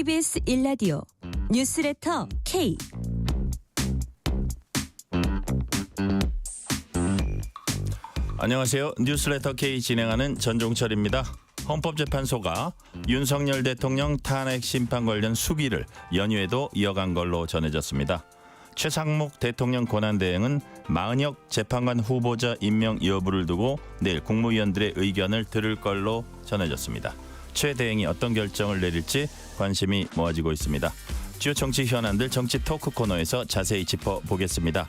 KBS 1라디오 뉴스레터 K. 안녕하세요. 뉴스레터 K 진행하는 전종철입니다. 헌법재판소가 윤석열 대통령 탄핵 심판 관련 수기를 연휴에도 이어간 걸로 전해졌습니다. 최상목 대통령 권한대행은 마은혁 재판관 후보자 임명 여부를 두고 내일 국무위원들의 의견을 들을 걸로 전해졌습니다. 최 대행이 어떤 결정을 내릴지 관심이 모아지고 있습니다. 주요 정치 현안들 정치 토크 코너에서 자세히 짚어보겠습니다.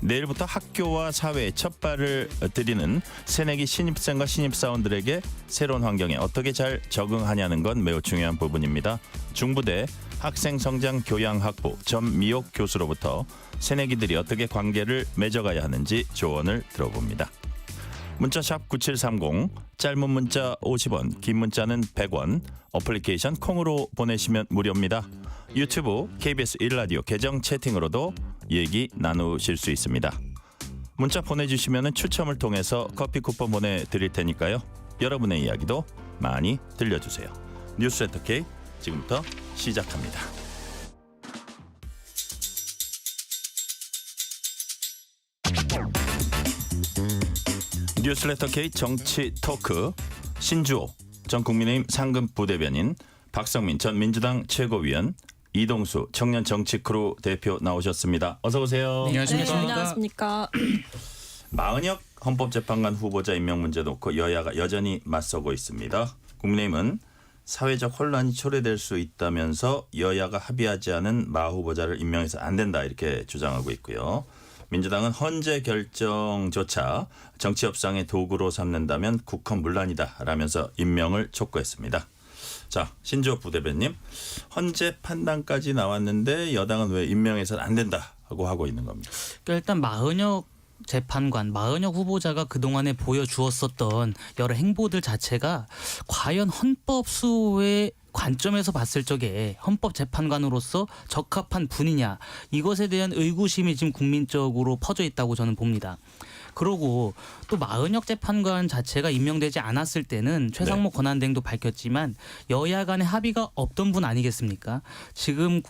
내일부터 학교와 사회에 첫 발을 들이는 새내기 신입생과 신입사원들에게 새로운 환경에 어떻게 잘 적응하냐는 건 매우 중요한 부분입니다. 중부대 학생성장교양학부 전미옥 교수로부터 새내기들이 어떻게 관계를 맺어가야 하는지 조언을 들어봅니다. 문자샵 9730, 짧은 문자 50원, 긴 문자는 100원, 어플리케이션 콩으로 보내시면 무료입니다. 유튜브 KBS 1라디오 계정 채팅으로도 얘기 나누실 수 있습니다. 문자 보내주시면 추첨을 통해서 커피 쿠폰 보내드릴 테니까요. 여러분의 이야기도 많이 들려주세요. 뉴스레터 K 지금부터 시작합니다. 뉴스레터 K 정치 토크 신주호 전 국민의힘 상금 부대변인, 박성민 전 민주당 최고위원, 이동수 청년 정치크루 대표 나오셨습니다. 어서 오세요. 네, 안녕하십니까. 마은혁 헌법재판관 후보자 임명 문제 놓고 여야가 여전히 맞서고 있습니다. 국민의힘은 사회적 혼란이 초래될 수 있다면서 여야가 합의하지 않은 마 후보자를 임명해서 안 된다 이렇게 주장하고 있고요. 민주당은 헌재 결정조차 정치 협상의 도구로 삼는다면 국헌 문란이다 라면서 임명을 촉구했습니다. 자, 신주호 부대변님, 헌재 판단까지 나왔는데 여당은 왜 임명해서는 안 된다고 하고 있는 겁니까? 일단 마은혁 재판관, 마은혁 후보자가 그동안에 보여주었었던 여러 행보들 자체가 과연 헌법 수호의 관점에서 봤을 적에 헌법재판관으로서 적합한 분이냐, 이것에 대한 의구심이 지금 국민적으로 퍼져 있다고 저는 봅니다. 그러고 또 마은혁 재판관 자체가 임명되지 않았을 때는 최상목 권한대행도 밝혔지만 여야 간의 합의가 없던 분 아니겠습니까? 지금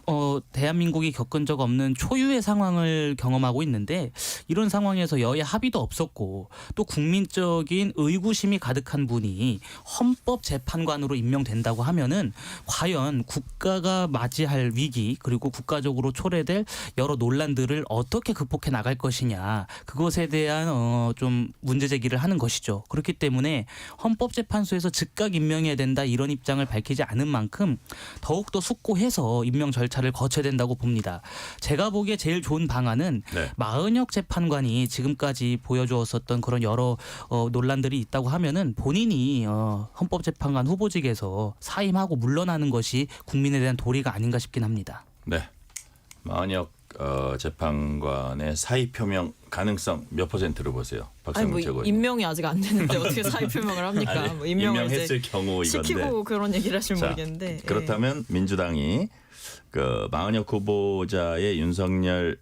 대한민국이 겪은 적 없는 초유의 상황을 경험하고 있는데, 이런 상황에서 여야 합의도 없었고 또 국민적인 의구심이 가득한 분이 헌법재판관으로 임명된다고 하면은 과연 국가가 맞이할 위기, 그리고 국가적으로 초래될 여러 논란들을 어떻게 극복해 나갈 것이냐, 그것에 대한 좀 문제 제기를 하는 것이죠. 그렇기 때문에 헌법재판소에서 즉각 임명해야 된다, 이런 입장을 밝히지 않은 만큼 더욱더 숙고해서 임명 절차를 거쳐야 된다고 봅니다. 제가 보기에 제일 좋은 방안은 마은혁 재판관이 지금까지 보여주었었던 그런 여러 논란들이 있다고 하면은 본인이 헌법재판관 후보직에서 사임하고 물러나는 것이 국민에 대한 도리가 아닌가 싶긴 합니다. 네, 마은혁 재판관의 사의 표명 가능성 몇 %로 보세요? 박성민 최고위원. 임명이 아직 안 되는데 어떻게 사의 표명을 합니까? 아니, 뭐 임명을 임명했을 경우 이건데. 시키고 그런 얘기를 하시면 자, 모르겠는데. 그렇다면 민주당이 그 마은혁 후보자의 윤석열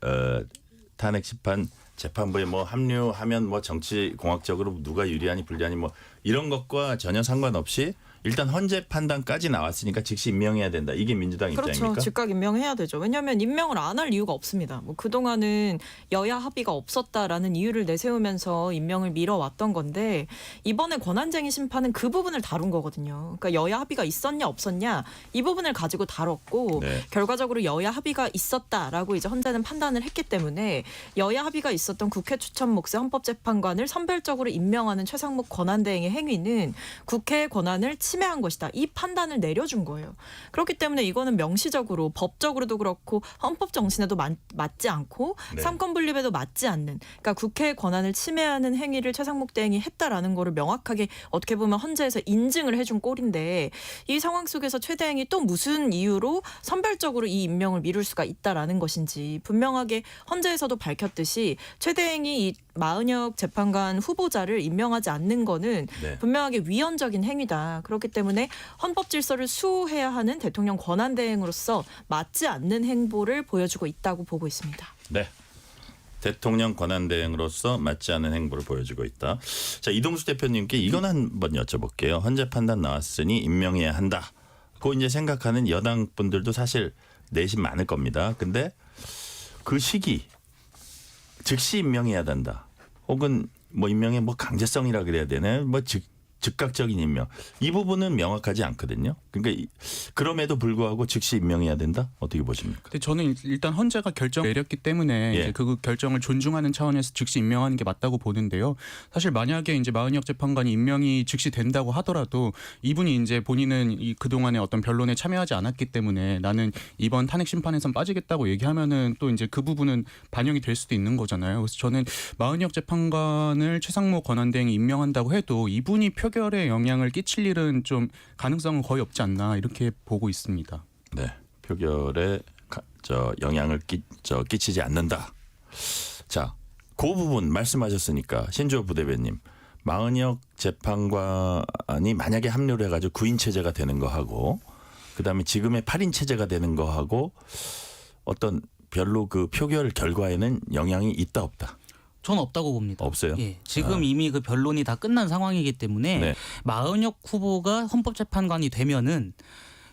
탄핵 심판 재판부에 뭐 합류하면 뭐 정치 공학적으로 누가 유리하니 불리하니 뭐 이런 것과 전혀 상관없이 일단 헌재 판단까지 나왔으니까 즉시 임명해야 된다. 이게 민주당 입장입니까? 그렇죠. 즉각 임명해야 되죠. 왜냐하면 임명을 안 할 이유가 없습니다. 뭐 그동안은 여야 합의가 없었다라는 이유를 내세우면서 임명을 미뤄왔던 건데, 이번에 권한쟁의 심판은 그 부분을 다룬 거거든요. 그러니까 여야 합의가 있었냐 없었냐 이 부분을 가지고 다뤘고, 결과적으로 여야 합의가 있었다라고 이제 헌재는 판단을 했기 때문에 여야 합의가 있었던 국회 추천 몫의 헌법재판관을 선별적으로 임명하는 최상목 권한대행의 행위는 국회의 권한을 침해한 것이다, 이 판단을 내려준 거예요. 그렇기 때문에 이거는 명시적으로 법적으로도 그렇고 헌법 정신에도 맞지 않고 삼권 분립에도 맞지 않는, 그러니까 국회의 권한을 침해하는 행위를 최상목 대행이 했다라는 거를 명확하게 어떻게 보면 헌재에서 인증을 해준 꼴인데, 이 상황 속에서 최 대행이 또 무슨 이유로 선별적으로 이 임명을 미룰 수가 있다라는 것인지 분명하게 헌재에서도 밝혔듯이 최 대행이 이 마은혁 재판관 후보자를 임명하지 않는 거는 분명하게 위헌적인 행위다. 그렇기 때문에 헌법 질서를 수호해야 하는 대통령 권한대행으로서 맞지 않는 행보를 보여주고 있다고 보고 있습니다. 네. 대통령 권한대행으로서 맞지 않은 행보를 보여주고 있다. 자, 이동수 대표님께 이건 한번 여쭤볼게요. 헌재 판단 나왔으니 임명해야 한다. 그 이제 생각하는 여당 분들도 사실 내심 많을 겁니다. 근데 그 시기 즉시 임명해야 된다. 혹은 뭐 임명의 뭐 강제성이라 그래야 되나요? 뭐 즉각적인 임명. 이 부분은 명확하지 않거든요. 그러니까 그럼에도 불구하고 즉시 임명해야 된다? 어떻게 보십니까? 근데 저는 일단 헌재가 결정 내렸기 때문에 예. 이제 그 결정을 존중하는 차원에서 즉시 임명하는 게 맞다고 보는데요. 사실 만약에 이제 마은혁 재판관이 임명이 즉시 된다고 하더라도 이분이 이제 본인은 이 그동안에 어떤 변론에 참여하지 않았기 때문에 나는 이번 탄핵 심판에선 빠지겠다고 얘기하면은 또 이제 그 부분은 반영이 될 수도 있는 거잖아요. 그래서 저는 마은혁 재판관을 최상목 권한대행이 임명한다고 해도 이분이 표결에 영향을 끼칠 일은 좀 가능성은 거의 없지 않나 이렇게 보고 있습니다. 네, 표결에 영향을 끼치지 않는다. 자, 그 부분 말씀하셨으니까 신주호 부대변님, 마은혁 재판관이 만약에 합류를 해가지고 9인 체제가 되는 거 하고, 그다음에 지금의 8인 체제가 되는 거 하고 어떤 별로 그 표결 결과에는 영향이 있다 없다? 전 없다고 봅니다. 없어요? 예, 지금 이미 그 변론이 다 끝난 상황이기 때문에 네. 마은혁 후보가 헌법재판관이 되면은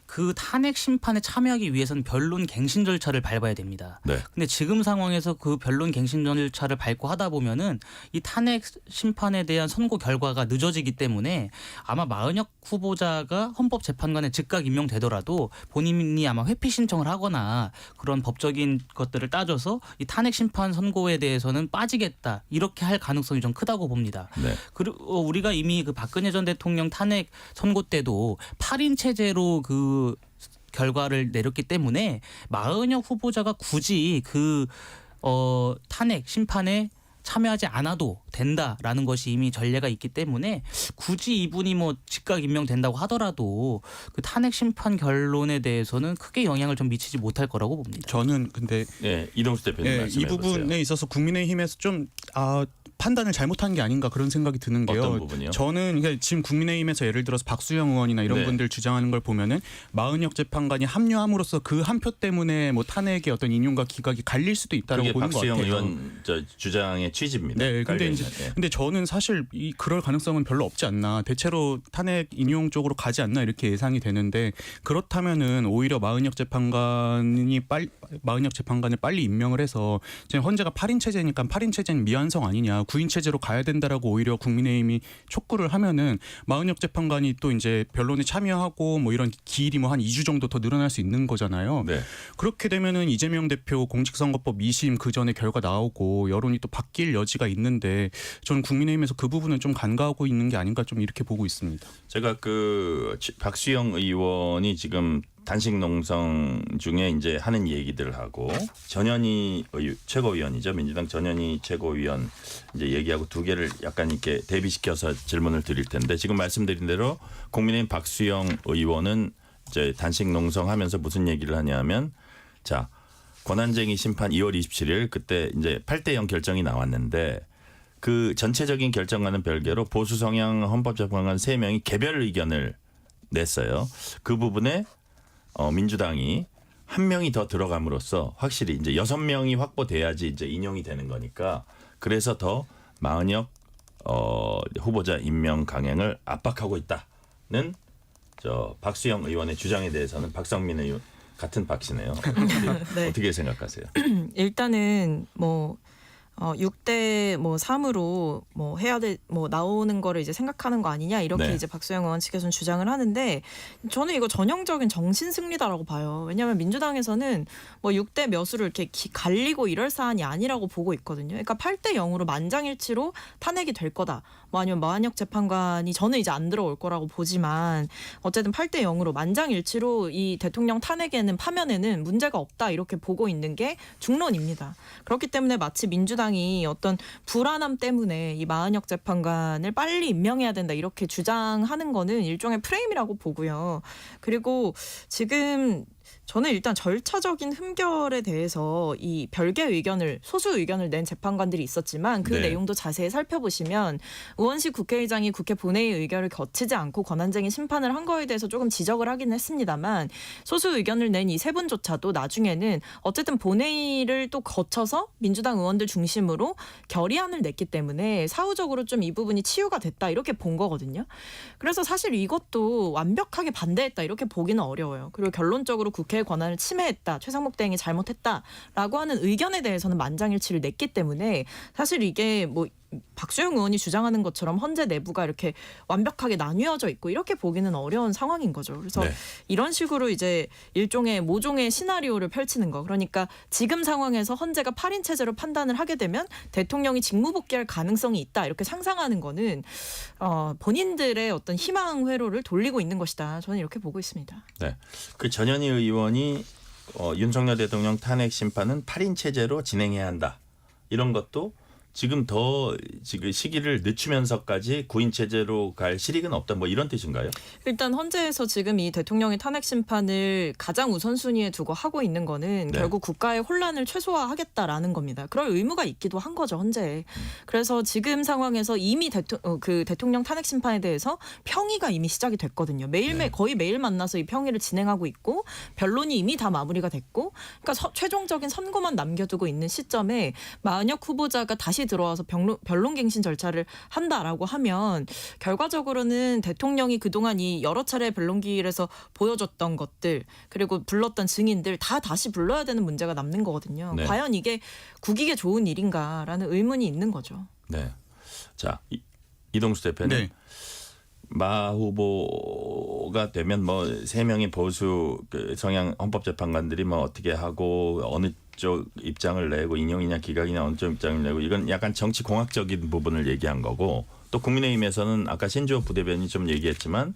그 탄핵 심판에 참여하기 위해서는 변론 갱신 절차를 밟아야 됩니다. 네. 근데 지금 상황에서 그 변론 갱신 절차를 밟고 하다 보면은 이 탄핵 심판에 대한 선고 결과가 늦어지기 때문에 아마 마은혁 후보자가 헌법재판관에 즉각 임명되더라도 본인이 아마 회피 신청을 하거나 그런 법적인 것들을 따져서 이 탄핵 심판 선고에 대해서는 빠지겠다 이렇게 할 가능성이 좀 크다고 봅니다. 네. 그리고 우리가 이미 그 박근혜 전 대통령 탄핵 선고 때도 8인 체제로 그 결과를 내렸기 때문에 마은혁 후보자가 굳이 그 탄핵 심판에 참여하지 않아도 된다라는 것이 이미 전례가 있기 때문에 굳이 이분이 뭐 즉각 임명된다고 하더라도 그 탄핵 심판 결론에 대해서는 크게 영향을 좀 미치지 못할 거라고 봅니다. 저는 근데 네, 이동수 대표님 말씀해 이 부분에 보세요. 있어서 국민의힘에서 좀 판단을 잘못한 게 아닌가 그런 생각이 드는 게요. 어떤 부분이요? 저는 그러니까 지금 국민의힘에서 예를 들어서 박수영 의원이나 이런 네. 분들 주장하는 걸 보면은 마은혁 재판관이 합류함으로써 그 한 표 때문에 뭐 탄핵의 어떤 인용과 기각이 갈릴 수도 있다라고 그게 보는 것 박수영 같아요. 의원 취장의 취지입니다. 네, 근데 저는 사실 그럴 가능성은 별로 없지 않나. 대체로 탄핵 인용 쪽으로 가지 않나 이렇게 예상이 되는데 그렇다면은 오히려 마은혁 재판관을 빨리 임명을 해서 지금 헌재가 8인 체제니까 8인 체제는 미완성 아니냐. 9인 체제로 가야 된다라고 오히려 국민의힘이 촉구를 하면은 마은혁 재판관이 또 이제 변론에 참여하고 뭐 이런 기일이 뭐 한 2주 정도 더 늘어날 수 있는 거잖아요. 네. 그렇게 되면은 이재명 대표 공직선거법 2심 그 전에 결과 나오고 여론이 또 바뀔 여지가 있는데 저는 국민의힘에서 그 부분은 좀 간과하고 있는 게 아닌가 좀 이렇게 보고 있습니다. 제가 그 박수영 의원이 지금 단식 농성 중에 이제 하는 얘기들을 하고 전현희 최고위원이죠. 민주당 전현희 최고위원 이제 얘기하고 두 개를 약간 이렇게 대비시켜서 질문을 드릴 텐데 지금 말씀드린 대로 국민의힘 박수영 의원은 이제 단식 농성하면서 무슨 얘기를 하냐면 자 권한쟁의 심판 2월 27일 그때 이제 8대0 결정이 나왔는데 그 전체적인 결정과는 별개로 보수 성향 헌법재판관 3명이 개별 의견을 냈어요. 그 부분에 민주당이 한 명이 더 들어감으로써 확실히 이제 6명이 확보돼야지 이제 인용이 되는 거니까 그래서 더 마은혁 후보자 임명 강행을 압박하고 있다는 박수영 의원의 주장에 대해서는 박성민 의원 같은 박씨네요. 네. 어떻게 생각하세요? 일단은 6대 3으로 해야 돼 나오는 거를 이제 생각하는 거 아니냐 이렇게 네. 이제 박수영 의원 측에서는 주장을 하는데 저는 이거 전형적인 정신 승리다라고 봐요. 왜냐하면 민주당에서는 6대 몇으로 이렇게 갈리고 이럴 사안이 아니라고 보고 있거든요. 그러니까 8대 0으로 만장일치로 탄핵이 될 거다. 아니면 마은혁 재판관이 저는 이제 안 들어올 거라고 보지만 어쨌든 8대 0으로 만장일치로 이 대통령 탄핵에는 파면에는 문제가 없다 이렇게 보고 있는 게 중론입니다. 그렇기 때문에 마치 민주당이 어떤 불안함 때문에 이 마은혁 재판관을 빨리 임명해야 된다 이렇게 주장하는 거는 일종의 프레임이라고 보고요. 그리고 지금 저는 일단 절차적인 흠결에 대해서 이 별개 의견을 소수 의견을 낸 재판관들이 있었지만 그 네. 내용도 자세히 살펴보시면 우원식 국회의장이 국회 본회의 의결을 거치지 않고 권한쟁의 심판을 한 거에 대해서 조금 지적을 하긴 했습니다만 소수 의견을 낸 이 세 분조차도 나중에는 어쨌든 본회의를 또 거쳐서 민주당 의원들 중심으로 결의안을 냈기 때문에 사후적으로 좀 이 부분이 치유가 됐다 이렇게 본 거거든요. 그래서 사실 이것도 완벽하게 반대했다 이렇게 보기는 어려워요. 그리고 결론적으로 국회의 권한을 침해했다. 최상목 대행이 잘못했다라고 하는 의견에 대해서는 만장일치를 냈기 때문에 사실 이게 뭐 박수영 의원이 주장하는 것처럼 헌재 내부가 이렇게 완벽하게 나뉘어져 있고 이렇게 보기는 어려운 상황인 거죠. 그래서 네. 이런 식으로 이제 일종의 모종의 시나리오를 펼치는 거. 그러니까 지금 상황에서 헌재가 8인 체제로 판단을 하게 되면 대통령이 직무복귀할 가능성이 있다. 이렇게 상상하는 거는 본인들의 어떤 희망 회로를 돌리고 있는 것이다. 저는 이렇게 보고 있습니다. 네. 그 전현희 의원이 윤석열 대통령 탄핵 심판은 8인 체제로 진행해야 한다. 이런 것도 지금 지금 시기를 늦추면서까지 9인 체제로 갈 실익은 없다. 뭐 이런 뜻인가요? 일단 헌재에서 지금 이 대통령의 탄핵 심판을 가장 우선순위에 두고 하고 있는 거는 네. 결국 국가의 혼란을 최소화하겠다라는 겁니다. 그럴 의무가 있기도 한 거죠, 헌재에. 그래서 지금 상황에서 이미 그 대통령 탄핵 심판에 대해서 평의가 이미 시작이 됐거든요. 거의 매일 만나서 이 평의를 진행하고 있고 변론이 이미 다 마무리가 됐고 그러니까 최종적인 선고만 남겨두고 있는 시점에 만약 후보자가 다시 들어와서 변론갱신 절차를 한다라고 하면 결과적으로는 대통령이 그동안 이 여러 차례 변론기일에서 보여줬던 것들 그리고 불렀던 증인들 다 다시 불러야 되는 문제가 남는 거거든요. 네. 과연 이게 국익에 좋은 일인가라는 의문이 있는 거죠. 네. 자, 이동수 대표님. 네. 마 후보가 되면 뭐 3명의 보수 성향 헌법재판관들이 뭐 어떻게 하고 어느 쪽 입장을 내고 인용이냐 기각이냐 어느 쪽 입장을 내고 이건 약간 정치 공학적인 부분을 얘기한 거고 또 국민의힘에서는 아까 신주호 부대변인이 좀 얘기했지만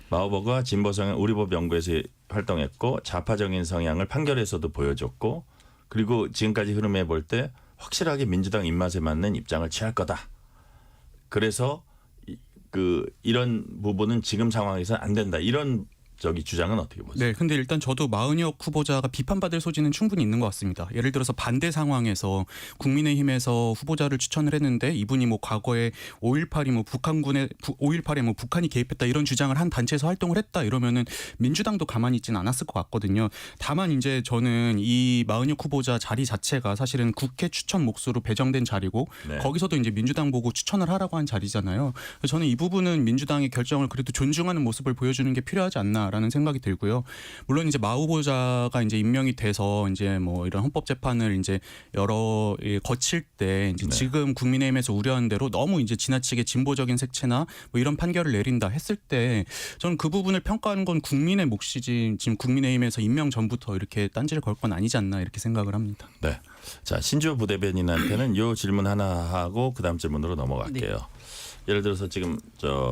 마 후보가 진보 성향 우리법 연구에서 활동했고 좌파적인 성향을 판결에서도 보여줬고 그리고 지금까지 흐름에 볼 때 확실하게 민주당 입맛에 맞는 입장을 취할 거다. 그래서 이런 부분은 지금 상황에서는 안 된다. 이런 주장은 어떻게 보세요? 네, 근데 일단 저도 마은혁 후보자가 비판받을 소지는 충분히 있는 것 같습니다. 예를 들어서 반대 상황에서 국민의힘에서 후보자를 추천을 했는데 이분이 뭐 과거에 5.18이 뭐 5.18에 뭐 북한이 개입했다 이런 주장을 한 단체에서 활동을 했다 이러면은 민주당도 가만히 있지는 않았을 것 같거든요. 다만 이제 저는 이 마은혁 후보자 자리 자체가 사실은 국회 추천 몫으로 배정된 자리고 네. 거기서도 이제 민주당 보고 추천을 하라고 한 자리잖아요. 그래서 저는 이 부분은 민주당의 결정을 그래도 존중하는 모습을 보여주는 게 필요하지 않나. 라는 생각이 들고요. 물론 이제 마 후보자가 이제 임명이 돼서 이제 뭐 이런 헌법 재판을 이제 여러 거칠 때 이제 네. 지금 국민의힘에서 우려한 대로 너무 이제 지나치게 진보적인 색채나 뭐 이런 판결을 내린다 했을 때 저는 그 부분을 평가하는 건 국민의 몫이지 지금 국민의힘에서 임명 전부터 이렇게 딴지를 걸 건 아니지 않나 이렇게 생각을 합니다. 네. 자, 신주호 부대변인한테는 요 질문 하나 하고 그다음 질문으로 넘어갈게요. 네. 예를 들어서 지금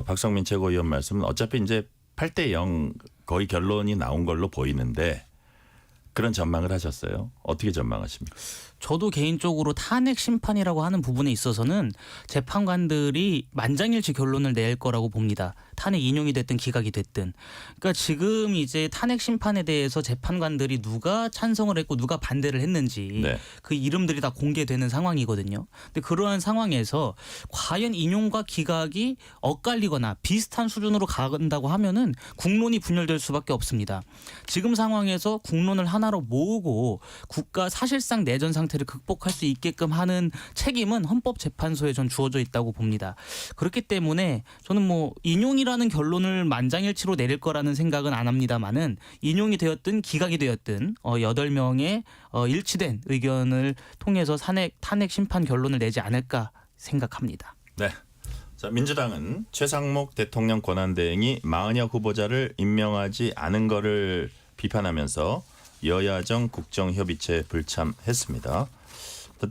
박성민 최고위원 말씀은 어차피 이제 8대0 거의 결론이 나온 걸로 보이는데 그런 전망을 하셨어요. 어떻게 전망하십니까? 저도 개인적으로 탄핵 심판이라고 하는 부분에 있어서는 재판관들이 만장일치 결론을 낼 거라고 봅니다. 탄핵 인용이 됐든 기각이 됐든. 그러니까 지금 이제 탄핵 심판에 대해서 재판관들이 누가 찬성을 했고 누가 반대를 했는지 네. 그 이름들이 다 공개되는 상황이거든요. 근데 그러한 상황에서 과연 인용과 기각이 엇갈리거나 비슷한 수준으로 간다고 하면은 국론이 분열될 수밖에 없습니다. 지금 상황에서 국론을 하나로 모으고 국가 사실상 내전 상태를 극복할 수 있게끔 하는 책임은 헌법재판소에 전 주어져 있다고 봅니다. 그렇기 때문에 저는 뭐 인용이라는 결론을 만장일치로 내릴 거라는 생각은 안 합니다만은 인용이 되었든 기각이 되었든 8명의 일치된 의견을 통해서 탄핵 심판 결론을 내지 않을까 생각합니다. 네. 자, 민주당은 최상목 대통령 권한대행이 마은혁 후보자를 임명하지 않은 거를 비판하면서 여야정 국정협의체에 불참했습니다.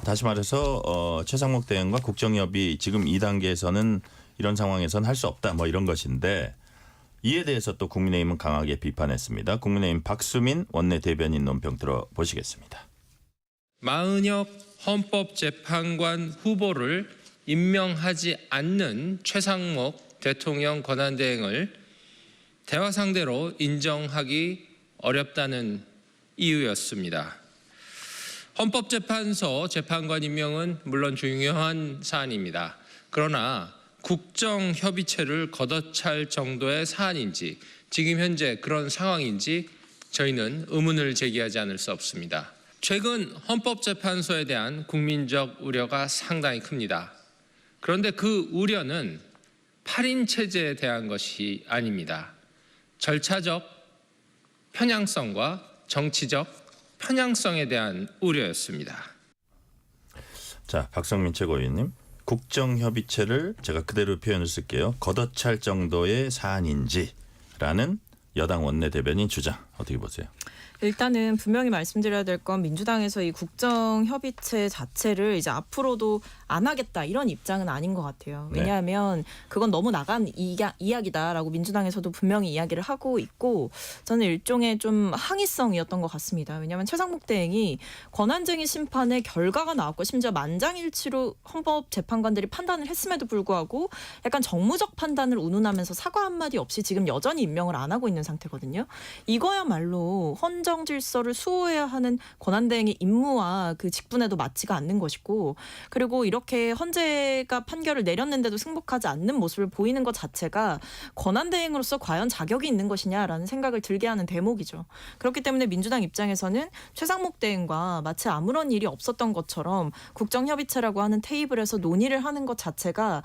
다시 말해서 최상목 대행과 국정협의 지금 2단계에서는 이런 상황에서는 할 수 없다 뭐 이런 것인데 이에 대해서 또 국민의힘은 강하게 비판했습니다. 국민의힘 박수민 원내대변인 논평 들어보시겠습니다. 마은혁 헌법재판관 후보를 임명하지 않는 최상목 대통령 권한대행을 대화 상대로 인정하기 어렵다는 이유였습니다. 헌법재판소 재판관 임명은 물론 중요한 사안입니다. 그러나 국정협의체를 걷어찰 정도의 사안인지 지금 현재 그런 상황인지 저희는 의문을 제기하지 않을 수 없습니다. 최근 헌법재판소에 대한 국민적 우려가 상당히 큽니다. 그런데 그 우려는 8인 체제에 대한 것이 아닙니다. 절차적 편향성과 정치적 편향성에 대한 우려였습니다. 자, 박성민 최고위원님. 국정협의체를 제가 그대로 표현을 쓸게요. 걷어찰 정도의 사안인지라는 여당 원내대변인 주장 어떻게 보세요? 일단은 분명히 말씀드려야 될 건 민주당에서 이 국정협의체 자체를 이제 앞으로도 안 하겠다 이런 입장은 아닌 것 같아요. 왜냐하면 그건 너무 나간 이야기다라고 민주당에서도 분명히 이야기를 하고 있고 저는 일종의 좀 항의성이었던 것 같습니다. 왜냐하면 최상목 대행이 권한쟁의 심판의 결과가 나왔고 심지어 만장일치로 헌법재판관들이 판단을 했음에도 불구하고 약간 정무적 판단을 운운하면서 사과 한마디 없이 지금 여전히 임명을 안 하고 있는 상태거든요. 이거야말로 헌정 질서를 수호해야 하는 권한대행의 임무와 그 직분에도 맞지가 않는 것이고 그리고 이렇게 헌재가 판결을 내렸는데도 승복하지 않는 모습을 보이는 것 자체가 권한대행으로서 과연 자격이 있는 것이냐라는 생각을 들게 하는 대목이죠. 그렇기 때문에 민주당 입장에서는 최상목 대행과 마치 아무런 일이 없었던 것처럼 국정협의체라고 하는 테이블에서 논의를 하는 것 자체가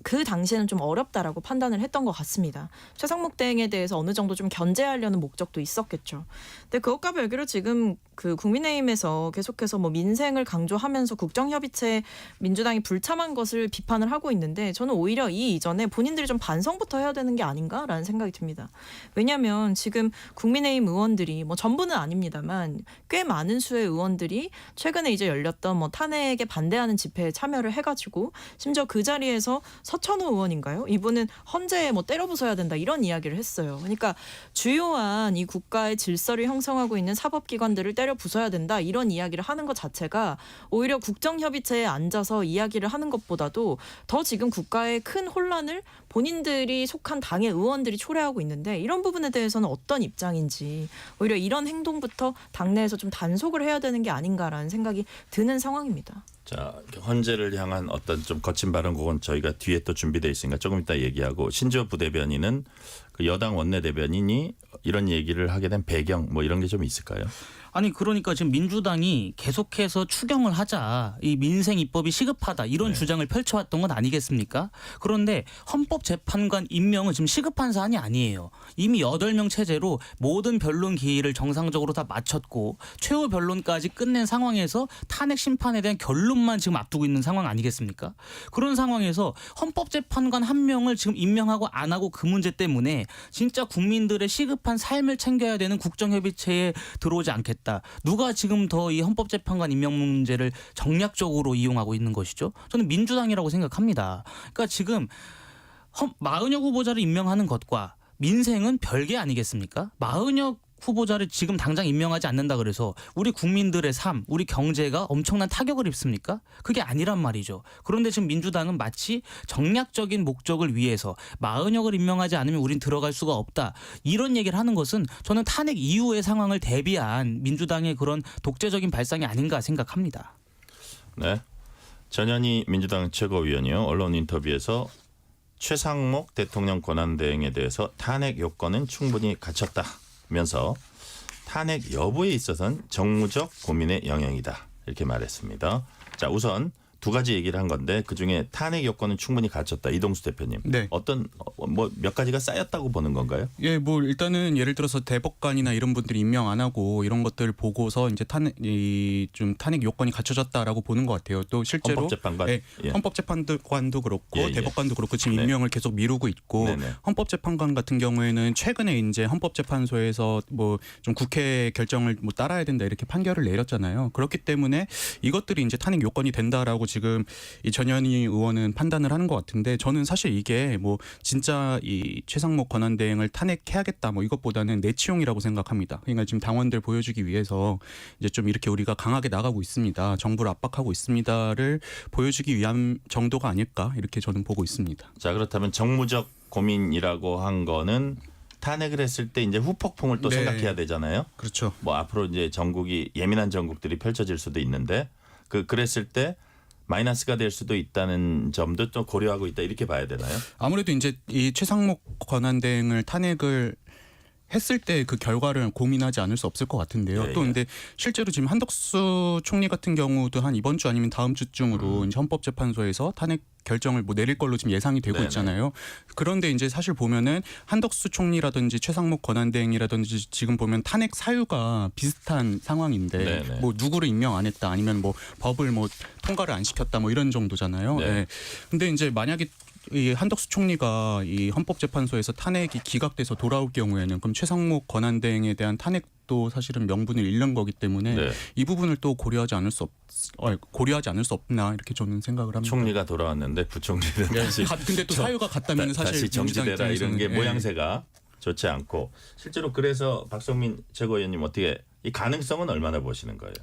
그 당시에는 좀 어렵다라고 판단을 했던 것 같습니다. 최상목 대행에 대해서 어느 정도 좀 견제하려는 목적도 있었겠죠. 근데 그것과 별개로 지금 그 국민의힘에서 계속해서 뭐 민생을 강조하면서 국정협의체 민주당이 불참한 것을 비판을 하고 있는데 저는 오히려 이 이전에 본인들이 좀 반성부터 해야 되는 게 아닌가라는 생각이 듭니다. 왜냐하면 지금 국민의힘 의원들이 뭐 전부는 아닙니다만 꽤 많은 수의 의원들이 최근에 이제 열렸던 뭐 탄핵에 반대하는 집회에 참여를 해가지고 심지어 그 자리에서 서천호 의원인가요? 이분은 헌재에 뭐 때려 부숴야 된다 이런 이야기를 했어요. 그러니까 주요한 이 국가의 질서를 형성하고 있는 사법기관들을 때려 부숴야 된다 이런 이야기를 하는 것 자체가 오히려 국정협의체에 앉아서 이야기를 하는 것보다도 더 지금 국가의 큰 혼란을 본인들이 속한 당의 의원들이 초래하고 있는데 이런 부분에 대해서는 어떤 입장인지 오히려 이런 행동부터 당내에서 좀 단속을 해야 되는 게 아닌가라는 생각이 드는 상황입니다. 자, 헌재를 향한 어떤 좀 거친 발언 그건 저희가 뒤에 또 준비되어 있으니까 조금 이따 얘기하고 신지호 부대변인은 그 여당 원내대변인이 이런 얘기를 하게 된 배경 뭐 이런 게 좀 있을까요? 아니 그러니까 지금 민주당이 계속해서 추경을 하자 이 민생 입법이 시급하다 이런 주장을 펼쳐왔던 건 아니겠습니까? 그런데 헌법재판관 임명은 지금 시급한 사안이 아니에요. 이미 8명 체제로 모든 변론 기일을 정상적으로 다 마쳤고 최후 변론까지 끝낸 상황에서 탄핵 심판에 대한 결론만 지금 앞두고 있는 상황 아니겠습니까? 그런 상황에서 헌법재판관 한 명을 지금 임명하고 안 하고 그 문제 때문에 진짜 국민들의 시급한 삶을 챙겨야 되는 국정협의체에 들어오지 않겠다. 누가 지금 더 이 헌법재판관 임명 문제를 정략적으로 이용하고 있는 것이죠? 저는 민주당이라고 생각합니다. 그러니까 지금 마은혁 후보자를 임명하는 것과 민생은 별개 아니겠습니까? 마은혁 후보자를 지금 당장 임명하지 않는다 그래서 우리 국민들의 삶, 우리 경제가 엄청난 타격을 입습니까? 그게 아니란 말이죠. 그런데 지금 민주당은 마치 정략적인 목적을 위해서 마은혁을 임명하지 않으면 우린 들어갈 수가 없다. 이런 얘기를 하는 것은 저는 탄핵 이후의 상황을 대비한 민주당의 그런 독재적인 발상이 아닌가 생각합니다. 네. 전현희 민주당 최고위원이요. 언론 인터뷰에서 최상목 대통령 권한대행에 대해서 탄핵 요건은 충분히 갖췄다. 면서 탄핵 여부에 있어서는 정무적 고민의 영역이다 이렇게 말했습니다. 자, 우선 두 가지 얘기를 한 건데 그중에 탄핵 요건은 충분히 갖췄다. 이동수 대표님. 네. 어떤 뭐 몇 가지가 쌓였다고 보는 건가요? 예, 뭐 일단은 예를 들어서 대법관이나 이런 분들이 임명 안 하고 이런 것들 보고서 이제 탄핵 요건이 갖춰졌다라고 보는 것 같아요. 또 실제로 헌법재판관, 예, 예. 헌법재판관도 그렇고 예. 대법관도 그렇고 지금 네. 임명을 계속 미루고 있고 네네. 헌법재판관 같은 경우에는 최근에 이제 헌법재판소에서 뭐 좀 국회 결정을 뭐 따라야 된다 이렇게 판결을 내렸잖아요. 그렇기 때문에 이것들이 이제 탄핵 요건이 된다라고 지금 이 전현희 의원은 판단을 하는 것 같은데 저는 사실 이게 뭐 진짜 이 최상목 권한대행을 탄핵해야겠다 뭐 이것보다는 내치용이라고 생각합니다. 그러니까 지금 당원들 보여주기 위해서 이제 좀 이렇게 우리가 강하게 나가고 있습니다. 정부를 압박하고 있습니다를 보여주기 위한 정도가 아닐까 이렇게 저는 보고 있습니다. 자, 그렇다면 정무적 고민이라고 한 거는 탄핵을 했을 때 이제 후폭풍을 또 네. 생각해야 되잖아요. 그렇죠. 뭐 앞으로 이제 전국이 예민한 전국들이 펼쳐질 수도 있는데 그랬을 때 마이너스가 될 수도 있다는 점도 좀 고려하고 있다 이렇게 봐야 되나요? 아무래도 이제 이 최상목 권한대행을 탄핵을 했을 때 그 결과를 고민하지 않을 수 없을 것 같은데요. 예, 또 예. 근데 실제로 지금 한덕수 총리 같은 경우도 한 이번 주 아니면 다음 주쯤으로 이제 헌법재판소에서 탄핵 결정을 뭐 내릴 걸로 지금 예상이 되고 네네. 있잖아요. 그런데 이제 사실 보면은 한덕수 총리라든지 최상목 권한대행이라든지 지금 보면 탄핵 사유가 비슷한 상황인데 네네. 뭐 누구를 임명 안 했다 아니면 뭐 법을 뭐 통과를 안 시켰다 뭐 이런 정도잖아요. 네. 예. 근데 이제 만약에 이 한덕수 총리가 이 헌법재판소에서 탄핵이 기각돼서 돌아올 경우에는 그럼 최상목 권한대행에 대한 탄핵도 사실은 명분을 잃는 거기 때문에 네. 이 부분을 또 고려하지 않을 수 없나 이렇게 저는 생각을 합니다. 총리가 돌아왔는데 부총리는 다시 근데 또 사유가 같다면 사실 다시 정지되라 이런 게 민주당 입장에서는, 모양새가 좋지 않고 실제로 그래서 박성민 최고위원님 어떻게 이 가능성은 얼마나 보시는 거예요?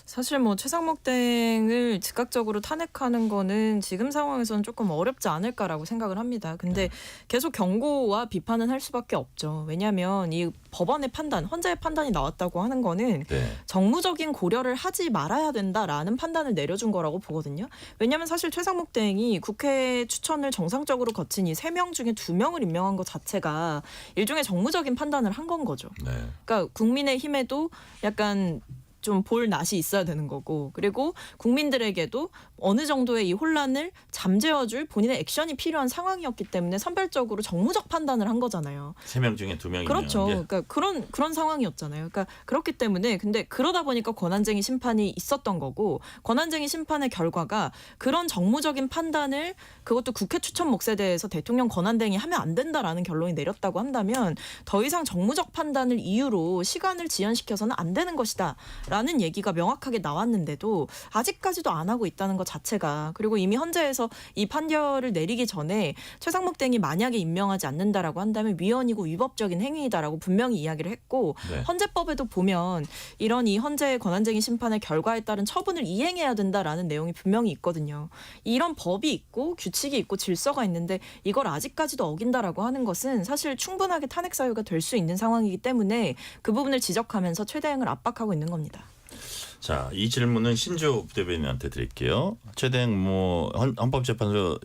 사실 뭐 최상목 대행을 즉각적으로 탄핵하는 거는 지금 상황에서는 조금 어렵지 않을까라고 생각을 합니다. 근데 계속 경고와 비판은 할 수밖에 없죠. 왜냐하면 이 법원의 판단, 헌재의 판단이 나왔다고 하는 거는 네. 정무적인 고려를 하지 말아야 된다라는 판단을 내려준 거라고 보거든요. 왜냐하면 사실 최상목 대행이 국회 추천을 정상적으로 거친 이 3명 중에 2명을 임명한 것 자체가 일종의 정무적인 판단을 한 건 거죠. 네. 그러니까 국민의힘에도 약간 좀 볼 낯이 있어야 되는 거고, 그리고 국민들에게도 어느 정도의 이 혼란을 잠재워줄 본인의 액션이 필요한 상황이었기 때문에 선별적으로 정무적 판단을 한 거잖아요. 3명 중에 2명이 그렇죠. 임명한 게 그러니까 그런 상황이었잖아요. 그러니까 그렇기 때문에 근데 그러다 보니까 권한쟁의 심판이 있었던 거고, 권한쟁의 심판의 결과가 그런 정무적인 판단을 그것도 국회 추천 몫에 대해서 대통령 권한쟁의 하면 안 된다라는 결론이 내렸다고 한다면 더 이상 정무적 판단을 이유로 시간을 지연시켜서는 안 되는 것이다라는 얘기가 명확하게 나왔는데도 아직까지도 안 하고 있다는 것 자체가, 그리고 이미 헌재에서 이 판결을 내리기 전에 최상목 대행이 만약에 임명하지 않는다라고 한다면 위헌이고 위법적인 행위이다라고 분명히 이야기를 했고, 네. 헌재법에도 보면 이런 이 헌재의 권한쟁의 심판의 결과에 따른 처분을 이행해야 된다라는 내용이 분명히 있거든요. 이런 법이 있고 규칙이 있고 질서가 있는데 이걸 아직까지도 어긴다라고 하는 것은 사실 충분하게 탄핵 사유가 될 수 있는 상황이기 때문에 그 부분을 지적하면서 최대행을 압박하고 있는 겁니다. 자, 이 질문은 신조 부대변인한테 드릴게요. 최대행 뭐 헌법재판소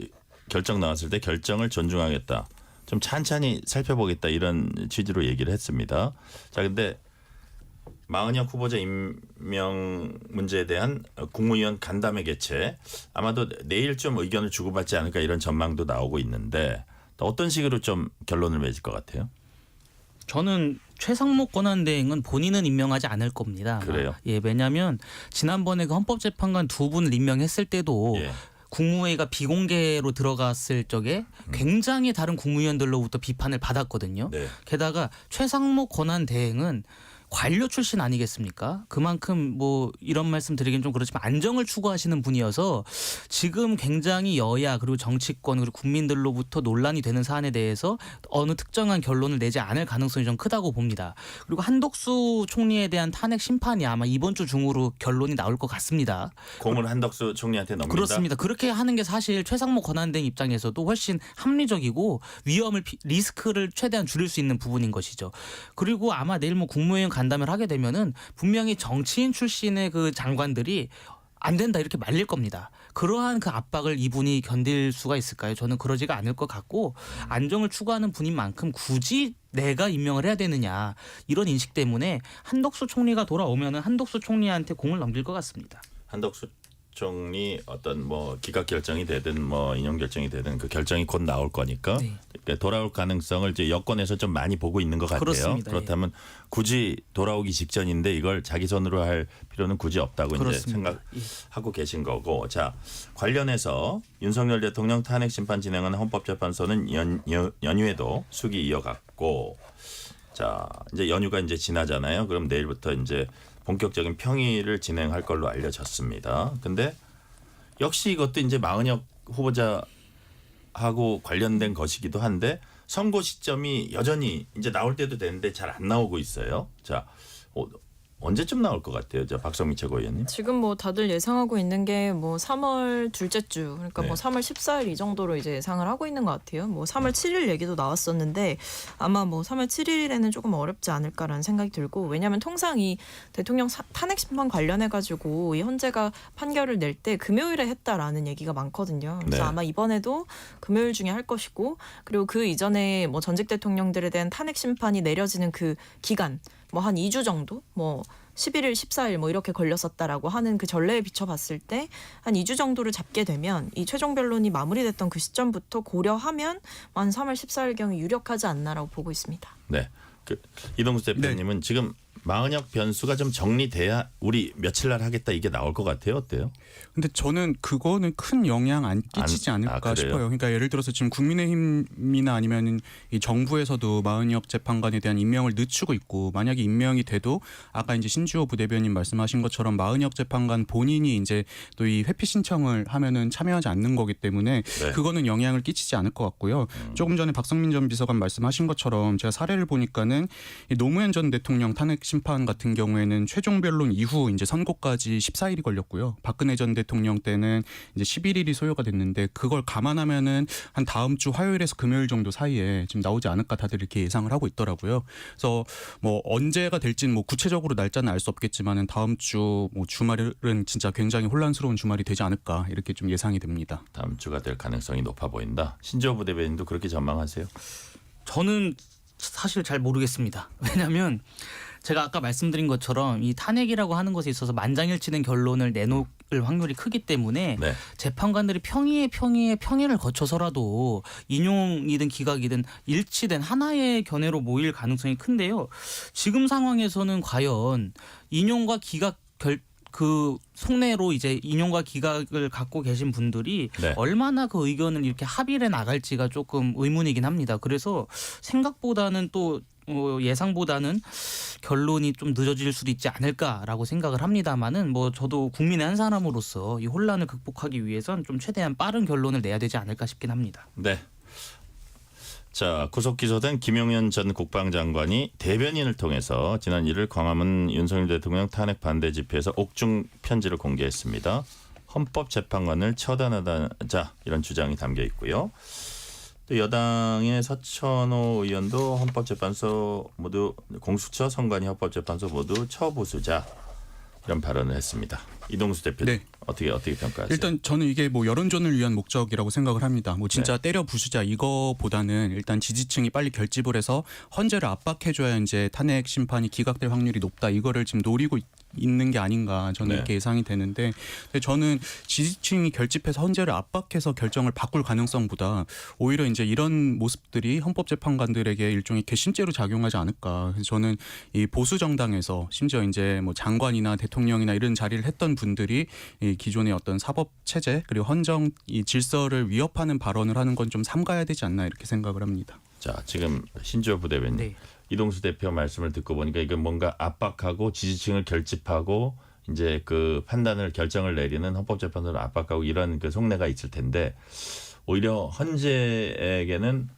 결정 나왔을 때 결정을 존중하겠다. 좀 찬찬히 살펴보겠다 이런 취지로 얘기를 했습니다. 자, 근데 마은혁 후보자 임명 문제에 대한 국무위원 간담회 개최 아마도 내일쯤 의견을 주고받지 않을까 이런 전망도 나오고 있는데 어떤 식으로 좀 결론을 맺을 것 같아요? 저는 최상목 권한대행은 본인은 임명하지 않을 겁니다. 그래요? 예, 왜냐하면 지난번에 그 헌법재판관 2분을 임명했을 때도 예. 국무회의가 비공개로 들어갔을 적에 굉장히 다른 국무위원들로부터 비판을 받았거든요. 네. 게다가 최상목 권한대행은 관료 출신 아니겠습니까? 그만큼 뭐 이런 말씀 드리긴 좀 그렇지만 안정을 추구하시는 분이어서 지금 굉장히 여야 그리고 정치권 그리고 국민들로부터 논란이 되는 사안에 대해서 어느 특정한 결론을 내지 않을 가능성이 좀 크다고 봅니다. 그리고 한덕수 총리에 대한 탄핵 심판이 아마 이번 주 중으로 결론이 나올 것 같습니다. 공을 한덕수 총리한테 넘긴다. 그렇습니다. 그렇게 하는 게 사실 최상목 권한대행 입장에서도 훨씬 합리적이고 위험을 리스크를 최대한 줄일 수 있는 부분인 것이죠. 그리고 아마 내일 뭐 국무회의 간담회를 하게 되면은 분명히 정치인 출신의 그 장관들이 안 된다 이렇게 말릴 겁니다. 그러한 그 압박을 이분이 견딜 수가 있을까요? 저는 그러지가 않을 것 같고 안정을 추구하는 분인 만큼 굳이 내가 임명을 해야 되느냐 이런 인식 때문에 한덕수 총리가 돌아오면은 한덕수 총리한테 공을 넘길 것 같습니다. 한덕수 총리 어떤 뭐 기각 결정이 되든 뭐 인용 결정이 되든 그 결정이 곧 나올 거니까 네. 그러니까 돌아올 가능성을 이제 여권에서 좀 많이 보고 있는 것 같아요. 그렇습니다. 그렇다면 굳이 돌아오기 직전인데 이걸 자기 손으로 할 필요는 굳이 없다고 그렇습니다. 이제 생각하고 계신 거고. 자, 관련해서 윤석열 대통령 탄핵 심판 진행하는 헌법재판소는 연휴에도 숙의 이어갔고, 자 이제 연휴가 이제 지나잖아요. 그럼 내일부터 이제 본격적인 평의를 진행할 걸로 알려졌습니다. 근데 역시 이것도 이제 마은혁 후보자하고 관련된 것이기도 한데 선고 시점이 여전히 이제 나올 때도 되는데 잘 안 나오고 있어요. 자, 언제쯤 나올 것 같아요, 저 박성민 최고위원님? 지금 뭐 다들 예상하고 있는 게 뭐 3월 둘째 주, 그러니까 네. 뭐 3월 14일 이 정도로 이제 예상을 하고 있는 것 같아요. 뭐 3월 7일 얘기도 나왔었는데 아마 뭐 3월 7일에는 조금 어렵지 않을까라는 생각이 들고, 왜냐하면 통상 이 대통령 탄핵 심판 관련해 가지고 이 헌재가 판결을 낼 때 금요일에 했다라는 얘기가 많거든요. 그래서 네. 아마 이번에도 금요일 중에 할 것이고, 그리고 그 이전에 뭐 전직 대통령들에 대한 탄핵 심판이 내려지는 그 기간 뭐 한 2주 정도, 뭐 11일, 14일 뭐 이렇게 걸렸었다라고 하는 그 전례에 비춰봤을 때 한 2주 정도를 잡게 되면 이 최종 변론이 마무리됐던 그 시점부터 고려하면 한 3월 14일경이 유력하지 않나라고 보고 있습니다. 네. 이동수 대표님은 지금 마은혁 변수가 좀 정리돼야 우리 며칠 날 하겠다 이게 나올 것 같아요. 어때요? 근데 저는 그거는 큰 영향 안 끼치지 않을까 그래요? 싶어요. 그러니까 예를 들어서 지금 국민의힘이나 아니면 이 정부에서도 마은혁 재판관에 대한 임명을 늦추고 있고, 만약에 임명이 돼도 아까 이제 신주호 부대변인 말씀하신 것처럼 마은혁 재판관 본인이 이제 또 이 회피 신청을 하면은 참여하지 않는 거기 때문에 네. 그거는 영향을 끼치지 않을 것 같고요. 조금 전에 박성민 전 비서관 말씀하신 것처럼 제가 사례를 보니까는 이 노무현 전 대통령 탄핵 심판 같은 경우에는 최종 변론 이후 이제 선고까지 14일이 걸렸고요. 박근혜 전 대통령 때는 이제 11일이 소요가 됐는데, 그걸 감안하면은 한 다음 주 화요일에서 금요일 정도 사이에 지금 나오지 않을까 다들 이렇게 예상을 하고 있더라고요. 그래서 뭐 언제가 될지는 뭐 구체적으로 날짜는 알 수 없겠지만은 다음 주 뭐 주말은 진짜 굉장히 혼란스러운 주말이 되지 않을까 이렇게 좀 예상이 됩니다. 다음 주가 될 가능성이 높아 보인다. 신주호 부대변인도 그렇게 전망하세요? 저는 사실 잘 모르겠습니다. 왜냐하면 제가 아까 말씀드린 것처럼 이 탄핵이라고 하는 것에 있어서 만장일치된 결론을 내놓을 확률이 크기 때문에 네. 재판관들이 평의를 거쳐서라도 인용이든 기각이든 일치된 하나의 견해로 모일 가능성이 큰데요. 지금 상황에서는 과연 인용과 기각 그 속내로 이제 인용과 기각을 갖고 계신 분들이 네. 얼마나 그 의견을 이렇게 합의해 나갈지가 조금 의문이긴 합니다. 그래서 생각보다는 또 예상보다는 결론이 좀 늦어질 수도 있지 않을까라고 생각을 합니다만은, 뭐 저도 국민의 한 사람으로서 이 혼란을 극복하기 위해선 좀 최대한 빠른 결론을 내야 되지 않을까 싶긴 합니다. 네. 자, 구속 기소된 김용현 전 국방장관이 대변인을 통해서 지난 1일 광화문 윤석열 대통령 탄핵 반대 집회에서 옥중 편지를 공개했습니다. 헌법재판관을 처단하자 이런 주장이 담겨 있고요. 또 여당의 서천호 의원도 헌법재판소 모두 공수처, 선관위, 헌법재판소 모두 처부수자 이런 발언을 했습니다. 이동수 대표님 네. 어떻게 평가하세요? 일단 저는 이게 뭐 여론전을 위한 목적이라고 생각을 합니다. 뭐 진짜 때려 부수자 이거보다는 일단 지지층이 빨리 결집을 해서 헌재를 압박해줘야 이제 탄핵 심판이 기각될 확률이 높다. 이거를 지금 노리고 있는 게 아닌가 저는 네. 이렇게 예상이 되는데, 근데 저는 지지층이 결집해서 헌재를 압박해서 결정을 바꿀 가능성보다 오히려 이제 이런 모습들이 헌법재판관들에게 일종의 괘씸죄로 작용하지 않을까. 그래서 저는 이 보수 정당에서 심지어 이제 뭐 장관이나 대통령이나 이런 자리를 했던 분들이 이 기존의 어떤 사법 체제 그리고 헌정 이 질서를 위협하는 발언을 하는 건 좀 삼가야 되지 않나 이렇게 생각을 합니다. 자, 지금 신주호 부대변인. 네. 이동수 대표 말씀을 듣고 보니까 이건 뭔가 압박하고 지지층을 결집하고 이제 그 결정을 내리는 헌법재판소를 압박하고 이런 그 속내가 있을 텐데, 오히려 헌재에게는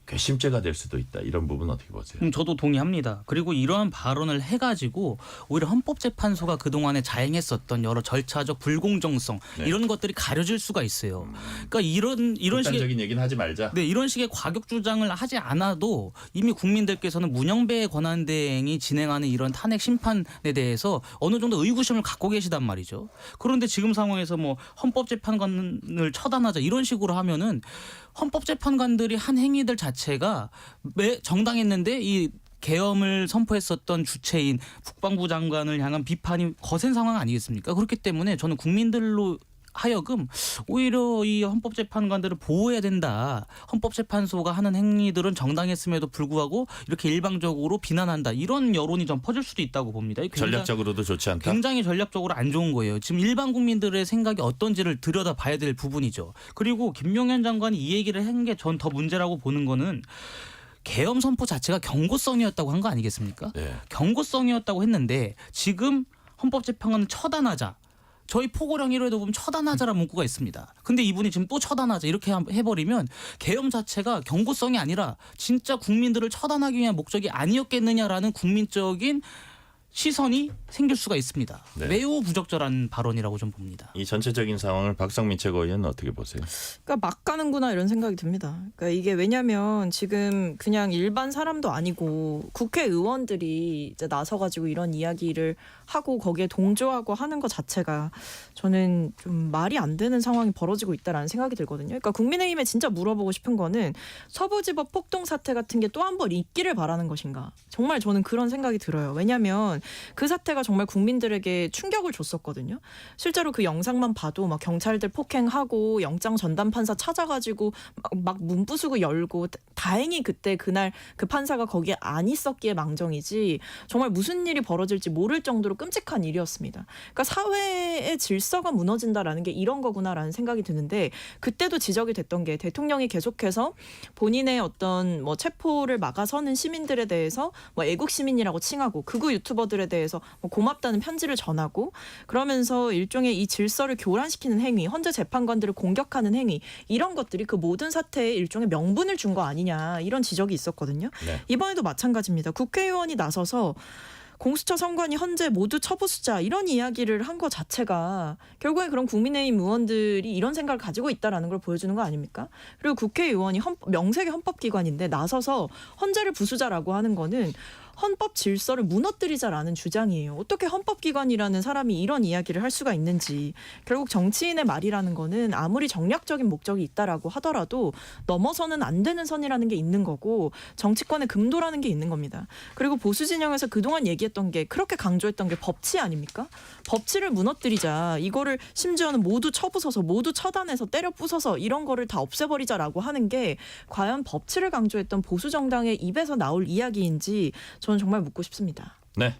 괘씸죄가 될 수도 있다. 이런 부분 어떻게 보세요? 저도 동의합니다. 그리고 이러한 발언을 해가지고 오히려 헌법재판소가 그동안에 자행했었던 여러 절차적 불공정성 네. 이런 것들이 가려질 수가 있어요. 그러니까 이런 식의 극단적인 얘기는 하지 말자. 네, 이런 식의 과격 주장을 하지 않아도 이미 국민들께서는 문영배의 권한대행이 진행하는 이런 탄핵 심판에 대해서 어느 정도 의구심을 갖고 계시단 말이죠. 그런데 지금 상황에서 뭐 헌법재판관을 처단하자 이런 식으로 하면은 헌법재판관들이 한 행위들 자체가 정당했는데 이 계엄을 선포했었던 주체인 국방부 장관을 향한 비판이 거센 상황 아니겠습니까? 그렇기 때문에 저는 국민들로 하여금 오히려 이 헌법재판관들을 보호해야 된다. 헌법재판소가 하는 행위들은 정당했음에도 불구하고 이렇게 일방적으로 비난한다. 이런 여론이 좀 퍼질 수도 있다고 봅니다. 전략적으로도 좋지 않다. 굉장히 전략적으로 안 좋은 거예요. 지금 일반 국민들의 생각이 어떤지를 들여다봐야 될 부분이죠. 그리고 김용현 장관이 이 얘기를 한 게 전 더 문제라고 보는 거는 계엄 선포 자체가 경고성이었다고 한 거 아니겠습니까? 네. 경고성이었다고 했는데 지금 헌법재판관을 처단하자. 저희 포고령 1호에도 보면 처단하자라는 문구가 있습니다. 근데 이분이 지금 또 처단하자 이렇게 해버리면 계엄 자체가 경고성이 아니라 진짜 국민들을 처단하기 위한 목적이 아니었겠느냐라는 국민적인 시선이 생길 수가 있습니다. 네. 매우 부적절한 발언이라고 좀 봅니다. 이 전체적인 상황을 박성민 최고위원 어떻게 보세요? 그러니까 막 가는구나 이런 생각이 듭니다. 그러니까 이게 왜냐하면 지금 그냥 일반 사람도 아니고 국회의원들이 이제 나서가지고 이런 이야기를 하고 거기에 동조하고 하는 것 자체가 저는 좀 말이 안 되는 상황이 벌어지고 있다라는 생각이 들거든요. 그러니까 국민의힘에 진짜 물어보고 싶은 거는 서부지법 폭동 사태 같은 게 또 한 번 있기를 바라는 것인가. 정말 저는 그런 생각이 들어요. 왜냐하면 그 사태가 정말 국민들에게 충격을 줬었거든요. 실제로 그 영상만 봐도 막 경찰들 폭행하고 영장 전담 판사 찾아가지고 막 문 부수고 열고 다행히 그때 그날 그 판사가 거기에 안 있었기에 망정이지 정말 무슨 일이 벌어질지 모를 정도로 끔찍한 일이었습니다. 그러니까 사회의 질서가 무너진다라는 게 이런 거구나라는 생각이 드는데 그때도 지적이 됐던 게 대통령이 계속해서 본인의 어떤 뭐 체포를 막아서는 시민들에 대해서 뭐 애국 시민이라고 칭하고 극우 유튜버들에 대해서 뭐 고맙다는 편지를 전하고 그러면서 일종의 이 질서를 교란시키는 행위, 헌재 재판관들을 공격하는 행위 이런 것들이 그 모든 사태에 일종의 명분을 준 거 아니냐 이런 지적이 있었거든요. 네. 이번에도 마찬가지입니다. 국회의원이 나서서 공수처 선관위 헌재 모두 처부수자 이런 이야기를 한 것 자체가 결국엔 그런 국민의힘 의원들이 이런 생각을 가지고 있다라는 걸 보여주는 거 아닙니까? 그리고 국회의원이 명색의 헌법기관인데 나서서 헌재를 부수자라고 하는 거는 헌법 질서를 무너뜨리자라는 주장이에요. 어떻게 헌법기관이라는 사람이 이런 이야기를 할 수가 있는지. 결국 정치인의 말이라는 거는 아무리 정략적인 목적이 있다라고 하더라도 넘어서는 안 되는 선이라는 게 있는 거고 정치권의 금도라는 게 있는 겁니다. 그리고 보수 진영에서 그동안 얘기했던 게 그렇게 강조했던 게 법치 아닙니까? 법치를 무너뜨리자. 이거를 심지어는 모두 쳐부숴서 모두 처단해서 때려 부숴서 이런 거를 다 없애버리자라고 하는 게 과연 법치를 강조했던 보수 정당의 입에서 나올 이야기인지 저는 정말 묻고 싶습니다. 네.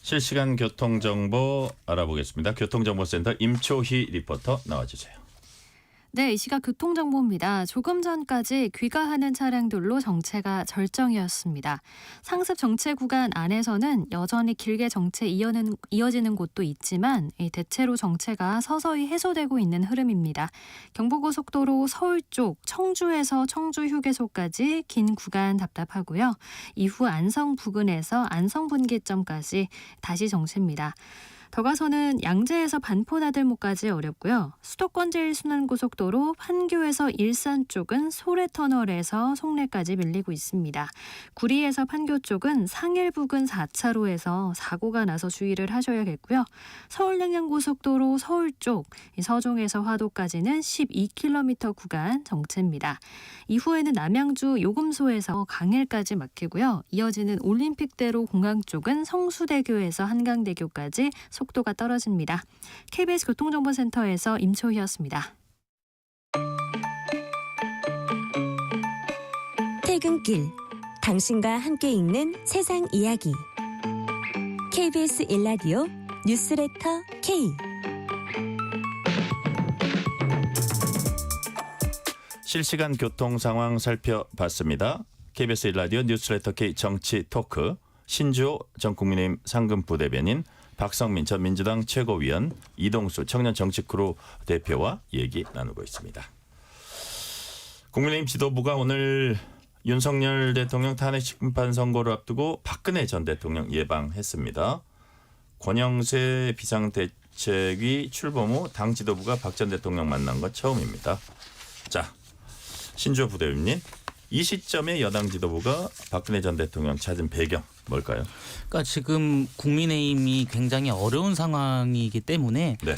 실시간 교통정보 알아보겠습니다. 교통정보센터 임초희 리포터 나와주세요. 네, 이 시각 교통정보입니다. 조금 전까지 귀가하는 차량들로 정체가 절정이었습니다. 상습 정체 구간 안에서는 여전히 길게 정체 이어지는 곳도 있지만 대체로 정체가 서서히 해소되고 있는 흐름입니다. 경부고속도로 서울 쪽 청주에서 청주 휴게소까지 긴 구간 답답하고요. 이후 안성 부근에서 안성 분기점까지 다시 정체입니다. 더 가서는 양재에서 반포나들목까지 어렵고요. 수도권 제1순환고속도로 판교에서 일산 쪽은 소래터널에서 송내까지 밀리고 있습니다. 구리에서 판교 쪽은 상일 부근 4차로에서 사고가 나서 주의를 하셔야겠고요. 서울냉량고속도로 서울 쪽 서종에서 화도까지는 12km 구간 정체입니다. 이후에는 남양주 요금소에서 강일까지 막히고요. 이어지는 올림픽대로 공항 쪽은 성수대교에서 한강대교까지 속도가 떨어집니다. KBS 교통정보센터에서 임초희였습니다. 퇴근길, 당신과 함께 읽는 세상 이야기. KBS 1라디오 뉴스레터 K. 실시간 교통 상황 살펴봤습니다. KBS 1라디오 뉴스레터 K 정치 토크 신주호 전 국민의힘 상근부대변인 박성민 전 민주당 최고위원 이동수 청년 정치크루 대표와 얘기 나누고 있습니다. 국민의힘 지도부가 오늘 윤석열 대통령 탄핵 심판 선고를 앞두고 박근혜 전 대통령 예방했습니다. 권영세 비상대책위 출범 후 당 지도부가 박 전 대통령 만난 건 처음입니다. 자, 신주호 부대변인, 이 시점에 여당 지도부가 박근혜 전 대통령 찾은 배경 뭘까요? 그러니까 지금 국민의힘이 굉장히 어려운 상황이기 때문에 네.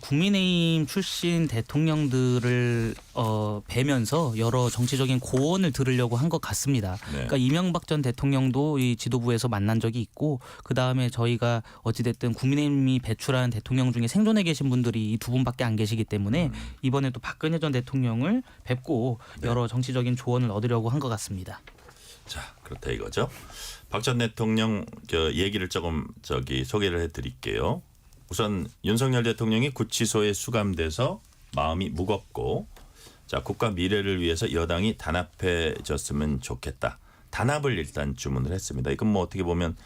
국민의힘 출신 대통령들을 뵈면서 여러 정치적인 고언을 들으려고 한 것 같습니다. 네. 그러니까 이명박 전 대통령도 이 지도부에서 만난 적이 있고 그 다음에 저희가 어찌됐든 국민의힘이 배출한 대통령 중에 생존해 계신 분들이 이 두 분밖에 안 계시기 때문에 이번에 또 박근혜 전 대통령을 뵙고 여러 정치적인 조언을 얻으려고 한 것 같습니다. 자, 그렇다 이거죠. 박 전 대통령 얘기를 조금 소개를 해드릴게요. 우선 윤석열 대통령이 구치소에 수감돼서 마음이 무겁고, 자, 국가 미래를 위해서 여당이 단합해졌으면 좋겠다. 단합을 일단 주문을 했습니다. 이건 뭐 어떻게 보면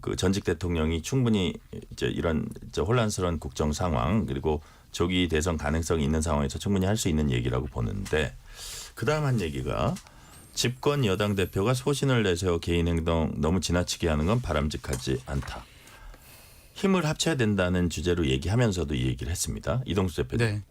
그 전직 대통령이 충분히 이제 이런 혼란스러운 국정 상황 그리고 조기 대선 가능성이 있는 상황에서 충분히 할 수 있는 얘기라고 보는데, 그 다음 한 얘기가 집권 여당 대표가 소신을 내세워 개인 행동 너무 지나치게 하는 건 바람직하지 않다. 힘을 합쳐야 된다는 주제로 얘기하면서도 이 얘기를 했습니다. 이동수 대표님. 네.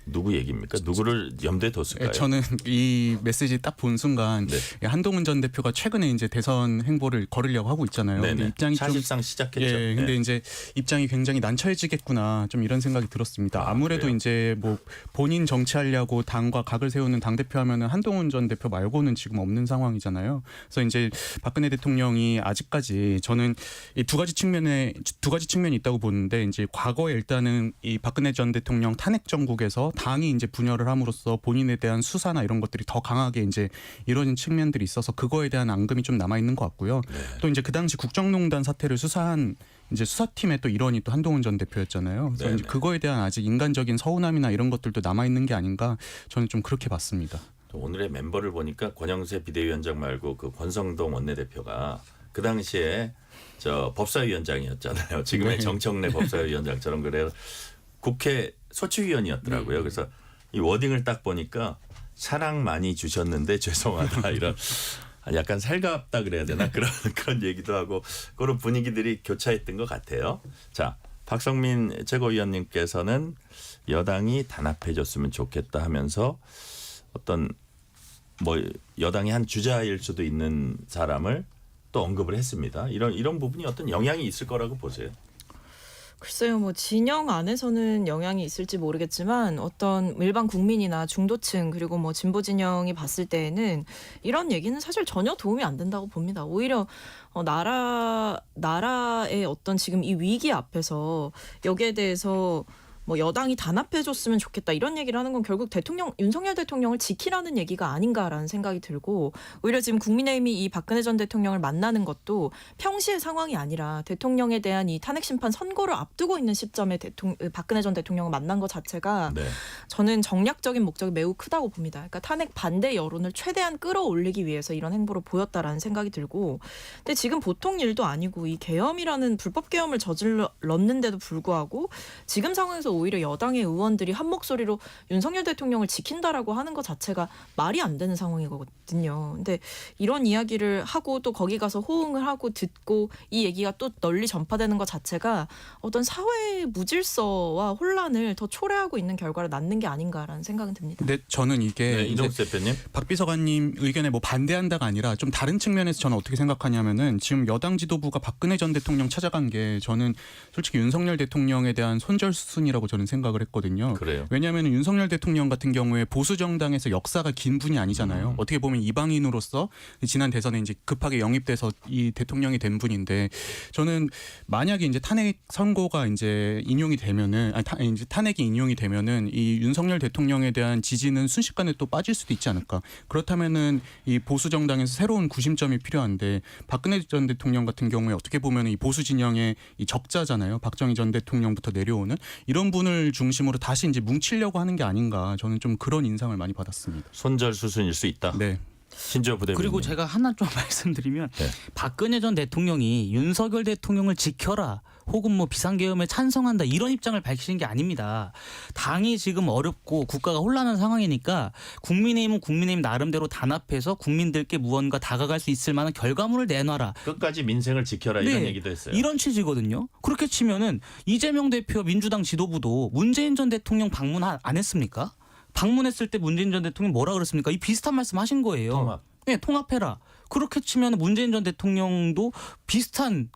누구 얘기입니까? 누구를 염두에 뒀을까요? 저는 이 메시지 딱 본 순간 네. 한동훈 전 대표가 최근에 이제 대선 행보를 걸으려고 하고 있잖아요. 네네. 근데 입장이 좀 사실상 시작했죠. 예, 근데 네. 이제 입장이 굉장히 난처해지겠구나 좀 이런 생각이 들었습니다. 아, 아무래도 그래요? 이제 뭐 본인 정치하려고 당과 각을 세우는 당 대표 하면은 한동훈 전 대표 말고는 지금 없는 상황이잖아요. 그래서 이제 박근혜 대통령이 아직까지 저는 이 두 가지 측면이 있다고 보는데 이제 과거에 일단은 이 박근혜 전 대통령 탄핵 정국에서 당이 이제 분열을 함으로써 본인에 대한 수사나 이런 것들이 더 강하게 이제 이루어진 측면들이 있어서 그거에 대한 앙금이 좀 남아 있는 것 같고요. 네. 또 이제 그 당시 국정농단 사태를 수사한 이제 수사팀의 또 일원이 또 한동훈 전 대표였잖아요. 그래서 네네. 이제 그거에 대한 아직 인간적인 서운함이나 이런 것들도 남아 있는 게 아닌가 저는 좀 그렇게 봤습니다. 또 오늘의 멤버를 보니까 권영세 비대위원장 말고 그 권성동 원내대표가 그 당시에 저 법사위원장이었잖아요. 지금의 네. 정청래 법사위원장처럼 그래요. 국회 소추위원이었더라고요. 그래서 이 워딩을 딱 보니까 사랑 많이 주셨는데 죄송하다 이런 약간 살갑다 그래야 되나 그런 얘기도 하고 그런 분위기들이 교차했던 것 같아요. 자, 박성민 최고위원님께서는 여당이 단합해졌으면 좋겠다 하면서 어떤 뭐 여당의 한 주자일 수도 있는 사람을 또 언급을 했습니다. 이런 부분이 어떤 영향이 있을 거라고 보세요. 글쎄요, 뭐 진영 안에서는 영향이 있을지 모르겠지만 어떤 일반 국민이나 중도층 그리고 뭐 진보 진영이 봤을 때에는 이런 얘기는 사실 전혀 도움이 안 된다고 봅니다. 오히려 나라의 어떤 지금 이 위기 앞에서 여기에 대해서 뭐 여당이 단합해줬으면 좋겠다 이런 얘기를 하는 건 결국 윤석열 대통령을 지키라는 얘기가 아닌가라는 생각이 들고 오히려 지금 국민의힘이 이 박근혜 전 대통령을 만나는 것도 평시의 상황이 아니라 대통령에 대한 이 탄핵 심판 선고를 앞두고 있는 시점에 박근혜 전 대통령을 만난 것 자체가 네. 저는 정략적인 목적이 매우 크다고 봅니다. 그러니까 탄핵 반대 여론을 최대한 끌어올리기 위해서 이런 행보를 보였다라는 생각이 들고 근데 지금 보통 일도 아니고 이 계엄이라는 불법 계엄을 저질렀는데도 불구하고 지금 상황에서 오히려 여당의 의원들이 한 목소리로 윤석열 대통령을 지킨다라고 하는 것 자체가 말이 안 되는 상황이거든요. 근데 이런 이야기를 하고 또 거기 가서 호응을 하고 듣고 이 얘기가 또 널리 전파되는 것 자체가 어떤 사회의 무질서와 혼란을 더 초래하고 있는 결과를 낳는 게 아닌가라는 생각은 듭니다. 근데 저는 이게 네, 이제 이동수 대표님. 박 비서관님 의견에 뭐 반대한다가 아니라 좀 다른 측면에서 저는 어떻게 생각하냐면은 지금 여당 지도부가 박근혜 전 대통령 찾아간 게 저는 솔직히 윤석열 대통령에 대한 손절수순이라고 저는 생각을 했거든요. 그래요. 왜냐하면 윤석열 대통령 같은 경우에 보수 정당에서 역사가 긴 분이 아니잖아요. 어떻게 보면 이방인으로서 지난 대선에 이제 급하게 영입돼서 이 대통령이 된 분인데 저는 만약에 이제 탄핵 선고가 이제 인용이 되면은 이제 탄핵이 인용이 되면은 이 윤석열 대통령에 대한 지지는 순식간에 또 빠질 수도 있지 않을까. 그렇다면은 이 보수 정당에서 새로운 구심점이 필요한데 박근혜 전 대통령 같은 경우에 어떻게 보면 이 보수 진영의 이 적자잖아요. 박정희 전 대통령부터 내려오는 이런 분을 중심으로 다시 이제 뭉치려고 하는 게 아닌가. 저는 좀 그런 인상을 많이 받았습니다. 손절수순일 수 있다. 네. 신지호 부대변인. 그리고 제가 하나 좀 말씀드리면 네. 박근혜 전 대통령이 윤석열 대통령을 지켜라 혹은 뭐 비상계엄에 찬성한다 이런 입장을 밝히신 게 아닙니다. 당이 지금 어렵고 국가가 혼란한 상황이니까 국민의힘은 국민의힘 나름대로 단합해서 국민들께 무언가 다가갈 수 있을 만한 결과물을 내놔라. 끝까지 민생을 지켜라 이런 네, 얘기도 했어요. 이런 취지거든요. 그렇게 치면은 이재명 대표 민주당 지도부도 문재인 전 대통령 방문 안 했습니까? 방문했을 때 문재인 전 대통령이 뭐라 그랬습니까? 이 비슷한 말씀 하신 거예요. 통합. 네, 통합해라. 그렇게 치면 문재인 전 대통령도 비슷한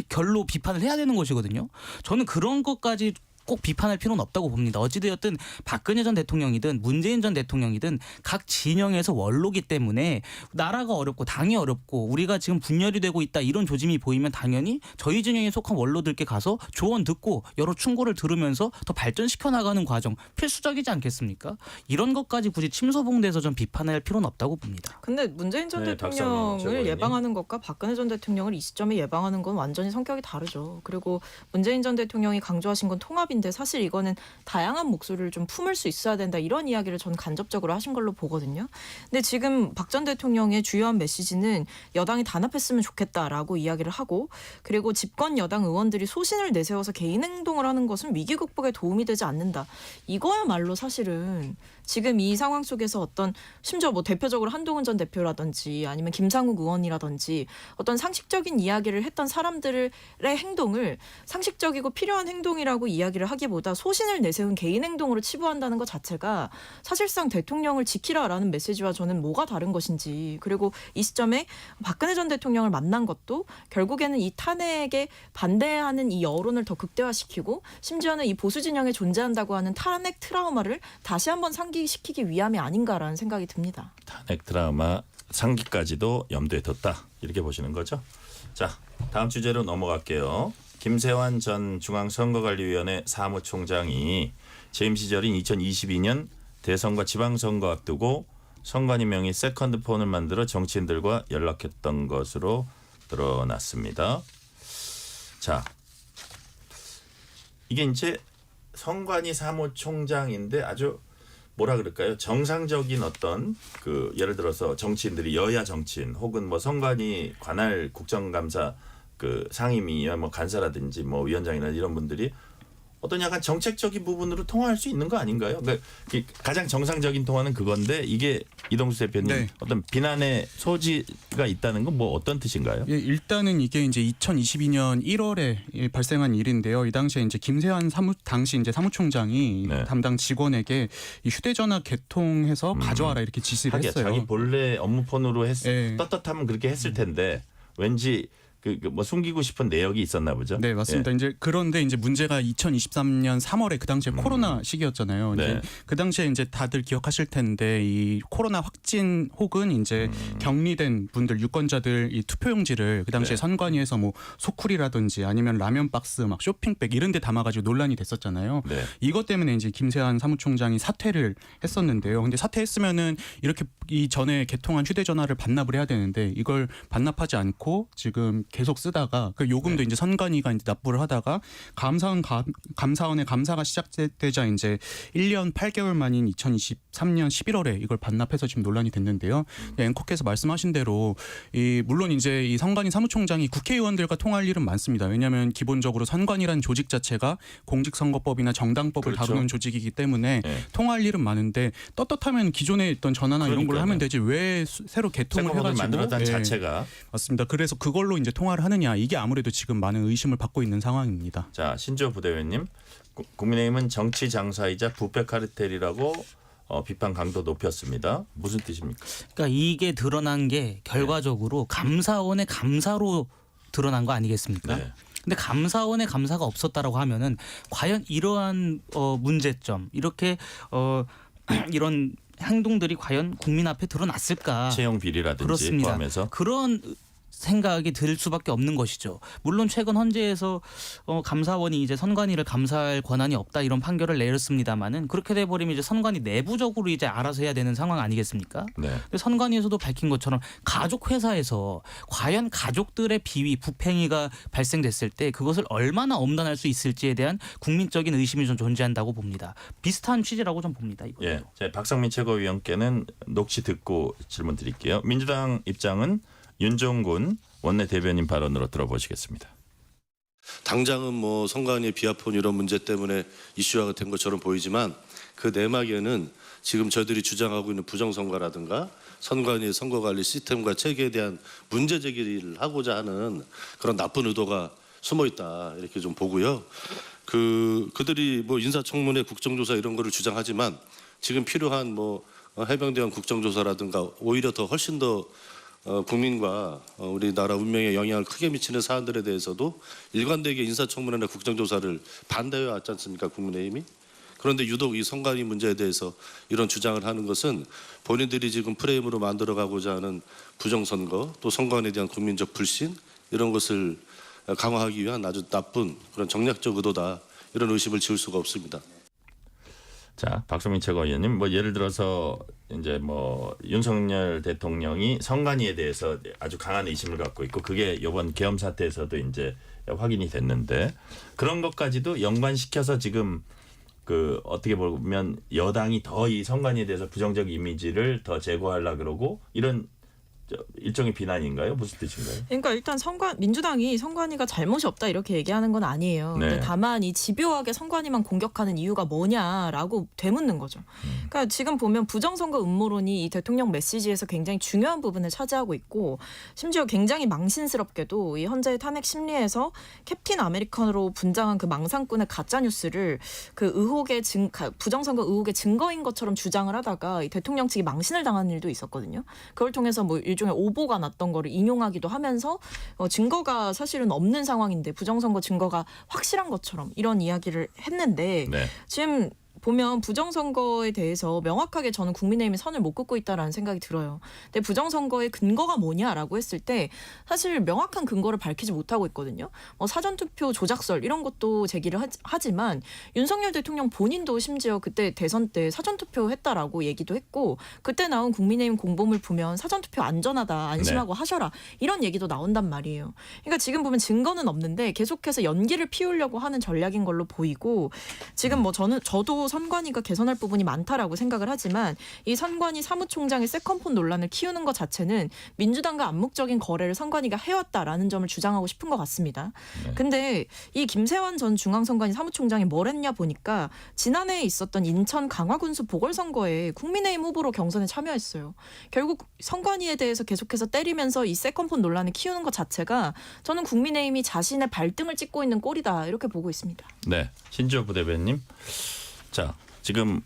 결로 비판을 해야 되는 것이거든요. 저는 그런 것까지 꼭 비판할 필요는 없다고 봅니다. 어찌되었든 박근혜 전 대통령이든 문재인 전 대통령이든 각 진영에서 원로기 때문에 나라가 어렵고 당이 어렵고 우리가 지금 분열이 되고 있다 이런 조짐이 보이면 당연히 저희 진영에 속한 원로들께 가서 조언 듣고 여러 충고를 들으면서 더 발전시켜 나가는 과정 필수적이지 않겠습니까? 이런 것까지 굳이 침소봉대해서 좀 비판할 필요는 없다고 봅니다. 근데 문재인 전 네, 박상민 대통령을 최고위원님. 예방하는 것과 박근혜 전 대통령을 이 시점에 예방하는 건 완전히 성격이 다르죠. 그리고 문재인 전 대통령이 강조하신 건 통합인데 생각인데 사실 이거는 다양한 목소리를 좀 품을 수 있어야 된다 이런 이야기를 저는 간접적으로 하신 걸로 보거든요. 근데 지금 박 전 대통령의 주요한 메시지는 여당이 단합했으면 좋겠다라고 이야기를 하고 그리고 집권 여당 의원들이 소신을 내세워서 개인 행동을 하는 것은 위기 극복에 도움이 되지 않는다. 이거야말로 사실은 지금 이 상황 속에서 어떤 심지어 뭐 대표적으로 한동훈 전 대표라든지 아니면 김상욱 의원이라든지 어떤 상식적인 이야기를 했던 사람들의 행동을 상식적이고 필요한 행동이라고 이야기를 하기보다 소신을 내세운 개인 행동으로 치부한다는 것 자체가 사실상 대통령을 지키라라는 메시지와 저는 뭐가 다른 것인지 그리고 이 시점에 박근혜 전 대통령을 만난 것도 결국에는 이 탄핵에 반대하는 이 여론을 더 극대화시키고 심지어는 이 보수 진영에 존재한다고 하는 탄핵 트라우마를 다시 한번 상기시키기 위함이 아닌가라는 생각이 듭니다. 탄핵 드라마 상기까지도 염두에 뒀다 이렇게 보시는 거죠. 자, 다음 주제로 넘어갈게요. 김세환 전 중앙선거관리위원회 사무총장이 재임 시절인 2022년 대선과 지방선거 앞두고 선관위명의 세컨드폰을 만들어 정치인들과 연락했던 것으로 드러났습니다. 자, 이게 이제 선관위 사무총장인데 아주 뭐라 그럴까요? 정상적인 어떤 그 예를 들어서 정치인들이 여야 정치인 혹은 뭐 선관위 관할 국정감사 그 상임위와 뭐 간사라든지 뭐 위원장이나 이런 분들이 어떤 약간 정책적인 부분으로 통화할 수 있는 거 아닌가요? 그러니까 가장 정상적인 통화는 그건데 이게 이동수 대표님 네. 어떤 비난의 소지가 있다는 건 뭐 어떤 뜻인가요? 예, 일단은 이게 이제 2022년 1월에 발생한 일인데요. 이 당시에 이제 김세환 당시 이제 사무총장이 네. 담당 직원에게 이 휴대전화 개통해서 가져와라 이렇게 지시를 하기야 했어요. 자기 본래 업무폰으로 예. 떳떳하면 그렇게 했을 텐데 왠지 그 뭐 숨기고 싶은 내역이 있었나 보죠. 네, 맞습니다. 이제 그런데 이제 문제가 2023년 3월에 그 당시에 코로나 시기였잖아요. 네. 이제 그 당시에 이제 다들 기억하실 텐데 이 코로나 확진 혹은 이제 격리된 분들 유권자들 이 투표용지를 그 당시에 네. 선관위에서 뭐 소쿠리라든지 아니면 라면 박스 막 쇼핑백 이런 데 담아가지고 논란이 됐었잖아요. 네. 이것 때문에 이제 김세환 사무총장이 사퇴를 했었는데요. 근데 사퇴했으면은 이렇게 이 전에 개통한 휴대전화를 반납을 해야 되는데 이걸 반납하지 않고 지금 계속 쓰다가 그 요금도 이제 선관위가 이제 납부를 하다가 감사원의 감사가 시작되자 이제 1년 8개월 만인 2023년 11월에 이걸 반납해서 지금 논란이 됐는데요. 앵커께서 말씀하신 대로 물론 이제 이 선관위 사무총장이 국회의원들과 통할 일은 많습니다. 왜냐하면 기본적으로 선관위라는 조직 자체가 공직선거법이나 정당법을 그렇죠. 다루는 조직이기 때문에 네. 통할 일은 많은데 떳떳하면 기존에 있던 전화나 이런 걸로 그러니까요. 하면 되지 왜 새로 개통을 세컨드폰을 해가지고 만들었다는 예. 자체가. 맞습니다. 그래서 그걸로 이제 통화를 하느냐 이게 아무래도 지금 많은 의심을 받고 있는 상황입니다. 자, 신조 부대변님, 국민의힘은 정치 장사이자 부패 카르텔이라고 비판 강도 높였습니다. 무슨 뜻입니까? 그러니까 이게 드러난 게 결과적으로 감사원의 감사로 드러난 거 아니겠습니까? 네. 근데 감사원의 감사가 없었다라고 하면은 과연 이러한 문제점 이렇게 이런 행동들이 과연 국민 앞에 드러났을까? 채용 비리라든지 그렇습니다. 포함해서 그런 생각이 들 수밖에 없는 것이죠. 물론 최근 헌재에서 감사원이 이제 선관위를 감사할 권한이 없다 이런 판결을 내렸습니다마는 그렇게 돼 버리면 이제 선관위 내부적으로 이제 알아서 해야 되는 상황 아니겠습니까? 네. 근데 선관위에서도 밝힌 것처럼 가족 회사에서 과연 가족들의 비위, 부팽이가 발생됐을 때 그것을 얼마나 엄단할 수 있을지에 대한 국민적인 의심이 좀 존재한다고 봅니다. 비슷한 취지라고 좀 봅니다. 이것도. 예, 제 박성민 최고위원께는 녹취 듣고 질문 드릴게요. 민주당 입장은 윤종군 원내 대변인 발언으로 들어보시겠습니다. 당장은 뭐 선관위 비하폰 이런 문제 때문에 이슈화가 된 것처럼 보이지만 그 내막에는 지금 저희들이 주장하고 있는 부정선거라든가 선관위의 선거관리 시스템과 체계에 대한 문제 제기를 하고자 하는 그런 나쁜 의도가 숨어 있다 이렇게 좀 보고요. 그들이 뭐 인사청문회 국정조사 이런 거를 주장하지만 지금 필요한 뭐 해병대원 국정조사라든가 오히려 더 훨씬 더 국민과 우리나라 운명에 영향을 크게 미치는 사안들에 대해서도 일관되게 인사청문회나 국정조사를 반대해 왔지 않습니까, 국민의힘이? 그런데 유독 이 선관위 문제에 대해서 이런 주장을 하는 것은 본인들이 지금 프레임으로 만들어가고자 하는 부정선거 또 선관위에 대한 국민적 불신 이런 것을 강화하기 위한 아주 나쁜 그런 정략적 의도다 이런 의심을 지울 수가 없습니다. 자, 박성민 최고위원님, 뭐 예를 들어서 이제 뭐 윤석열 대통령이 선관위에 대해서 아주 강한 의심을 갖고 있고 그게 이번 계엄 사태에서도 이제 확인이 됐는데 그런 것까지도 연관시켜서 지금 그 어떻게 보면 여당이 더 이 선관위에 대해서 부정적 이미지를 더 제거하려 그러고 이런 일종의 비난인가요? 무슨 뜻인가요? 그러니까 일단 민주당이 선관위가 잘못이 없다 이렇게 얘기하는 건 아니에요. 네. 근데 다만 이 집요하게 선관위만 공격하는 이유가 뭐냐라고 되묻는 거죠. 그러니까 지금 보면 부정선거 음모론이 이 대통령 메시지에서 굉장히 중요한 부분을 차지하고 있고 심지어 굉장히 망신스럽게도 이 현재의 탄핵 심리에서 캡틴 아메리카노로 분장한 그 망상꾼의 가짜 뉴스를 그 부정선거 의혹의 증거인 것처럼 주장을 하다가 이 대통령 측이 망신을 당하는 일도 있었거든요. 그걸 통해서 뭐 일종의 오보가 났던 거를 인용하기도 하면서 증거가 사실은 없는 상황인데 부정선거 증거가 확실한 것처럼 이런 이야기를 했는데 네. 지금 보면 부정선거에 대해서 명확하게 저는 국민의힘이 선을 못 긋고 있다라는 생각이 들어요. 근데 부정선거의 근거가 뭐냐라고 했을 때 사실 명확한 근거를 밝히지 못하고 있거든요. 사전투표 조작설 이런 것도 제기를 하지만 윤석열 대통령 본인도 심지어 그때 대선 때 사전투표 했다라고 얘기도 했고 그때 나온 국민의힘 공보물 보면 사전투표 안전하다 안심하고 하셔라 이런 얘기도 나온단 말이에요. 그러니까 지금 보면 증거는 없는데 계속해서 연기를 피우려고 하는 전략인 걸로 보이고 지금 저도 선관위가 개선할 부분이 많다라고 생각을 하지만 이 선관위 사무총장의 세컨폰 논란을 키우는 것 자체는 민주당과 암묵적인 거래를 선관위가 해왔다라는 점을 주장하고 싶은 것 같습니다. 네. 근데 이 김세환 전 중앙선관위 사무총장이 뭘 했냐 보니까 지난해에 있었던 인천 강화군수 보궐선거에 국민의힘 후보로 경선에 참여했어요. 결국 선관위에 대해서 계속해서 때리면서 이 세컨폰 논란을 키우는 것 자체가 저는 국민의힘이 자신의 발등을 찍고 있는 꼴이다 이렇게 보고 있습니다. 네. 신지호 부대변인. 자, 지금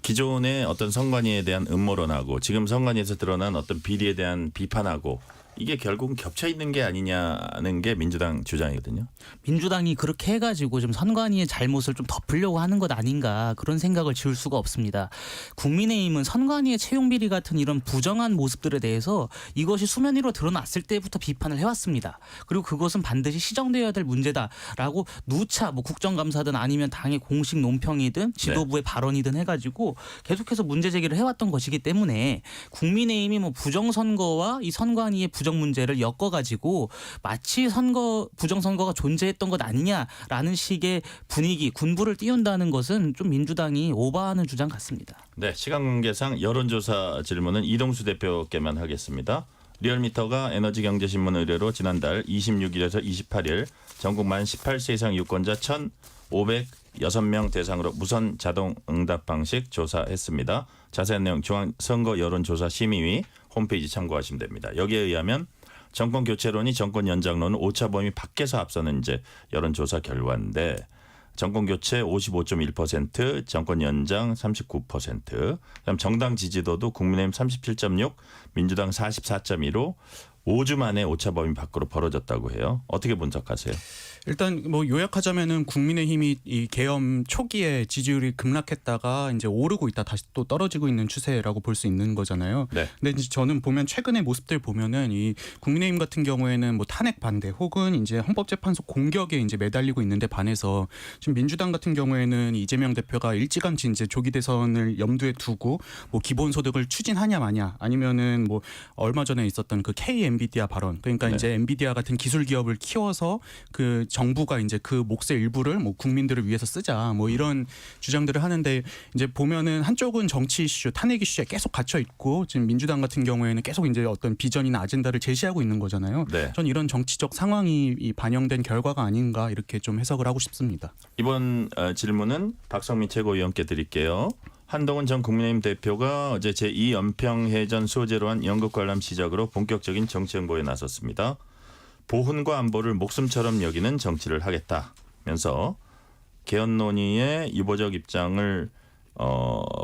기존의 어떤 선관위에 대한 음모론하고 지금 선관위에서 드러난 어떤 비리에 대한 비판하고 이게 결국은 겹쳐 있는 게 아니냐는 게 민주당 주장이거든요. 민주당이 그렇게 해가지고 좀 선관위의 잘못을 좀 덮으려고 하는 것 아닌가 그런 생각을 지울 수가 없습니다. 국민의힘은 선관위의 채용 비리 같은 이런 부정한 모습들에 대해서 이것이 수면 위로 드러났을 때부터 비판을 해왔습니다. 그리고 그것은 반드시 시정되어야 될 문제다라고 누차 국정감사든 아니면 당의 공식 논평이든 지도부의 발언이든 해가지고 계속해서 문제 제기를 해왔던 것이기 때문에 국민의힘이 부정선거와 이 선관위의 부정 문제를 엮어가지고 마치 부정선거가 존재했던 것 아니냐라는 식의 분위기, 군부를 띄운다는 것은 좀 민주당이 오버하는 주장 같습니다. 네, 시간 관계상 여론조사 질문은 이동수 대표께만 하겠습니다. 리얼미터가 에너지경제신문 의뢰로 지난달 26일에서 28일 전국 만 18세 이상 유권자 1,506명 대상으로 무선 자동 응답 방식 조사했습니다. 자세한 내용 중앙선거 여론조사 심의위 홈페이지 참고하시면 됩니다. 여기에 의하면 정권 교체론이 정권 연장론은 오차 범위 밖에서 앞서는 이제 여론조사 결과인데 정권 교체 55.1%, 정권 연장 39%, 그다음 정당 지지도도 국민의힘 37.6, 민주당 44.2로 5주 만에 오차 범위 밖으로 벌어졌다고 해요. 어떻게 분석하세요? 일단 요약하자면은 국민의힘이 이 계엄 초기에 지지율이 급락했다가 이제 오르고 있다 다시 또 떨어지고 있는 추세라고 볼 수 있는 거잖아요. 네. 근데 이제 저는 보면 최근의 모습들 보면은 이 국민의힘 같은 경우에는 탄핵 반대 혹은 이제 헌법재판소 공격에 이제 매달리고 있는데 반해서 지금 민주당 같은 경우에는 이재명 대표가 일찌감치 이제 조기 대선을 염두에 두고 기본소득을 추진하냐 마냐 아니면은 얼마 전에 있었던 그 K 엔비디아 발언 그러니까 네. 이제 엔비디아 같은 기술 기업을 키워서 그 정부가 이제 그 몫의 일부를 국민들을 위해서 쓰자 이런 주장들을 하는데 이제 보면은 한쪽은 정치 이슈, 탄핵 이슈에 계속 갇혀 있고 지금 민주당 같은 경우에는 계속 이제 어떤 비전이나 아젠다를 제시하고 있는 거잖아요. 네. 전 이런 정치적 상황이 반영된 결과가 아닌가 이렇게 좀 해석을 하고 싶습니다. 이번 질문은 박성민 최고위원께 드릴게요. 한동훈 전 국민의힘 대표가 어제 제2연평해전 소재로 한 연극 관람 시작으로 본격적인 정치 행보에 나섰습니다. 보훈과 안보를 목숨처럼 여기는 정치를 하겠다면서 개헌 논의에 유보적 입장을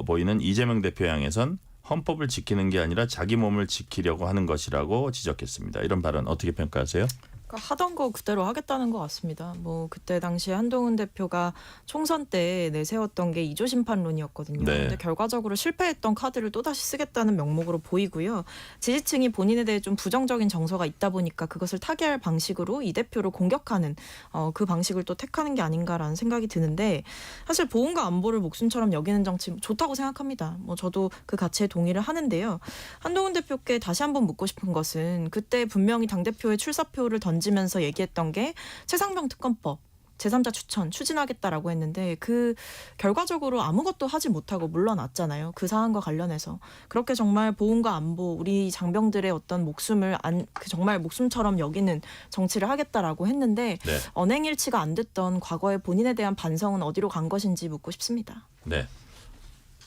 보이는 이재명 대표 향해선 헌법을 지키는 게 아니라 자기 몸을 지키려고 하는 것이라고 지적했습니다. 이런 발언 어떻게 평가하세요? 하던 거 그대로 하겠다는 것 같습니다. 그때 당시에 한동훈 대표가 총선 때 내세웠던 게 2조 심판론이었거든요. 네. 근데 결과적으로 실패했던 카드를 또다시 쓰겠다는 명목으로 보이고요. 지지층이 본인에 대해 좀 부정적인 정서가 있다 보니까 그것을 타개할 방식으로 이 대표를 공격하는 그 방식을 또 택하는 게 아닌가라는 생각이 드는데 사실 보훈과 안보를 목숨처럼 여기는 정치 좋다고 생각합니다. 저도 그 가치에 동의를 하는데요. 한동훈 대표께 다시 한번 묻고 싶은 것은 그때 분명히 당대표의 출사표를 던진 던지면서 얘기했던 게 최상병 특검법 제3자 추천 추진하겠다라고 했는데 그 결과적으로 아무것도 하지 못하고 물러났잖아요. 그 사안과 관련해서. 그렇게 정말 보훈과 안보 우리 장병들의 어떤 목숨을 정말 목숨처럼 여기는 정치를 하겠다라고 했는데 네. 언행일치가 안 됐던 과거의 본인에 대한 반성은 어디로 간 것인지 묻고 싶습니다. 네.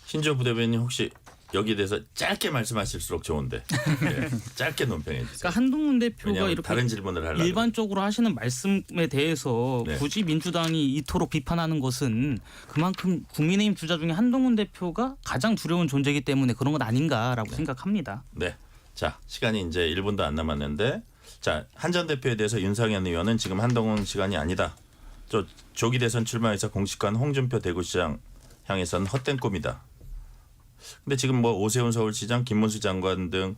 신조 부대변인 혹시 여기에 대해서 짧게 말씀하실수록 좋은데 네. 짧게 논평해 주세요. 그러니까 한동훈 대표가 왜냐하면 이렇게 다른 질문을 하려고 일반적으로 하시는 말씀에 대해서 네. 굳이 민주당이 이토록 비판하는 것은 그만큼 국민의힘 주자 중에 한동훈 대표가 가장 두려운 존재이기 때문에 그런 것 아닌가라고 생각합니다. 네. 자, 시간이 이제 1분도 안 남았는데 자, 한 전 대표에 대해서 윤상현 의원은 지금 한동훈 시간이 아니다. 조기 대선 출마해서 공식한 홍준표 대구시장 향해서는 헛된 꿈이다. 근데 지금 뭐 오세훈 서울시장, 김문수 장관 등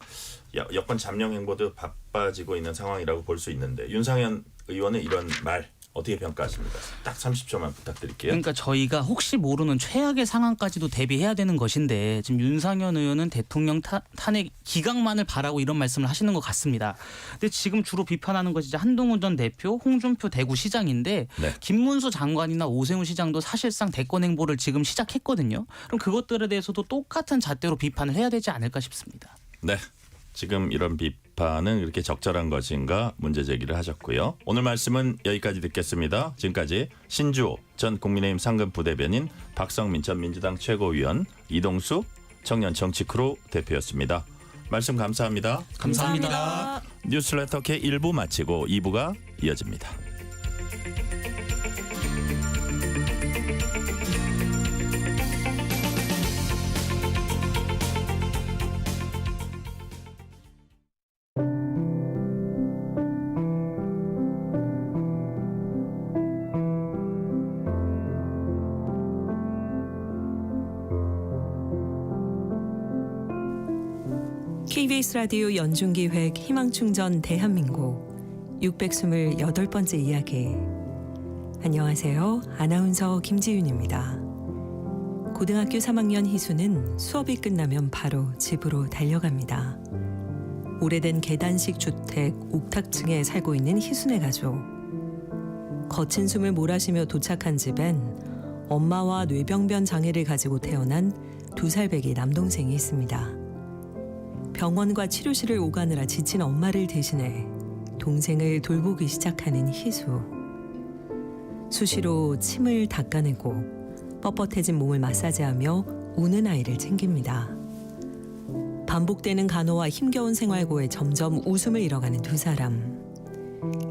여권 잠룡 행보도 바빠지고 있는 상황이라고 볼 수 있는데 윤상현 의원의 이런 말 어떻게 평가하십니까? 딱 30초만 부탁드릴게요. 그러니까 저희가 혹시 모르는 최악의 상황까지도 대비해야 되는 것인데 지금 윤상현 의원은 대통령 탄핵 기각만을 바라고 이런 말씀을 하시는 것 같습니다. 근데 지금 주로 비판하는 것이 이제 한동훈 전 대표, 홍준표 대구시장인데 네. 김문수 장관이나 오세훈 시장도 사실상 대권 행보를 지금 시작했거든요. 그럼 그것들에 대해서도 똑같은 잣대로 비판을 해야 되지 않을까 싶습니다. 네. 지금 이런 비판은 이렇게 적절한 것인가 문제 제기를 하셨고요. 오늘 말씀은 여기까지 듣겠습니다. 지금까지 신주호 전 국민의힘 상근 부대변인, 박성민 전 민주당 최고위원, 이동수 청년 정치크루 대표였습니다. 말씀 감사합니다. 감사합니다. 뉴스레터 K 1부 마치고 2부가 이어집니다. KBS 라디오 연중기획 희망충전 대한민국 628번째 이야기. 안녕하세요. 아나운서 김지윤입니다. 고등학교 3학년 희수는 수업이 끝나면 바로 집으로 달려갑니다. 오래된 계단식 주택 옥탑층에 살고 있는 희순의 가족. 거친 숨을 몰아쉬며 도착한 집엔 엄마와 뇌병변 장애를 가지고 태어난 2살배기 남동생이 있습니다. 병원과 치료실을 오가느라 지친 엄마를 대신해 동생을 돌보기 시작하는 희수. 수시로 침을 닦아내고 뻣뻣해진 몸을 마사지하며 우는 아이를 챙깁니다. 반복되는 간호와 힘겨운 생활고에 점점 웃음을 잃어가는 두 사람.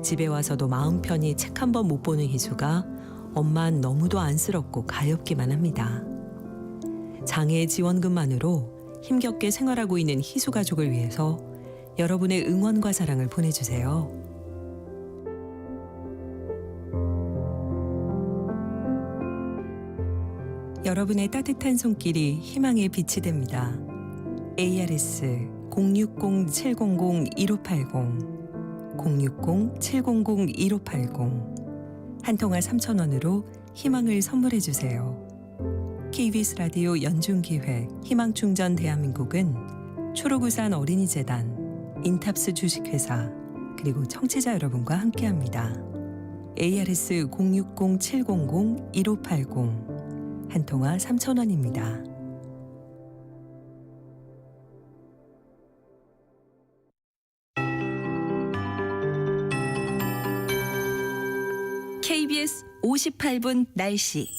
집에 와서도 마음 편히 책 한 번 못 보는 희수가 엄만 너무도 안쓰럽고 가엾기만 합니다. 장애 지원금만으로 힘겹게 생활하고 있는 희수 가족을 위해서 여러분의 응원과 사랑을 보내주세요. 여러분의 따뜻한 손길이 희망의 빛이 됩니다. ARS 060-700-1580 060-700-1580 한 통화 3,000원으로 희망을 선물해 주세요. KBS 라디오 연중기획 희망충전 대한민국은 초록우산 어린이재단, 인탑스 주식회사 그리고 청취자 여러분과 함께합니다. ARS 060-700-1580 한 통화 3,000원입니다. KBS 58분 날씨.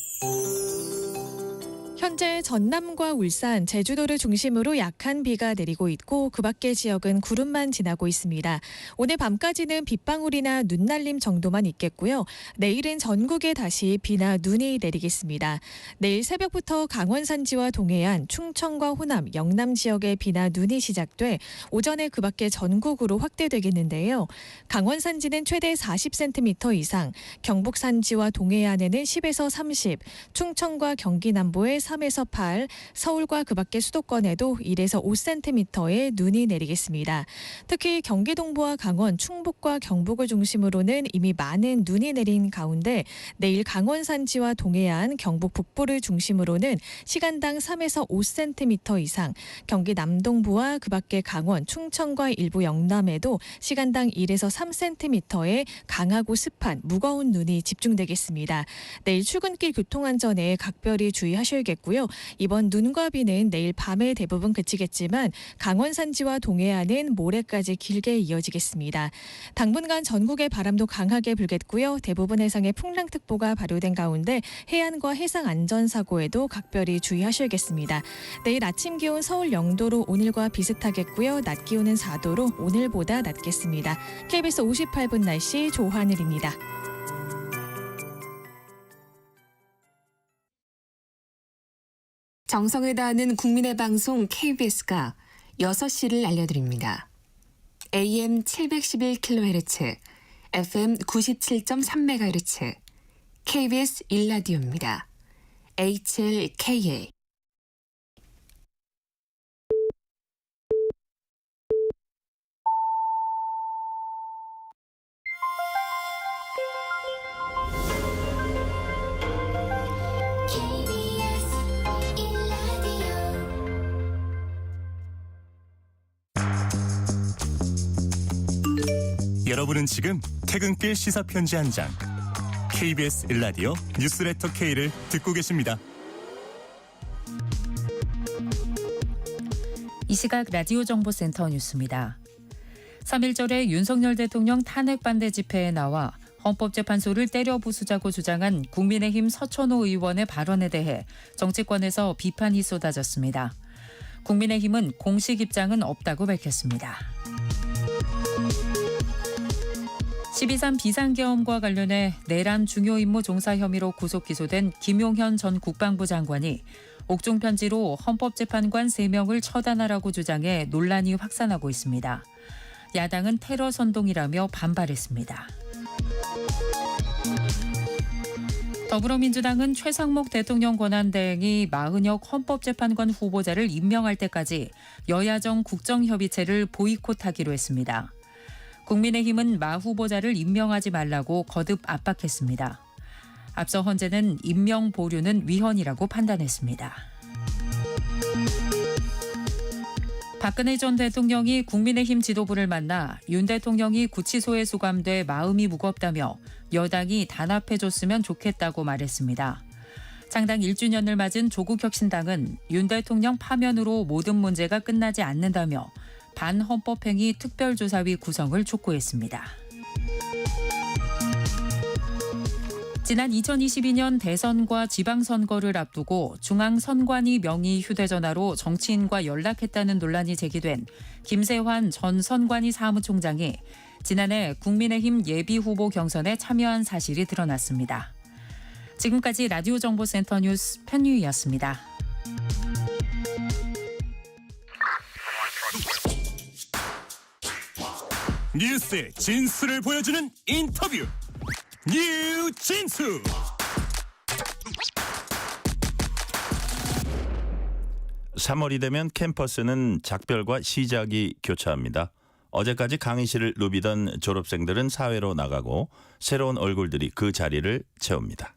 현재 전남과 울산, 제주도를 중심으로 약한 비가 내리고 있고 그 밖의 지역은 구름만 지나고 있습니다. 오늘 밤까지는 빗방울이나 눈날림 정도만 있겠고요. 내일은 전국에 다시 비나 눈이 내리겠습니다. 내일 새벽부터 강원 산지와 동해안, 충청과 호남, 영남 지역에 비나 눈이 시작돼 오전에 그 밖의 전국으로 확대되겠는데요. 강원 산지는 최대 40cm 이상, 경북 산지와 동해안에는 10에서 30, 충청과 경기 남부에 3에서 3에서 8, 서울과 그 밖의 수도권에도 1에서 5cm의 눈이 내리겠습니다. 특히 경기 동부와 강원, 충북과 경북을 중심으로는 이미 많은 눈이 내린 가운데 내일 강원 산지와 동해안, 경북 북부를 중심으로는 시간당 3에서 5cm 이상, 경기 남동부와 그 밖의 강원, 충청과 일부 영남에도 시간당 1에서 3cm의 강하고 습한 무거운 눈이 집중되겠습니다. 내일 출근길 교통안전에 각별히 주의하셔야겠고요. 이번 눈과 비는 내일 밤에 대부분 그치겠지만 강원 산지와 동해안은 모레까지 길게 이어지겠습니다. 당분간 전국에 바람도 강하게 불겠고요. 대부분 해상에 풍랑특보가 발효된 가운데 해안과 해상 안전사고에도 각별히 주의하셔야겠습니다. 내일 아침 기온 서울 0도로 오늘과 비슷하겠고요. 낮 기온은 4도로 오늘보다 낮겠습니다. KBS 58분 날씨 조하늘입니다. 정성을 다하는 국민의 방송 KBS가 6시를 알려드립니다. AM 711kHz, FM 97.3MHz, KBS 1라디오입니다. HLKA. 여러분은 지금 퇴근길 시사편지 한 장, KBS 1라디오 뉴스레터 K를 듣고 계십니다. 이 시각 라디오 정보센터 뉴스입니다. 3.1절에 윤석열 대통령 탄핵 반대 집회에 나와 헌법재판소를 때려 부수자고 주장한 국민의힘 서천호 의원의 발언에 대해 정치권에서 비판이 쏟아졌습니다. 국민의힘은 공식 입장은 없다고 밝혔습니다. 12.3 비상계엄과 관련해 내란 중요 임무 종사 혐의로 구속 기소된 김용현 전 국방부 장관이 옥중 편지로 헌법재판관 3명을 처단하라고 주장해 논란이 확산하고 있습니다. 야당은 테러 선동이라며 반발했습니다. 더불어민주당은 최상목 대통령 권한대행이 마은혁 헌법재판관 후보자를 임명할 때까지 여야정 국정협의체를 보이콧하기로 했습니다. 국민의힘은 마 후보자를 임명하지 말라고 거듭 압박했습니다. 앞서 헌재는 임명 보류는 위헌이라고 판단했습니다. 박근혜 전 대통령이 국민의힘 지도부를 만나 윤 대통령이 구치소에 수감돼 마음이 무겁다며 여당이 단합해줬으면 좋겠다고 말했습니다. 창당 1주년을 맞은 조국혁신당은 윤 대통령 파면으로 모든 문제가 끝나지 않는다며 반헌법행위 특별조사위 구성을 촉구했습니다. 지난 2022년 대선과 지방선거를 앞두고 중앙선관위 명의 휴대전화로 정치인과 연락했다는 논란이 제기된 김세환 전 선관위 사무총장이 지난해 국민의힘 예비후보 경선에 참여한 사실이 드러났습니다. 지금까지 라디오 정보센터 뉴스 편유희였습니다. 뉴스의 진수를 보여주는 인터뷰, 뉴진수. (3월이) 되면 캠퍼스는 작별과 시작이 교차합니다. 어제까지 강의실을 누비던 졸업생들은 사회로 나가고 새로운 얼굴들이 그 자리를 채웁니다.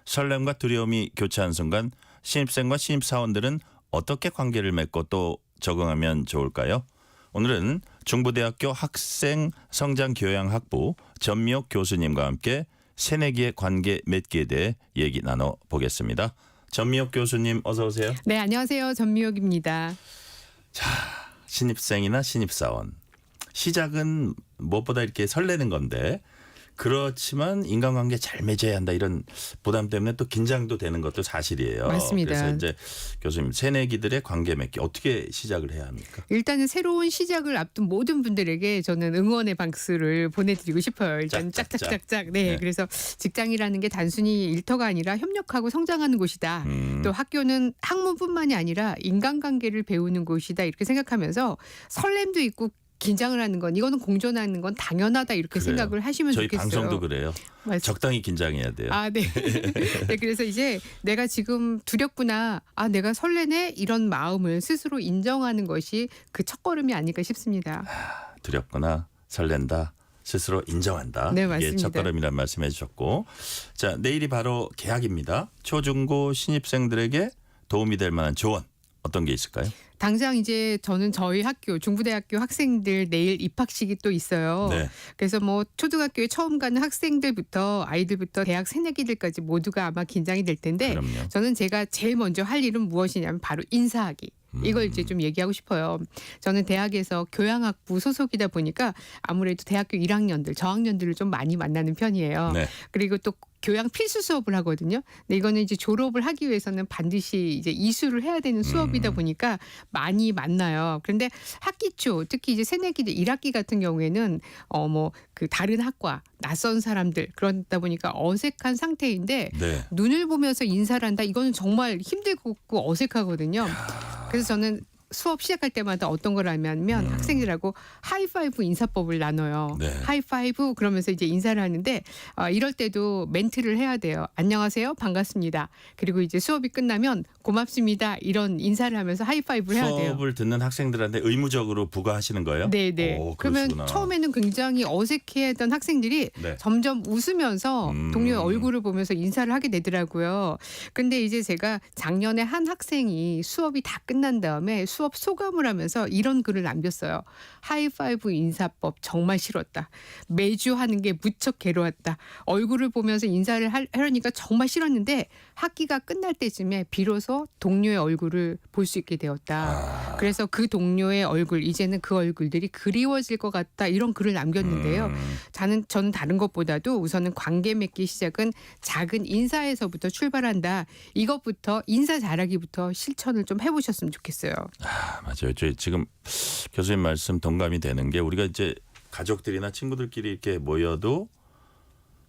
설렘과 두려움이 교차한 순간 신입생과 신입사원들은 어떻게 관계를 맺고 또 적응하면 좋을까요? 오늘은 중부대학교 학생성장교양학부 전미옥 교수님과 함께 새내기의 관계 맺기에 대해 얘기 나눠보겠습니다. 전미옥 교수님 어서 오세요. 네, 안녕하세요. 전미옥입니다. 자, 신입생이나 신입사원. 시작은 무엇보다 이렇게 설레는 건데 그렇지만 인간관계 잘 맺어야 한다 이런 부담 때문에 또 긴장도 되는 것도 사실이에요. 맞습니다. 그래서 이제 교수님 새내기들의 관계 맺기 어떻게 시작을 해야 합니까? 일단은 새로운 시작을 앞둔 모든 분들에게 저는 응원의 박수를 보내드리고 싶어요. 일단 짝짝짝짝. 네, 그래서 직장이라는 게 단순히 일터가 아니라 협력하고 성장하는 곳이다. 또 학교는 학문뿐만이 아니라 인간관계를 배우는 곳이다. 이렇게 생각하면서 설렘도 있고 긴장을 하는 건 이거는 공존하는 건 당연하다 이렇게 그래요. 생각을 하시면 저희 좋겠어요. 방송도 그래요. 맞습니다. 적당히 긴장해야 돼요. 아, 네. 네. 그래서 이제 내가 지금 두렵구나. 아, 내가 설레네. 이런 마음을 스스로 인정하는 것이 그 첫걸음이 아닐까 싶습니다. 두렵거나 설렌다. 스스로 인정한다. 네, 이게 맞습니다. 첫걸음이란 말씀해 주셨고. 자, 내일이 바로 개학입니다. 초중고 신입생들에게 도움이 될 만한 조언 어떤 게 있을까요? 당장 이제 저는 저희 학교 중부대학교 학생들 내일 입학식이 또 있어요. 네. 그래서 뭐 초등학교에 처음 가는 학생들부터 아이들부터 대학 새내기들까지 모두가 아마 긴장이 될 텐데 그럼요. 저는 제가 제일 먼저 할 일은 무엇이냐면 바로 인사하기. 이걸 이제 좀 얘기하고 싶어요. 저는 대학에서 교양학부 소속이다 보니까 아무래도 대학교 1학년들, 저학년들을 좀 많이 만나는 편이에요. 네. 그리고 또 교양 필수 수업을 하거든요. 근데 이거는 이제 졸업을 하기 위해서는 반드시 이제 이수를 해야 되는 수업이다 보니까 많이 만나요. 그런데 학기 초 특히 이제 새내기들 1학기 같은 경우에는 뭐 그 다른 학과 낯선 사람들 그러다 보니까 어색한 상태인데 네. 눈을 보면서 인사를 한다. 이거는 정말 힘들고 어색하거든요. 그래서 저는 수업 시작할 때마다 어떤 걸 하냐면 학생들하고 하이파이브 인사법을 나눠요. 네. 하이파이브 그러면서 이제 인사를 하는데 이럴 때도 멘트를 해야 돼요. 안녕하세요. 반갑습니다. 그리고 이제 수업이 끝나면 고맙습니다. 이런 인사를 하면서 하이파이브를 해야 돼요. 수업을 듣는 학생들한테 의무적으로 부과하시는 거예요? 네네. 오, 그러면 그러시구나. 처음에는 굉장히 어색해했던 학생들이 네. 점점 웃으면서 동료의 얼굴을 보면서 인사를 하게 되더라고요. 근데 이제 제가 작년에 한 학생이 수업이 다 끝난 다음에 수업 소감을 하면서 이런 글을 남겼어요. 하이파이브 인사법 정말 싫었다. 매주 하는 게 무척 괴로웠다. 얼굴을 보면서 인사를 하려니까 정말 싫었는데 학기가 끝날 때쯤에 비로소 동료의 얼굴을 볼 수 있게 되었다. 그래서 그 동료의 얼굴 이제는 그 얼굴들이 그리워질 것 같다. 이런 글을 남겼는데요. 저는 다른 것보다도 우선은 관계 맺기 시작은 작은 인사에서부터 출발한다. 이것부터 인사 잘하기부터 실천을 좀 해보셨으면 좋겠어요. 맞아요. 저 지금 교수님 말씀 동감이 되는 게 우리가 이제 가족들이나 친구들끼리 이렇게 모여도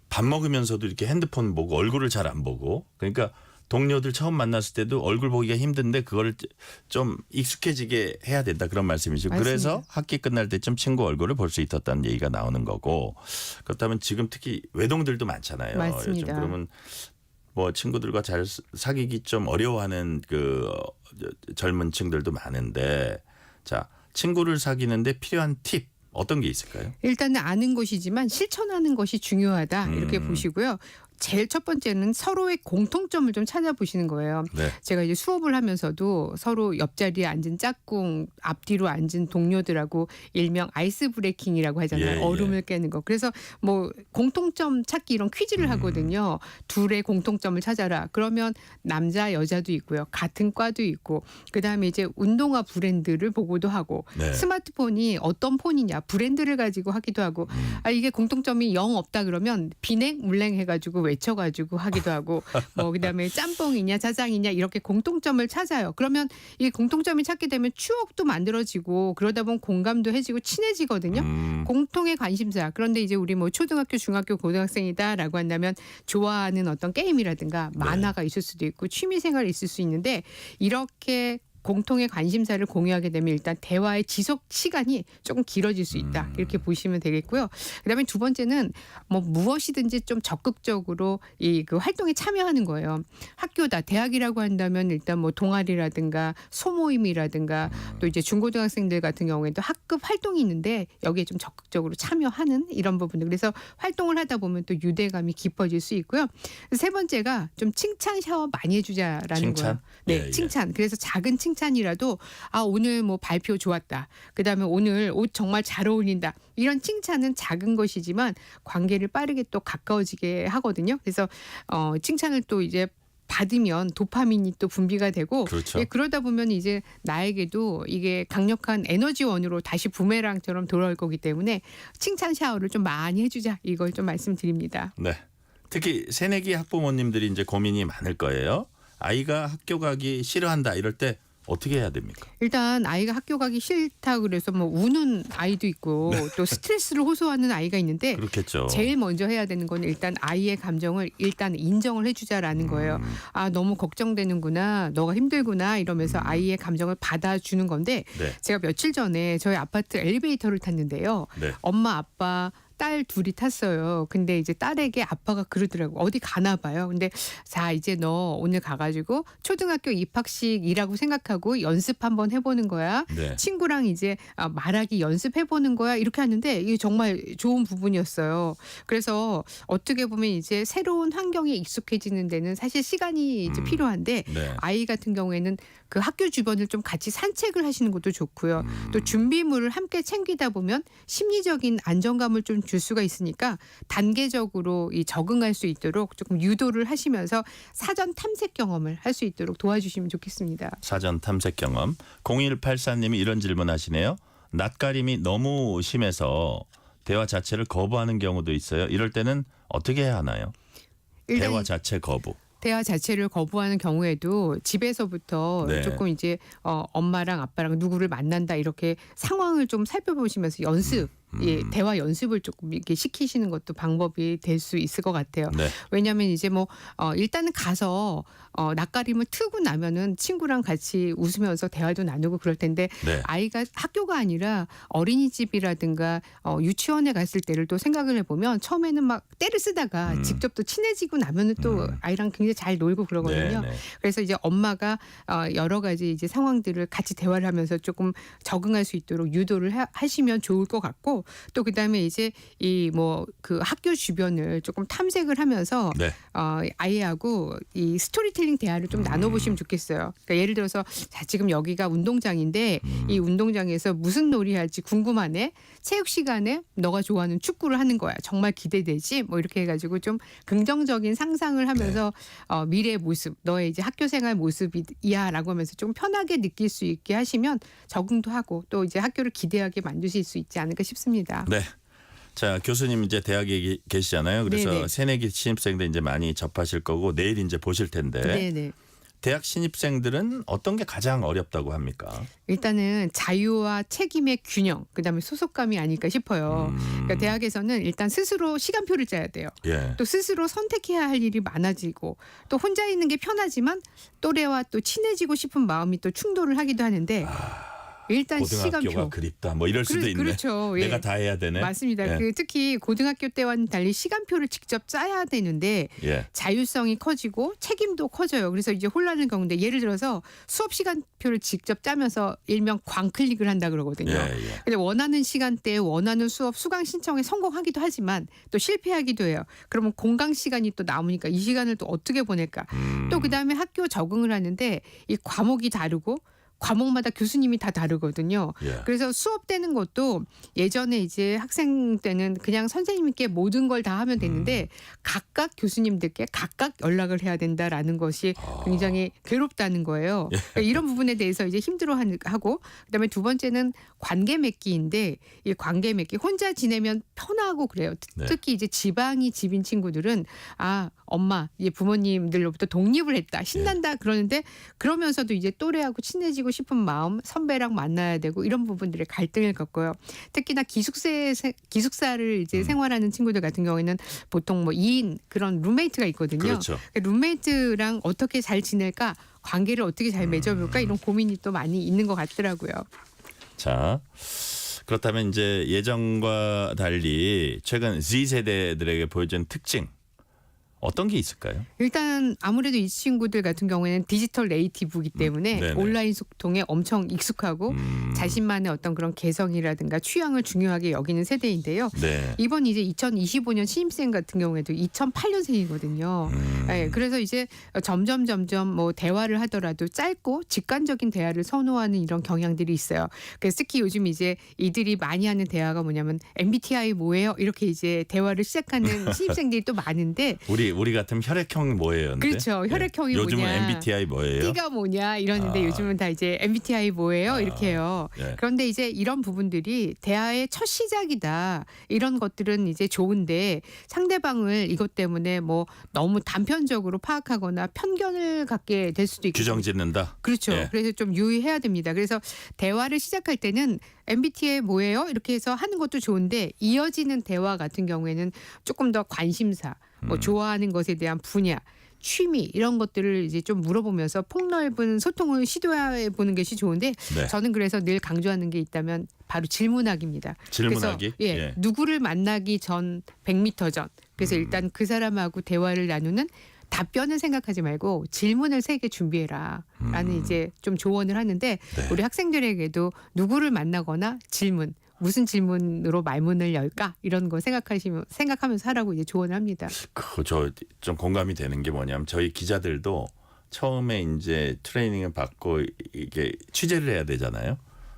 밥 먹으면서도 이렇게 핸드폰 보고 얼굴을 잘 안 보고 그러니까 동료들 처음 만났을 때도 얼굴 보기가 힘든데 그걸 좀 익숙해지게 해야 된다 그런 말씀이죠. 맞습니다. 그래서 학기 끝날 때쯤 친구 얼굴을 볼 수 있었다는 얘기가 나오는 거고 그렇다면 지금 특히 외동들도 많잖아요. 맞습니다. 요즘 그러면 뭐 친구들과 잘 사귀기 좀 어려워하는 그 젊은 층들도 많은데 자 친구를 사귀는데 필요한 팁 어떤 게 있을까요? 일단은 아는 것이지만 실천하는 것이 중요하다. 이렇게 보시고요. 제일 첫 번째는 서로의 공통점을 좀 찾아보시는 거예요. 네. 제가 이제 수업을 하면서도 서로 옆자리에 앉은 짝꿍 앞뒤로 앉은 동료들하고 일명 아이스 브레이킹이라고 하잖아요. 예, 예. 얼음을 깨는 거. 그래서 뭐 공통점 찾기 이런 퀴즈를 하거든요. 둘의 공통점을 찾아라. 그러면 남자 여자도 있고요. 같은 과도 있고 그다음에 이제 운동화 브랜드를 보고도 하고 네. 스마트폰이 어떤 폰이냐 브랜드를 가지고 하기도 하고 이게 공통점이 영 없다 그러면 비냉 물냉 해가지고 외쳐가지고 하기도 하고 뭐 그다음에 짬뽕이냐 짜장이냐 이렇게 공통점을 찾아요. 그러면 이 공통점이 찾게 되면 추억도 만들어지고 그러다 보면 공감도 해지고 친해지거든요. 공통의 관심사. 그런데 이제 우리 뭐 초등학교, 중학교, 고등학생이다라고 한다면 좋아하는 어떤 게임이라든가 만화가 있을 수도 있고 취미생활이 있을 수 있는데 이렇게 공통의 관심사를 공유하게 되면 일단 대화의 지속 시간이 조금 길어질 수 있다. 이렇게 보시면 되겠고요. 그다음에 두 번째는 뭐 무엇이든지 좀 적극적으로 이 그 활동에 참여하는 거예요. 학교다 대학이라고 한다면 일단 뭐 동아리라든가 소모임이라든가 또 이제 중고등학생들 같은 경우에도 학급 활동이 있는데 여기에 좀 적극적으로 참여하는 이런 부분들. 그래서 활동을 하다 보면 또 유대감이 깊어질 수 있고요. 세 번째가 좀 칭찬 샤워 많이 해주자라는 칭찬? 거예요. 네, 예, 예. 칭찬. 그래서 작은 칭찬이라도 오늘 뭐 발표 좋았다. 그다음에 오늘 옷 정말 잘 어울린다. 이런 칭찬은 작은 것이지만 관계를 빠르게 또 가까워지게 하거든요. 그래서 칭찬을 또 이제 받으면 도파민이 또 분비가 되고 그렇죠. 예, 그러다 보면 이제 나에게도 이게 강력한 에너지원으로 다시 부메랑처럼 돌아올 거기 때문에 칭찬 샤워를 좀 많이 해주자 이걸 좀 말씀드립니다. 네. 특히 새내기 학부모님들이 이제 고민이 많을 거예요. 아이가 학교 가기 싫어한다 이럴 때 어떻게 해야 됩니까? 일단 아이가 학교 가기 싫다 그래서 뭐 우는 아이도 있고 또 스트레스를 호소하는 아이가 있는데 그렇겠죠. 제일 먼저 해야 되는 건 일단 아이의 감정을 일단 인정을 해주자라는 거예요. 아 너무 걱정되는구나, 너가 힘들구나 이러면서 아이의 감정을 받아주는 건데 네. 제가 며칠 전에 저희 아파트 엘리베이터를 탔는데요. 네. 엄마 아빠 딸 둘이 탔어요. 근데 이제 딸에게 아빠가 그러더라고. 어디 가나 봐요. 근데 자 이제 너 오늘 가가지고 초등학교 입학식이라고 생각하고 연습 한번 해보는 거야. 네. 친구랑 이제 말하기 연습해보는 거야. 이렇게 하는데 이게 정말 좋은 부분이었어요. 그래서 어떻게 보면 이제 새로운 환경에 익숙해지는 데는 사실 시간이 이제 필요한데 네. 아이 같은 경우에는 그 학교 주변을 좀 같이 산책을 하시는 것도 좋고요. 또 준비물을 함께 챙기다 보면 심리적인 안정감을 좀 줄 수가 있으니까 단계적으로 이 적응할 수 있도록 조금 유도를 하시면서 사전 탐색 경험을 할 수 있도록 도와주시면 좋겠습니다. 사전 탐색 경험. 0184님이 이런 질문하시네요. 낯가림이 너무 심해서 대화 자체를 거부하는 경우도 있어요. 이럴 때는 어떻게 해야 하나요? 일단 대화 자체 거부. 대화 자체를 거부하는 경우에도 집에서부터 네. 조금 이제 엄마랑 아빠랑 누구를 만난다 이렇게 상황을 좀 살펴보시면서 연습, 예, 대화 연습을 조금 이렇게 시키시는 것도 방법이 될 수 있을 것 같아요. 네. 왜냐하면 이제 뭐 일단은 가서 낯가림을 트고 나면은 친구랑 같이 웃으면서 대화도 나누고 그럴 텐데 네. 아이가 학교가 아니라 어린이집이라든가 유치원에 갔을 때를 또 생각을 해보면 처음에는 막 떼를 쓰다가 직접 또 친해지고 나면은 또 아이랑 굉장히 잘 놀고 그러거든요. 네, 네. 그래서 이제 엄마가 여러 가지 이제 상황들을 같이 대화를 하면서 조금 적응할 수 있도록 유도를 하시면 좋을 것 같고 또 그다음에 이제 이 뭐 그 학교 주변을 조금 탐색을 하면서 네. 아이하고 이 스토리텔링 대화를 좀 나눠보시면 좋겠어요. 그러니까 예를 들어서 자 지금 여기가 운동장인데 이 운동장에서 무슨 놀이할지 궁금하네. 체육 시간에 너가 좋아하는 축구를 하는 거야. 정말 기대되지? 뭐 이렇게 해가지고 좀 긍정적인 상상을 하면서 미래의 모습, 너의 이제 학교 생활 모습이야라고 하면서 좀 편하게 느낄 수 있게 하시면 적응도 하고 또 이제 학교를 기대하게 만드실 수 있지 않을까 싶습니다. 네. 자, 교수님 이제 대학에 계시잖아요. 그래서 네네. 새내기 신입생들 이제 많이 접하실 거고 내일 이제 보실 텐데 네네. 대학 신입생들은 어떤 게 가장 어렵다고 합니까? 일단은 자유와 책임의 균형, 그다음에 소속감이 아닐까 싶어요. 그러니까 대학에서는 일단 스스로 시간표를 짜야 돼요. 예. 또 스스로 선택해야 할 일이 많아지고 또 혼자 있는 게 편하지만 또래와 또 친해지고 싶은 마음이 또 충돌을 하기도 하는데 일단 고등학교가 시간표. 그립다. 뭐 이럴 수도 있네. 그렇죠. 예. 내가 다 해야 되네. 맞습니다. 예. 그 특히 고등학교 때와는 달리 시간표를 직접 짜야 되는데 예. 자율성이 커지고 책임도 커져요. 그래서 이제 혼란을 겪는데 예를 들어서 수업 시간표를 직접 짜면서 일명 광클릭을 한다 그러거든요. 예. 근데 원하는 시간대에 원하는 수업 수강 신청에 성공하기도 하지만 또 실패하기도 해요. 그러면 공강 시간이 또 남으니까 이 시간을 또 어떻게 보낼까? 또 그다음에 학교 적응을 하는데 이 과목이 다르고 과목마다 교수님이 다 다르거든요. 예. 그래서 수업되는 것도 예전에 이제 학생 때는 그냥 선생님께 모든 걸 다 하면 됐는데 각각 교수님들께 각각 연락을 해야 된다라는 것이 굉장히 괴롭다는 거예요. 그러니까 이런 부분에 대해서 이제 힘들어하고 그다음에 두 번째는 관계 맺기인데 이 관계 맺기 혼자 지내면 편하고 그래요. 네. 특히 이제 지방이 집인 친구들은 엄마 이제 부모님들로부터 독립을 했다 신난다 그러는데 그러면서도 이제 또래하고 친해지고 싶은 마음 선배랑 만나야 되고 이런 부분들의 갈등을 겪어요. 특히나 기숙사를 이제 생활하는 친구들 같은 경우에는 보통 뭐 2인 그런 룸메이트가 있거든요. 그렇죠. 룸메이트랑 어떻게 잘 지낼까 관계를 어떻게 잘 맺어볼까 이런 고민이 또 많이 있는 것 같더라고요. 자, 그렇다면 이제 예전과 달리 최근 Z세대들에게 보여준 특징 어떤 게 있을까요? 일단 아무래도 이 친구들 같은 경우에는 디지털 네이티브이기 때문에 네네. 온라인 소통에 엄청 익숙하고 자신만의 어떤 그런 개성이라든가 취향을 중요하게 여기는 세대인데요. 네. 이번 이제 2025년 신입생 같은 경우에도 2008년생이거든요. 네, 그래서 이제 점점 뭐 대화를 하더라도 짧고 직관적인 대화를 선호하는 이런 경향들이 있어요. 그래서 특히 요즘 이제 이들이 많이 하는 대화가 뭐냐면 MBTI 뭐예요? 이렇게 이제 대화를 시작하는 신입생들이 또 많은데 우리 우리 같으면 혈액형 뭐예요? 근데? 그렇죠. 혈액형이 요즘은 뭐냐. MBTI 뭐예요? T가 뭐냐 이러는데 아. 요즘은 다 이제 MBTI 뭐예요 이렇게 해요. 예. 그런데 이제 이런 부분들이 대화의 첫 시작이다. 이런 것들은 이제 좋은데 상대방을 이것 때문에 뭐 너무 단편적으로 파악하거나 편견을 갖게 될 수도 있고. 규정짓는다. 그렇죠. 예. 그래서 좀 유의해야 됩니다. 그래서 대화를 시작할 때는 MBTI 뭐예요? 이렇게 해서 하는 것도 좋은데 이어지는 대화 같은 경우에는 조금 더 관심사, 뭐 좋아하는 것에 대한 분야, 취미 이런 것들을 이제 좀 물어보면서 폭넓은 소통을 시도해 보는 것이 좋은데 네. 저는 그래서 늘 강조하는 게 있다면 바로 질문하기입니다. 질문하기? 그래서 예. 누구를 만나기 전 100m 전. 그래서 일단 그 사람하고 대화를 나누는 답변을 생각하지 말고 질문을 3개 준비해라 라는 이제 좀 조언을 하는데 네. 우리 학생들에게도 누구를 만나거나 질문 무슨 질문으로 말문을 열까 이런 거 생각하면서 하라고 이제 조언을 합니다. 저 좀 공감이 되는 게 뭐냐면 저희 기자들도 처음에 이제 트레이닝을 받고 이게 취재를 해야 되잖아요.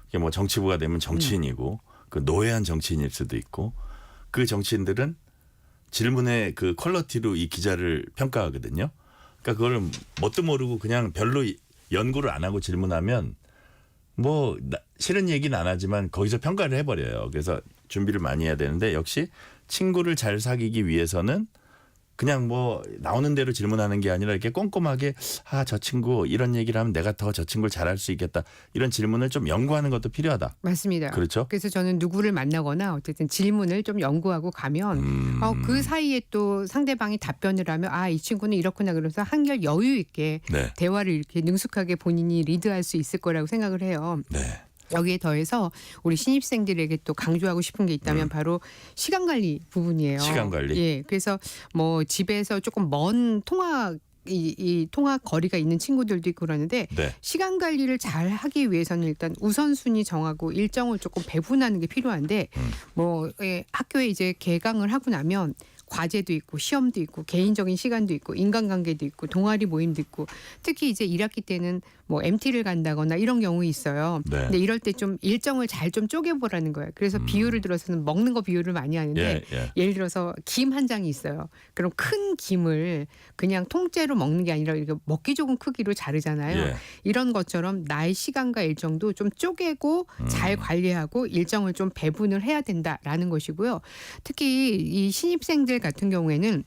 이게 뭐 정치부가 되면 정치인이고 그 노회한 정치인일 수도 있고 그 정치인들은 질문의 그 퀄리티로 이 기자를 평가하거든요. 그러니까 그걸 뭣도 모르고 그냥 별로 연구를 안 하고 질문하면 뭐 싫은 얘기는 안 하지만 거기서 평가를 해버려요. 그래서 준비를 많이 해야 되는데 역시 친구를 잘 사귀기 위해서는 그냥 뭐 나오는 대로 질문하는 게 아니라 이렇게 꼼꼼하게 저 친구 이런 얘기를 하면 내가 더 저 친구를 잘할 수 있겠다. 이런 질문을 좀 연구하는 것도 필요하다. 맞습니다. 그렇죠? 그래서 저는 누구를 만나거나 어쨌든 질문을 좀 연구하고 가면 그 사이에 또 상대방이 답변을 하면 이 친구는 이렇구나 그러면서 한결 여유 있게 네. 대화를 이렇게 능숙하게 본인이 리드할 수 있을 거라고 생각을 해요. 네. 여기에 더해서 우리 신입생들에게 또 강조하고 싶은 게 있다면 바로 시간 관리 부분이에요. 시간 관리. 예. 그래서 뭐 집에서 조금 먼 통화 이 통화 거리가 있는 친구들도 있고 그러는데 네. 시간 관리를 잘 하기 위해서는 일단 우선순위 정하고 일정을 조금 배분하는 게 필요한데 학교에 이제 개강을 하고 나면 과제도 있고 시험도 있고 개인적인 시간도 있고 인간관계도 있고 동아리 모임도 있고 특히 이제 1학기 때는 뭐 MT를 간다거나 이런 경우 있어요. 네. 근데 이럴 때 좀 일정을 잘 좀 쪼개보라는 거예요. 그래서 비유를 들어서는 먹는 거 비유를 많이 하는데 예를 들어서 김 한 장이 있어요. 그럼 큰 김을 그냥 통째로 먹는 게 아니라 이렇게 먹기 좋은 크기로 자르잖아요. 예. 이런 것처럼 나의 시간과 일정도 좀 쪼개고 잘 관리하고 일정을 좀 배분을 해야 된다라는 것이고요. 특히 이 신입생들 같은 경우에는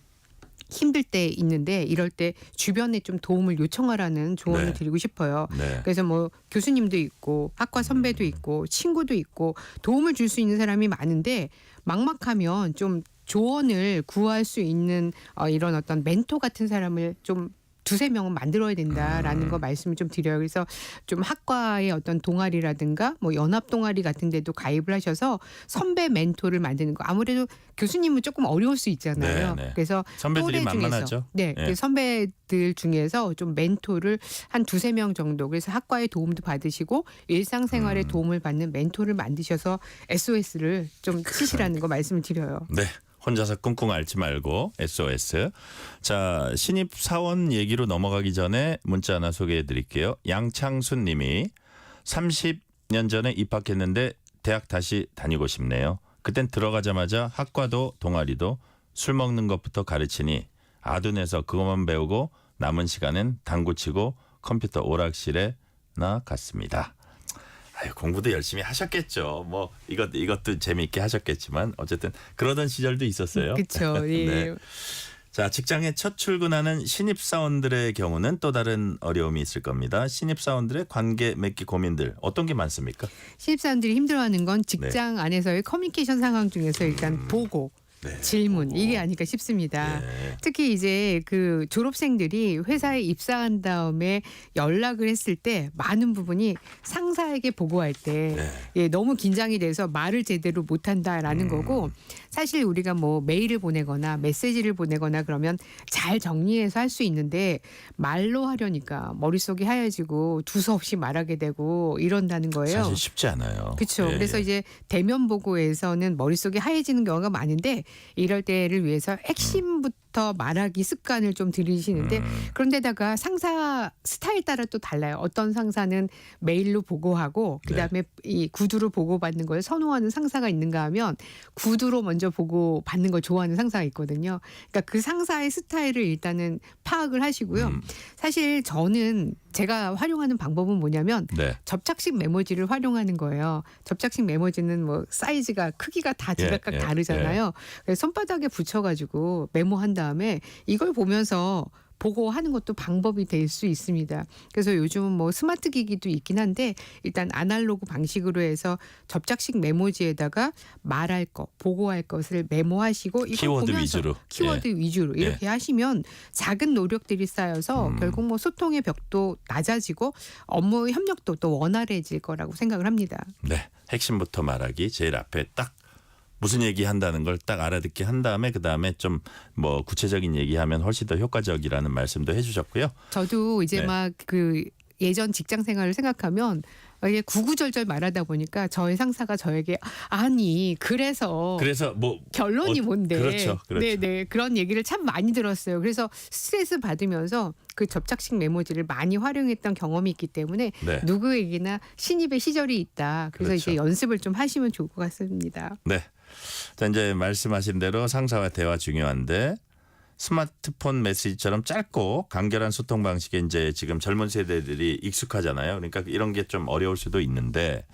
힘들 때 있는데 이럴 때 주변에 좀 도움을 요청하라는 조언을 네. 드리고 싶어요. 네. 그래서 뭐 교수님도 있고 학과 선배도 있고 친구도 있고 도움을 줄 수 있는 사람이 많은데 막막하면 좀 조언을 구할 수 있는 이런 어떤 멘토 같은 사람을 좀 2-3명은 만들어야 된다라는 거 말씀을 좀 드려요. 그래서 좀 학과의 어떤 동아리라든가 뭐 연합 동아리 같은 데도 가입을 하셔서 선배 멘토를 만드는 거. 아무래도 교수님은 조금 어려울 수 있잖아요. 네, 네. 그래서 선배들이 또래 만만하죠. 중에서, 네, 예. 그 선배들 중에서 좀 멘토를 한 2-3명 정도 그래서 학과의 도움도 받으시고 일상생활에 도움을 받는 멘토를 만드셔서 SOS를 좀 치시라는 거 말씀을 드려요. 네. 혼자서 끙끙 앓지 말고 SOS. 자, 신입 사원 얘기로 넘어가기 전에 문자 하나 소개해 드릴게요. 양창순 님이 30년 전에 입학했는데 대학 다시 다니고 싶네요. 그땐 들어가자마자 학과도 동아리도 술 먹는 것부터 가르치니 아둔해서 그것만 배우고 남은 시간은 당구 치고 컴퓨터 오락실에나 갔습니다. 공부도 열심히 하셨겠죠. 뭐 이것도 재미있게 하셨겠지만 어쨌든 그러던 시절도 있었어요. 그렇죠. 예. 네. 자, 직장에 첫 출근하는 신입사원들의 경우는 또 다른 어려움이 있을 겁니다. 신입사원들의 관계 맺기 고민들 어떤 게 많습니까? 신입사원들이 힘들어하는 건 직장 안에서의 커뮤니케이션 상황 중에서 일단 보고 질문 이게 아닐까 싶습니다. 특히 이제 그 졸업생들이 회사에 입사한 다음에 연락을 했을 때 많은 부분이 상사에게 보고할 때 너무 긴장이 돼서 말을 제대로 못한다라는 거고 사실 우리가 뭐 메일을 보내거나 메시지를 보내거나 그러면 잘 정리해서 할 수 있는데 말로 하려니까 머릿속이 하얘지고 두서없이 말하게 되고 이런다는 거예요. 사실 쉽지 않아요. 그렇죠. 예, 그래서 예. 이제 대면 보고에서는 머릿속이 하얘지는 경우가 많은데 이럴 때를 위해서 핵심부터 말하기 습관을 좀 들이시는데 그런데다가 상사 스타일 따라 또 달라요. 어떤 상사는 메일로 보고하고 그다음에 이 구두로 보고받는 걸 선호하는 상사가 있는가 하면 구두로 먼저 보고받는 걸 좋아하는 상사가 있거든요. 그러니까 그 상사의 스타일을 일단은 파악을 하시고요. 사실 저는 제가 활용하는 방법은 뭐냐면 네. 접착식 메모지를 활용하는 거예요. 접착식 메모지는 뭐 사이즈가 크기가 다 제각각 예, 다르잖아요. 그래서 손바닥에 붙여가지고 메모한 다음에 이걸 보면서 보고하는 것도 방법이 될 수 있습니다. 그래서 요즘은 뭐 스마트 기기도 있긴 한데 일단 아날로그 방식으로 해서 접착식 메모지에다가 말할 것, 보고할 것을 메모하시고 이걸 키워드 보면서 위주로. 키워드 위주로 이렇게 하시면 작은 노력들이 쌓여서 결국 뭐 소통의 벽도 낮아지고 업무 협력도 또 원활해질 거라고 생각을 합니다. 네. 핵심부터 말하기 제일 앞에 딱 무슨 얘기 한다는 걸 딱 알아듣게 한 다음에 그다음에 좀 뭐 구체적인 얘기하면 훨씬 더 효과적이라는 말씀도 해주셨고요. 저도 이제 네. 막 그 예전 직장 생활을 생각하면 이게 구구절절 말하다 보니까 저의 상사가 저에게 아니 그래서 뭐 결론이 뭔데? 그렇죠. 네네 그런 얘기를 참 많이 들었어요. 그래서 스트레스 받으면서 그 접착식 메모지를 많이 활용했던 경험이 있기 때문에 네. 누구에게나 신입의 시절이 있다. 그래서 그렇죠. 이제 연습을 좀 하시면 좋을 것 같습니다. 네. 자, 이제 말씀하신 대로 상사와 대화 중요한데 스마트폰 메시지처럼 짧고 간결한 소통 방식에 이제 지금 젊은 세대들이 익숙하잖아요. 그러니까 이런 게 좀 어려울 수도 있는데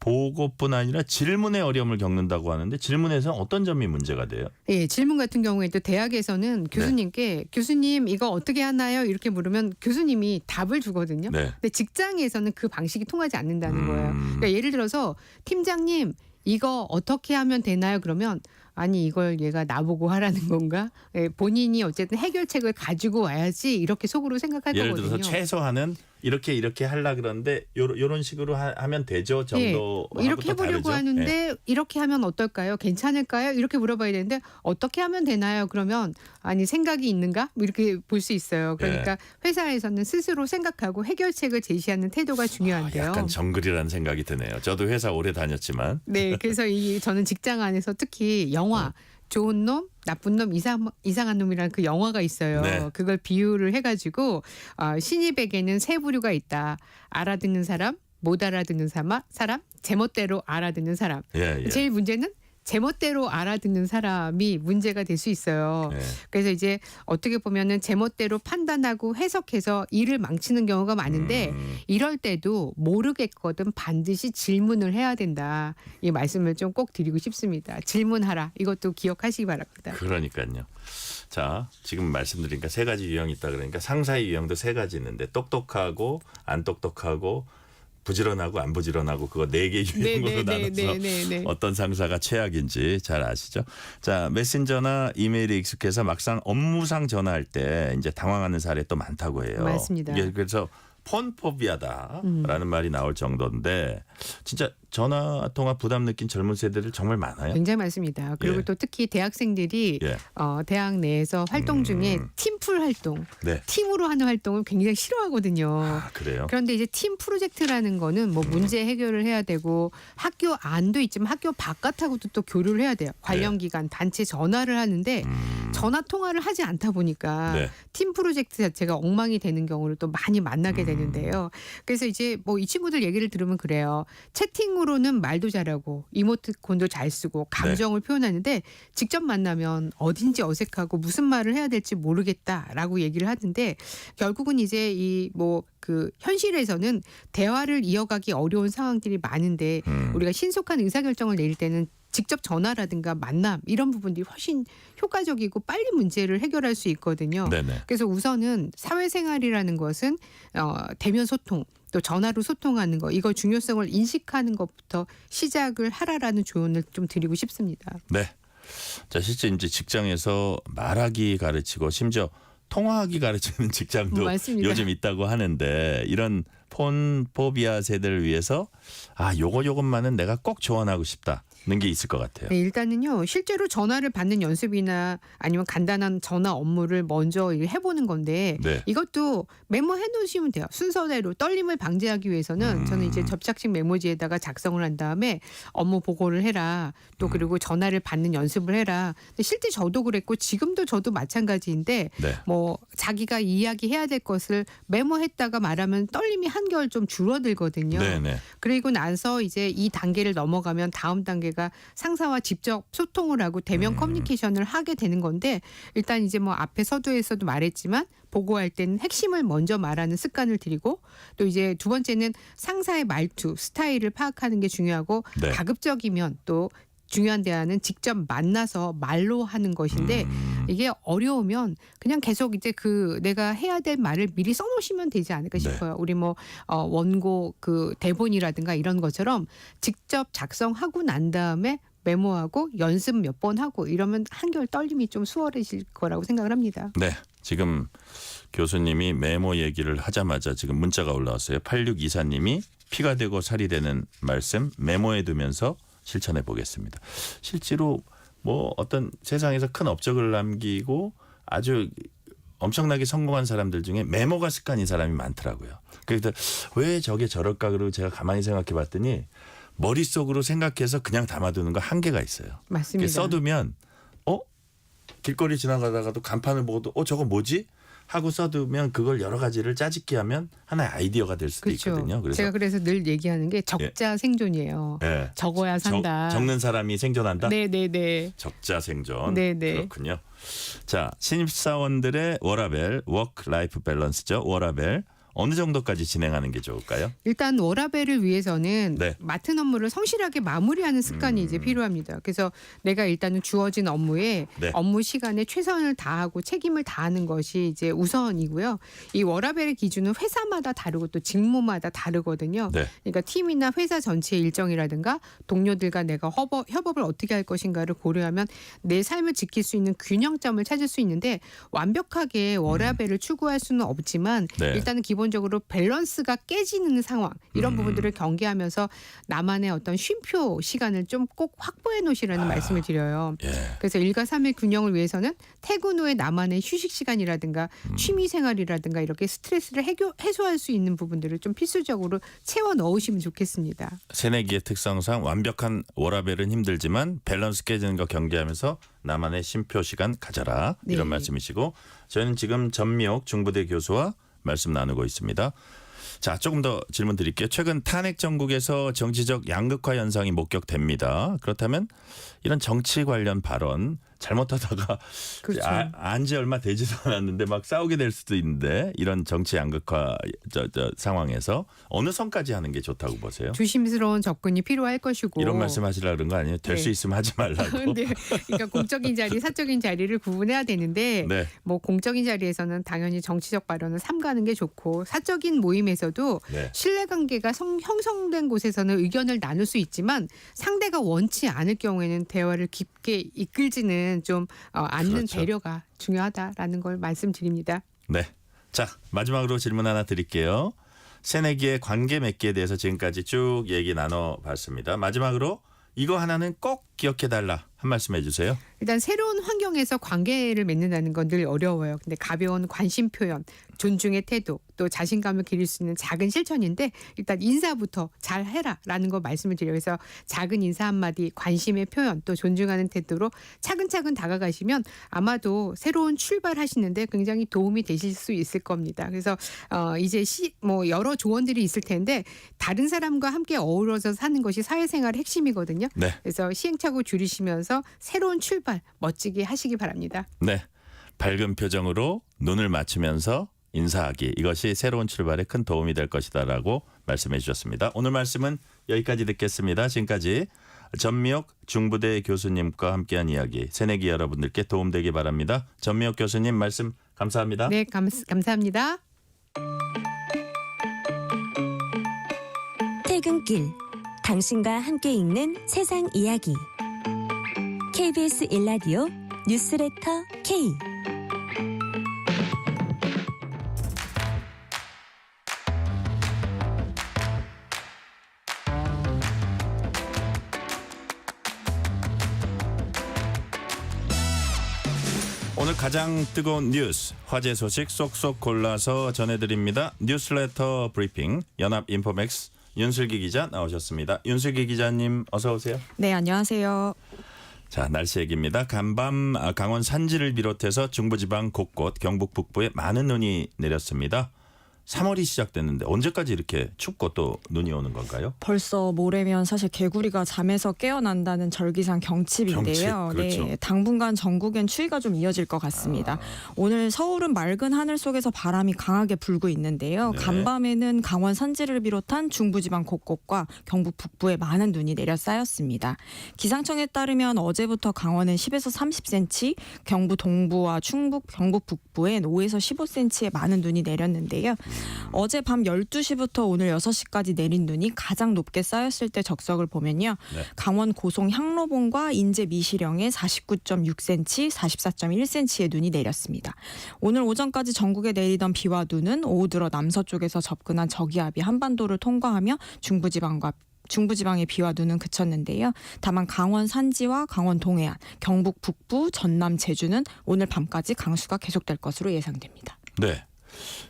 보고뿐 아니라 질문에 어려움을 겪는다고 하는데 질문에서는 어떤 점이 문제가 돼요? 예, 질문 같은 경우에도 대학에서는 교수님께 교수님 이거 어떻게 하나요? 이렇게 물으면 교수님이 답을 주거든요. 네. 근데 직장에서는 그 방식이 통하지 않는다는 거예요. 그러니까 예를 들어서 팀장님 이거 어떻게 하면 되나요? 그러면 아니 이걸 얘가 나보고 하라는 건가? 예, 본인이 어쨌든 해결책을 가지고 와야지 이렇게 속으로 생각할 예를 거거든요. 들어서 최소한은 이렇게 하려 그러는데 요런 식으로 하면 되죠 정도 예, 이렇게 해보려고 하는데 이렇게 하면 어떨까요? 괜찮을까요? 이렇게 물어봐야 되는데 어떻게 하면 되나요? 그러면 아니 생각이 있는가? 뭐 이렇게 볼 수 있어요. 그러니까 회사에서는 스스로 생각하고 해결책을 제시하는 태도가 중요한데요. 약간 정글이라는 생각이 드네요. 저도 회사 오래 다녔지만. 네, 그래서 저는 직장 안에서 특히 영화 좋은 놈, 나쁜 놈, 이상한 놈이라는 그 영화가 있어요. 네. 그걸 비유를 해가지고 신입에게는 세 부류가 있다. 알아듣는 사람, 못 알아듣는 사람, 제멋대로 알아듣는 사람. 예. 제일 문제는 제멋대로 알아듣는 사람이 문제가 될 수 있어요. 예. 그래서 이제 어떻게 보면은 제멋대로 판단하고 해석해서 일을 망치는 경우가 많은데 이럴 때도 모르겠거든 반드시 질문을 해야 된다. 이 말씀을 좀 꼭 드리고 싶습니다. 질문하라. 이것도 기억하시기 바랍니다. 그러니까요. 자, 지금 말씀드리니까 세 가지 유형이 있다 그러니까 상사의 유형도 세 가지 있는데 똑똑하고 안 똑똑하고 부지런하고 안 부지런하고 그거 네 개 유형으로 나눠서 어떤 상사가 최악인지 잘 아시죠? 자, 메신저나 이메일이 익숙해서 막상 업무상 전화할 때 이제 당황하는 사례 또 많다고 해요. 맞습니다. 이게 그래서 폰포비아다라는 말이 나올 정도인데 진짜 전화 통화 부담 느낀 젊은 세대들 정말 많아요. 굉장히 많습니다. 그리고 예. 또 특히 대학생들이 예. 대학 내에서 활동 중에 팀플 활동, 네. 팀으로 하는 활동을 굉장히 싫어하거든요. 아, 그래요? 그런데 이제 팀 프로젝트라는 거는 뭐 문제 해결을 해야 되고 학교 안도 있지만 학교 바깥하고도 또 교류를 해야 돼요. 관련 기관, 단체 전화를 하는데 전화 통화를 하지 않다 보니까 네. 팀 프로젝트 자체가 엉망이 되는 경우를 또 많이 만나게 되는데요. 그래서 이제 뭐 이 친구들 얘기를 들으면 그래요. 채팅으로는 말도 잘하고 이모티콘도 잘 쓰고 감정을 표현하는데 직접 만나면 어딘지 어색하고 무슨 말을 해야 될지 모르겠다라고 얘기를 하는데 결국은 이제 이 뭐 그 현실에서는 대화를 이어가기 어려운 상황들이 많은데 우리가 신속한 의사결정을 내릴 때는 직접 전화라든가 만남 이런 부분들이 훨씬 효과적이고 빨리 문제를 해결할 수 있거든요. 네네. 그래서 우선은 사회생활이라는 것은 대면 소통 또 전화로 소통하는 거 이거 중요성을 인식하는 것부터 시작을 하라라는 조언을 좀 드리고 싶습니다. 네. 자, 실제 이제 직장에서 말하기 가르치고 심지어 통화하기 가르치는 직장도 맞습니다. 요즘 있다고 하는데 이런 폰포비아 세대를 위해서 요것만은 내가 꼭 조언하고 싶다. 게 있을 것 같아요. 네, 일단은요. 실제로 전화를 받는 연습이나 아니면 간단한 전화 업무를 먼저 해보는 건데 네. 이것도 메모해 놓으시면 돼요. 순서대로 떨림을 방지하기 위해서는 저는 이제 접착식 메모지에다가 작성을 한 다음에 업무 보고를 해라. 또 그리고 전화를 받는 연습을 해라. 근데 실제 저도 그랬고 지금도 저도 마찬가지인데 네. 뭐 자기가 이야기해야 될 것을 메모했다가 말하면 떨림이 한결 좀 줄어들거든요. 네네. 그리고 나서 이제 이 단계를 넘어가면 다음 단계가 상사와 직접 소통을 하고 대면 커뮤니케이션을 하게 되는 건데 일단 이제 뭐 앞에 서두에서도 말했지만 보고할 때는 핵심을 먼저 말하는 습관을 들이고 또 이제 두 번째는 상사의 말투, 스타일을 파악하는 게 중요하고 네. 가급적이면 또 중요한 대화는 직접 만나서 말로 하는 것인데 이게 어려우면 그냥 계속 이제 그 내가 해야 될 말을 미리 써놓으시면 되지 않을까 싶어요. 우리 뭐 원고 그 대본이라든가 이런 것처럼 직접 작성하고 난 다음에 메모하고 연습 몇 번 하고 이러면 한결 떨림이 좀 수월해질 거라고 생각을 합니다. 네. 지금 교수님이 메모 얘기를 하자마자 지금 문자가 올라왔어요. 8624님이 피가 되고 살이 되는 말씀 메모해 두면서 실천해 보겠습니다. 실제로 뭐 어떤 세상에서 큰 업적을 남기고 아주 엄청나게 성공한 사람들 중에 메모가 습관인 사람이 많더라고요. 그래서 왜 저게 저럴까 그러고 제가 가만히 생각해 봤더니 머릿속으로 생각해서 그냥 담아두는 거 한계가 있어요. 맞습니다. 써두면 길거리 지나가다가도 간판을 보고도 저거 뭐지? 하고 써두면 그걸 여러 가지를 짜집기 하면 하나의 아이디어가 될 수도 그렇죠. 있거든요. 그래서 제가 그래서 늘 얘기하는 게 적자 생존이에요. 예. 적어야 산다. 적는 사람이 생존한다. 네네네. 적자 생존. 네네. 그렇군요. 자, 신입사원들의 워라벨, 워크 라이프 밸런스죠. 워라벨. 어느 정도까지 진행하는 게 좋을까요? 일단 워라벨을 위해서는 네. 맡은 업무를 성실하게 마무리하는 습관이 이제 필요합니다. 그래서 내가 일단은 주어진 업무에 네. 업무 시간에 최선을 다하고 책임을 다하는 것이 이제 우선이고요. 이 워라벨의 기준은 회사마다 다르고 또 직무마다 다르거든요. 네. 그러니까 팀이나 회사 전체의 일정이라든가 동료들과 내가 협업을 어떻게 할 것인가를 고려하면 내 삶을 지킬 수 있는 균형점을 찾을 수 있는데 완벽하게 워라벨을 추구할 수는 없지만 네. 일단은 기본적으로 밸런스가 깨지는 상황 이런 부분들을 경계하면서 나만의 어떤 쉼표 시간을 좀 꼭 확보해 놓으시라는 말씀을 드려요. 예. 그래서 일과 삼의 균형을 위해서는 퇴근 후에 나만의 휴식 시간이라든가 취미 생활이라든가 이렇게 스트레스를 해소할 수 있는 부분들을 좀 필수적으로 채워 넣으시면 좋겠습니다. 새내기의 특성상 완벽한 워라벨은 힘들지만 밸런스 깨지는 거 경계하면서 나만의 쉼표 시간 가져라. 이런 네. 말씀이시고 저희는 지금 전미옥 중부대 교수와 말씀 나누고 있습니다. 자, 조금 더 질문 드릴게요. 최근 탄핵 정국에서 정치적 양극화 현상이 목격됩니다. 그렇다면 이런 정치 관련 발언 잘못하다가 그렇죠. 안지 얼마 되지도 않았는데 막 싸우게 될 수도 있는데 이런 정치 양극화 상황에서 어느 선까지 하는 게 좋다고 보세요? 조심스러운 접근이 필요할 것이고 이런 말씀하시려고 그런 거 아니에요? 될 수 네. 있으면 하지 말라고. 네. 그러니까 공적인 자리, 사적인 자리를 구분해야 되는데 네. 뭐 공적인 자리에서는 당연히 정치적 발언을 삼가는 게 좋고 사적인 모임에서도 네. 신뢰관계가 형성된 곳에서는 의견을 나눌 수 있지만 상대가 원치 않을 경우에는 대화를 깊게 이끌지는 좀 않는 그렇죠. 배려가 중요하다라는 걸 말씀드립니다. 네. 자, 마지막으로 질문 하나 드릴게요. 새내기의 관계 맺기에 대해서 지금까지 쭉 얘기 나눠봤습니다. 마지막으로 이거 하나는 꼭 기억해달라 한 말씀 해주세요. 일단 새로운 환경에서 관계를 맺는다는 건 늘 어려워요. 근데 가벼운 관심 표현, 존중의 태도, 또 자신감을 기를 수 있는 작은 실천인데 일단 인사부터 잘 해라라는 거 말씀을 드려요. 그래서 작은 인사 한마디, 관심의 표현, 또 존중하는 태도로 차근차근 다가가시면 아마도 새로운 출발하시는데 굉장히 도움이 되실 수 있을 겁니다. 그래서 이제 뭐 여러 조언들이 있을 텐데 다른 사람과 함께 어우러져 사는 것이 사회생활의 핵심이거든요. 네. 그래서 시행착오 줄이시면서 새로운 출발 멋지게 하시기 바랍니다. 네. 밝은 표정으로 눈을 맞추면서 인사하기. 이것이 새로운 출발에 큰 도움이 될 것이다라고 말씀해 주셨습니다. 오늘 말씀은 여기까지 듣겠습니다. 지금까지 전미옥 중부대 교수님과 함께한 이야기 새내기 여러분들께 도움되기 바랍니다. 전미옥 교수님 말씀 감사합니다. 네, 감사합니다. 퇴근길 당신과 함께 읽는 세상 이야기 KBS 1라디오 뉴스레터 K 오늘 가장 뜨거운 뉴스, 화제 소식 쏙쏙 골라서 전해드립니다. 뉴스레터 브리핑 연합인포맥스 윤슬기 기자 나오셨습니다. 윤슬기 기자님 어서 오세요. 네, 안녕하세요. 자, 날씨 얘기입니다. 간밤 강원 산지를 비롯해서 중부지방 곳곳 경북 북부에 많은 눈이 내렸습니다. 3월이 시작됐는데 언제까지 이렇게 춥고 또 눈이 오는 건가요? 벌써 모레면 사실 개구리가 잠에서 깨어난다는 절기상 경칩인데요. 경칩, 그렇죠. 네, 당분간 전국엔 추위가 좀 이어질 것 같습니다. 오늘 서울은 맑은 하늘 속에서 바람이 강하게 불고 있는데요. 네. 간밤에는 강원 산지를 비롯한 중부지방 곳곳과 경북 북부에 많은 눈이 내려 쌓였습니다. 기상청에 따르면 어제부터 강원은 10에서 30cm, 경북 동부와 충북, 경북 북부엔 5에서 15cm의 많은 눈이 내렸는데요. 어제 밤 12시부터 오늘 6시까지 내린 눈이 가장 높게 쌓였을 때 적석을 보면요. 네. 강원 고송 향로봉과 인제 미시령에 49.6cm, 44.1cm의 눈이 내렸습니다. 오늘 오전까지 전국에 내리던 비와 눈은 오후 들어 남서쪽에서 접근한 저기압이 한반도를 통과하며 중부지방의 비와 눈은 그쳤는데요. 다만 강원 산지와 강원 동해안, 경북 북부, 전남, 제주는 오늘 밤까지 강수가 계속될 것으로 예상됩니다. 네.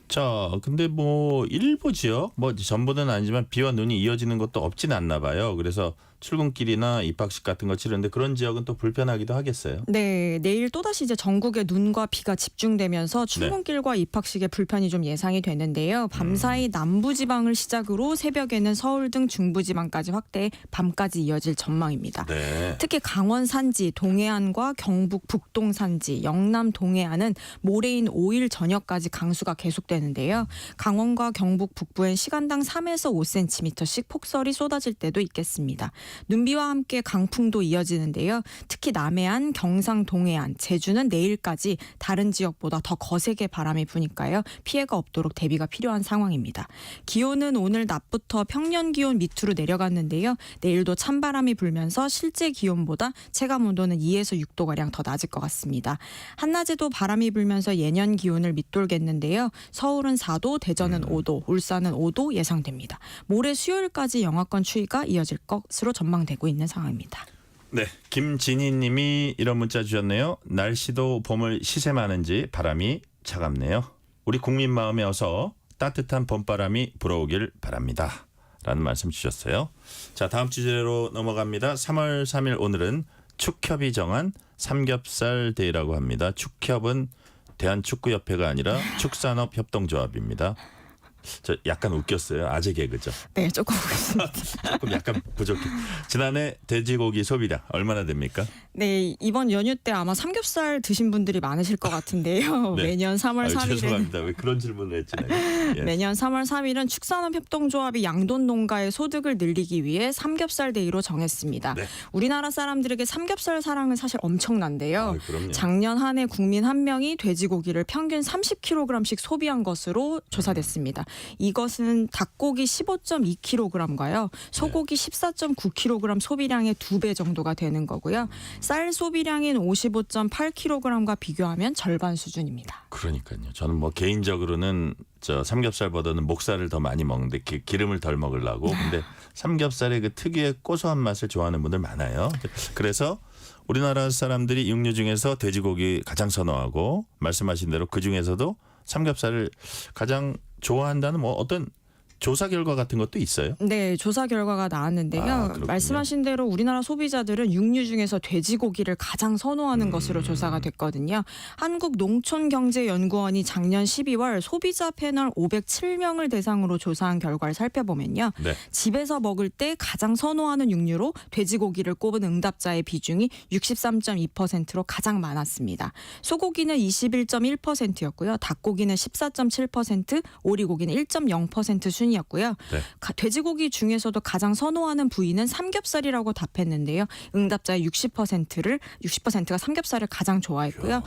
자, 근데 뭐 일부 지역, 뭐 전부는 아니지만 비와 눈이 이어지는 것도 없진 않나 봐요. 그래서 출근길이나 입학식 같은 거 치르는데 그런 지역은 또 불편하기도 하겠어요. 네, 내일 또다시 이제 전국에 눈과 비가 집중되면서 출근길과 입학식에 불편이 좀 예상이 되는데요. 밤사이 남부지방을 시작으로 새벽에는 서울 등 중부지방까지 확대해 밤까지 이어질 전망입니다. 네. 특히 강원 산지, 동해안과 경북 북동 산지, 영남 동해안은 모레인 5일 저녁까지 강수가 계속되는데요. 강원과 경북 북부엔 시간당 3에서 5cm씩 폭설이 쏟아질 때도 있겠습니다. 눈비와 함께 강풍도 이어지는데요. 특히 남해안, 경상 동해안, 제주는 내일까지 다른 지역보다 더 거세게 바람이 부니까요. 피해가 없도록 대비가 필요한 상황입니다. 기온은 오늘 낮부터 평년 기온 밑으로 내려갔는데요. 내일도 찬바람이 불면서 실제 기온보다 체감온도는 2에서 6도가량 더 낮을 것 같습니다. 한낮에도 바람이 불면서 예년 기온을 밑돌겠는데요. 서울은 4도, 대전은 5도, 울산은 5도 예상됩니다. 모레 수요일까지 영하권 추위가 이어질 것으로 전망되고 있는 상황입니다. 네, 김진희 님이 이런 문자 주셨네요. 날씨도 봄을 시샘하는지 바람이 차갑네요. 우리 국민 마음에 어서 따뜻한 봄바람이 불어오길 바랍니다. 라는 말씀 주셨어요. 자, 다음 주제로 넘어갑니다. 3월 3일 오늘은 축협이 정한 삼겹살 데이라고 합니다. 축협은 대한축구협회가 아니라 축산업협동조합입니다. 저 약간 웃겼어요. 아재 개그죠. 네, 조금 웃겼습니다. 조금 약간 부족해. 지난해 돼지고기 소비량 얼마나 됩니까? 네, 이번 연휴 때 아마 삼겹살 드신 분들이 많으실 것 같은데요. 네. 매년 3월 3일은 죄송합니다. 왜 그런 질문을 했지 내가. 예. 매년 3월 3일은 축산업협동조합이 양돈 농가의 소득을 늘리기 위해 삼겹살 데이로 정했습니다. 네. 우리나라 사람들에게 삼겹살 사랑은 사실 엄청난데요. 그럼요. 작년 한 해 국민 한 명이 돼지고기를 평균 30kg씩 소비한 것으로 조사됐습니다. 이것은 닭고기 15.2kg과요. 소고기 14.9kg 소비량의 2배 정도가 되는 거고요. 쌀 소비량인 55.8kg과 비교하면 절반 수준입니다. 그러니까요. 저는 뭐 개인적으로는 저 삼겹살보다는 목살을 더 많이 먹는데 기름을 덜 먹으려고. 근데 삼겹살의 그 특유의 고소한 맛을 좋아하는 분들 많아요. 그래서 우리나라 사람들이 육류 중에서 돼지고기 가장 선호하고 말씀하신 대로 그 중에서도 삼겹살을 가장 좋아한다는 뭐 어떤 조사 결과 같은 것도 있어요? 네, 조사 결과가 나왔는데요. 말씀하신 대로 우리나라 소비자들은 육류 중에서 돼지고기를 가장 선호하는 것으로 조사가 됐거든요. 한국농촌경제연구원이 작년 12월 소비자 패널 507명을 대상으로 조사한 결과를 살펴보면요. 네. 집에서 먹을 때 가장 선호하는 육류로 돼지고기를 꼽은 응답자의 비중이 63.2%로 가장 많았습니다. 소고기는 21.1%였고요. 닭고기는 14.7%, 오리고기는 1.0% 순 이었고요. 네. 돼지고기 중에서도 가장 선호하는 부위는 삼겹살이라고 답했는데요. 응답자의 60%가 삼겹살을 가장 좋아했고요.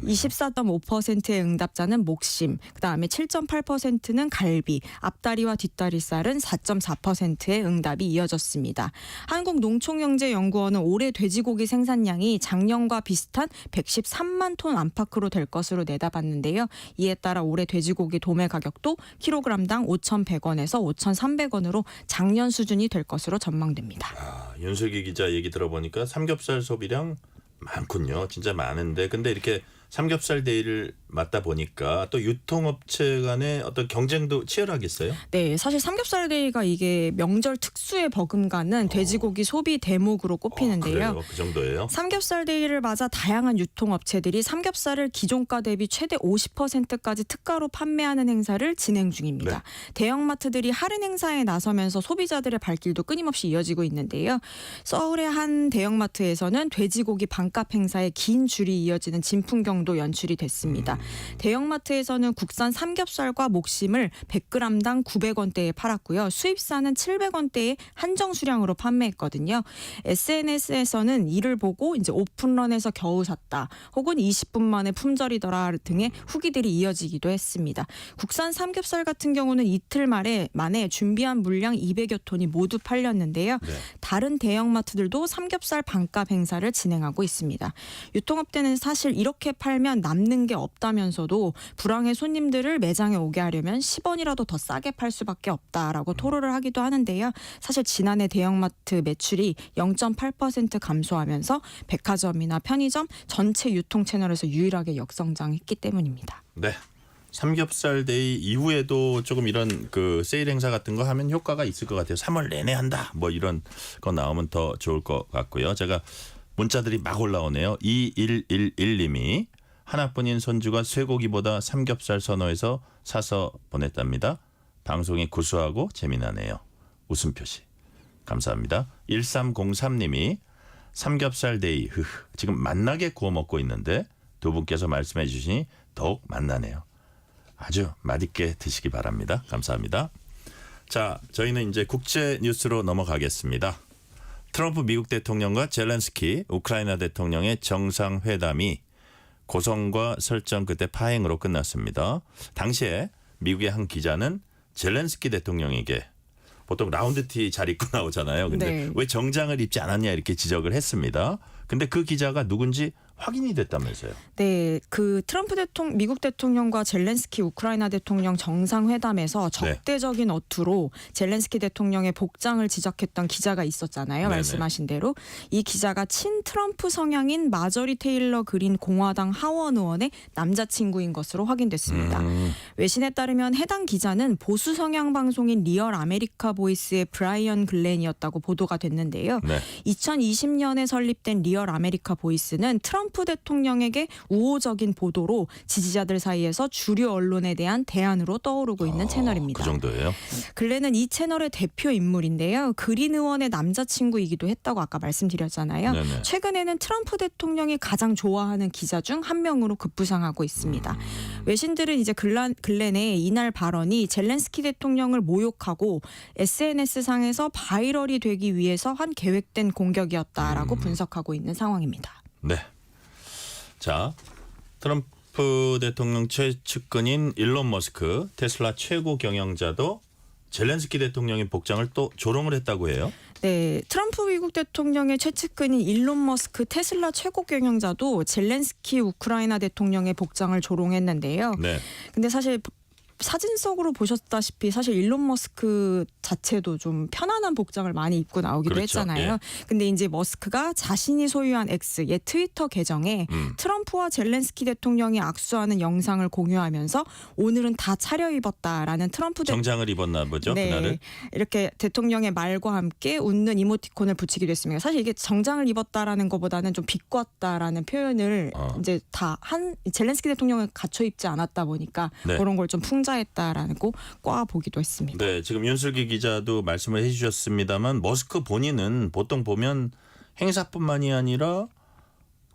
24.5%의 응답자는 목심, 그다음에 7.8%는 갈비, 앞다리와 뒷다리살은 4.4%의 응답이 이어졌습니다. 한국농촌경제연구원은 올해 돼지고기 생산량이 작년과 비슷한 113만 톤 안팎으로 될 것으로 내다봤는데요. 이에 따라 올해 돼지고기 도매 가격도 킬로그램당 5,100원에서 5,300원으로 작년 수준이 될 것으로 전망됩니다. 윤슬기 기자 얘기 들어보니까 삼겹살 소비량 많군요. 진짜 많은데 근데 이렇게 삼겹살 데이를 맞다 보니까 또 유통업체 간의 어떤 경쟁도 치열하겠어요? 네, 사실 삼겹살 데이가 이게 명절 특수의 버금가는 돼지고기 소비 대목으로 꼽히는데요. 그래요? 그 정도예요? 삼겹살 데이를 맞아 다양한 유통업체들이 삼겹살을 기존가 대비 최대 50%까지 특가로 판매하는 행사를 진행 중입니다. 대형마트들이 할인 행사에 나서면서 소비자들의 발길도 끊임없이 이어지고 있는데요. 서울의 한 대형마트에서는 돼지고기 반값 행사에 긴 줄이 이어지는 진풍경도 연출이 됐습니다. 대형마트에서는 국산 삼겹살과 목심을 100g당 900원대에 팔았고요. 수입산은 700원대에 한정 수량으로 판매했거든요. SNS에서는 이를 보고 이제 오픈런에서 겨우 샀다. 혹은 20분 만에 품절이더라 등의 후기들이 이어지기도 했습니다. 국산 삼겹살 같은 경우는 이틀 만에 준비한 물량 200여 톤이 모두 팔렸는데요. 다른 대형마트들도 삼겹살 반값 행사를 진행하고 있습니다. 유통업체는 사실 이렇게 팔면 남는 게 없다면서도 불황의 손님들을 매장에 오게 하려면 10원이라도 더 싸게 팔 수밖에 없다라고 토로를 하기도 하는데요. 사실 지난해 대형마트 매출이 0.8% 감소하면서 백화점이나 편의점 전체 유통 채널에서 유일하게 역성장했기 때문입니다. 네. 삼겹살 데이 이후에도 조금 이런 그 세일 행사 같은 거 하면 효과가 있을 것 같아요. 3월 내내 한다. 뭐 이런 거 나오면 더 좋을 것 같고요. 제가 문자들이 막 올라오네요. 2111님이 하나뿐인 손주가 쇠고기보다 삼겹살 선호해서 사서 보냈답니다. 방송이 구수하고 재미나네요. 웃음 표시. 감사합니다. 1303님이 삼겹살 데이 지금 맛나게 구워 먹고 있는데 두 분께서 말씀해 주시니 더욱 맛나네요. 아주 맛있게 드시기 바랍니다. 감사합니다. 자, 저희는 이제 국제 뉴스로 넘어가겠습니다. 트럼프 미국 대통령과 젤렌스키 우크라이나 대통령의 정상회담이 고성과 설정 끝에 파행으로 끝났습니다. 당시에 미국의 한 기자는 젤렌스키 대통령에게 보통 라운드티 잘 입고 나오잖아요. 근데 왜 정장을 입지 않았냐 이렇게 지적을 했습니다. 근데 그 기자가 누군지 확인이 됐다면서요. 네, 그 트럼프 미국 대통령과 젤렌스키 우크라이나 대통령 정상회담에서 적대적인 어투로 젤렌스키 대통령의 복장을 지적했던 기자가 있었잖아요. 말씀하신 대로 이 기자가 친 트럼프 성향인 마저리 테일러 그린 공화당 하원 의원의 남자친구인 것으로 확인됐습니다. 외신에 따르면 해당 기자는 보수 성향 방송인 리얼 아메리카 보이스의 브라이언 글렌이었다고 보도가 됐는데요. 2020년에 설립된 리얼 아메리카 보이스는 트럼프 대통령에게 우호적인 보도로 지지자들 사이에서 주류 언론에 대한 대안으로 떠오르고 있는 채널입니다. 그 정도예요? 글렌은 이 채널의 대표 인물인데요. 그린 의원의 남자친구이기도 했다고 아까 말씀드렸잖아요. 최근에는 트럼프 대통령이 가장 좋아하는 기자 중 한 명으로 급부상하고 있습니다. 외신들은 이제 글렌의 이날 발언이 젤렌스키 대통령을 모욕하고 SNS상에서 바이럴이 되기 위해서 한 계획된 공격이었다라고 분석하고 있는 상황입니다. 네. 자, 트럼프 대통령 최측근인 일론 머스크 테슬라 최고 경영자도 젤렌스키 대통령의 복장을 또 조롱을 했다고 해요. 네, 트럼프 미국 대통령의 최측근인 일론 머스크 테슬라 최고 경영자도 젤렌스키 우크라이나 대통령의 복장을 조롱했는데요. 근데 사실 사진 속으로 보셨다시피 사실 일론 머스크 자체도 좀 편안한 복장을 많이 입고 나오기도 했잖아요. 근데 이제 머스크가 자신이 소유한 X, 옛 트위터 계정에 트럼프와 젤렌스키 대통령이 악수하는 영상을 공유하면서 오늘은 다 차려입었다라는 트럼프 정장을 입었나 보죠. 그날은. 이렇게 대통령의 말과 함께 웃는 이모티콘을 붙이기도 했습니다. 사실 이게 정장을 입었다라는 것보다는 좀 비꼬았다라는 표현을 이제 다 한 젤렌스키 대통령은 갖춰 입지 않았다 보니까 그런 걸 좀 풍자했다라는 거 꽈보기도 했습니다. 네, 지금 윤슬기 기자도 말씀을 해주셨습니다만 머스크 본인은 보통 보면 행사뿐만이 아니라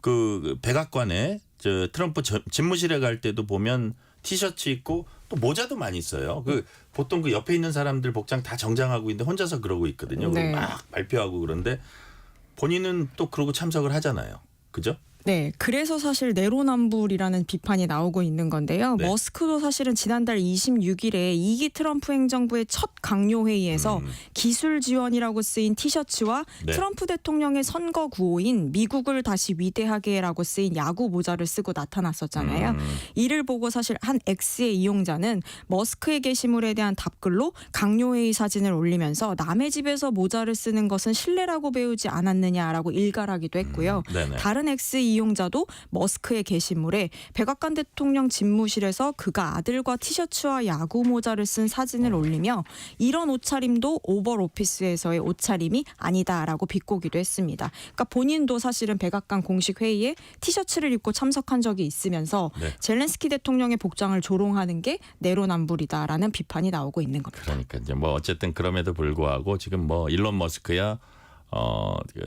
그 백악관에 저 트럼프 집무실에 갈 때도 보면 티셔츠 입고 또 모자도 많이 써요. 그 보통 그 옆에 있는 사람들 복장 다 정장하고 있는데 혼자서 그러고 있거든요. 그리고 막 발표하고 그런데 본인은 또 그러고 참석을 하잖아요. 그죠? 네, 그래서 사실 내로남불이라는 비판이 나오고 있는 건데요. 머스크도 사실은 지난달 26일에 2기 트럼프 행정부의 첫 강요 회의에서 기술 지원이라고 쓰인 티셔츠와 트럼프 대통령의 선거 구호인 미국을 다시 위대하게라고 쓰인 야구 모자를 쓰고 나타났었잖아요. 이를 보고 사실 한 X의 이용자는 머스크의 게시물에 대한 답글로 강요 회의 사진을 올리면서 남의 집에서 모자를 쓰는 것은 신뢰라고 배우지 않았느냐라고 일갈하기도 했고요. 다른 X 트위터 이용자도 머스크의 게시물에 백악관 대통령 집무실에서 그가 아들과 티셔츠와 야구 모자를 쓴 사진을 올리며 이런 옷차림도 오벌 오피스에서의 옷차림이 아니다라고 비꼬기도 했습니다. 그러니까 본인도 사실은 백악관 공식 회의에 티셔츠를 입고 참석한 적이 있으면서 네. 젤렌스키 대통령의 복장을 조롱하는 게 내로남불이다라는 비판이 나오고 있는 겁니다. 그러니까 이제 뭐 어쨌든 그럼에도 불구하고 지금 뭐 일론 머스크야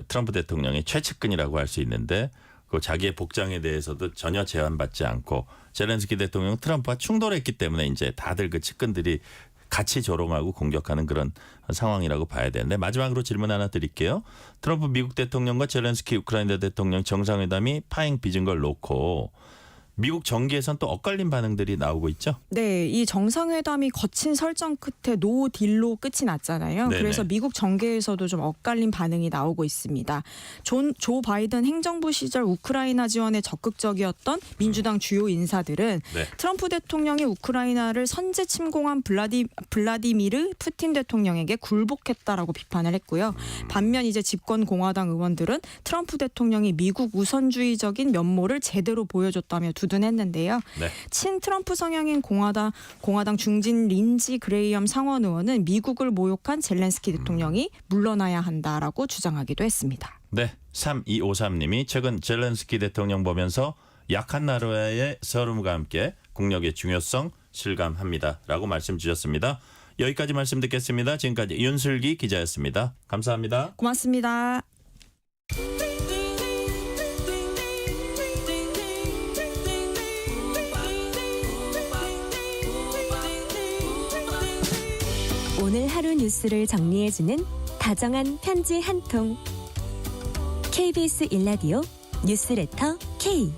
트럼프 대통령의 최측근이라고 할 수 있는데 그 자기의 복장에 대해서도 전혀 제한받지 않고 젤렌스키 대통령 트럼프와 충돌했기 때문에 이제 다들 그 측근들이 같이 조롱하고 공격하는 그런 상황이라고 봐야 되는데 마지막으로 질문 하나 드릴게요. 트럼프 미국 대통령과 젤렌스키 우크라이나 대통령 정상회담이 파행 빚은 걸 놓고 미국 정계에선 또 엇갈린 반응들이 나오고 있죠. 네, 이 정상회담이 거친 설정 끝에 노 딜로 끝이 났잖아요. 네네. 그래서 미국 정계에서도 좀 엇갈린 반응이 나오고 있습니다. 조 바이든 행정부 시절 우크라이나 지원에 적극적이었던 민주당 주요 인사들은 네. 트럼프 대통령이 우크라이나를 선제 침공한 블라디미르 푸틴 대통령에게 굴복했다라고 비판을 했고요. 반면 이제 집권 공화당 의원들은 트럼프 대통령이 미국 우선주의적인 면모를 제대로 보여줬다며 두둔했는데요. 네. 친 트럼프 성향인 공화당 중진 린지 그레이엄 상원 의원은 미국을 모욕한 젤렌스키 대통령이 물러나야 한다라고 주장하기도 했습니다. 네, 3253님이 최근 젤렌스키 대통령 보면서 약한 나라의 서름과 함께 국력의 중요성 실감합니다라고 말씀 주셨습니다. 여기까지 말씀 듣겠습니다. 지금까지 윤슬기 기자였습니다. 감사합니다. 고맙습니다. 오늘 하루 뉴스를 정리해주는 다정한 편지 한 통. KBS 일라디오 뉴스레터 K.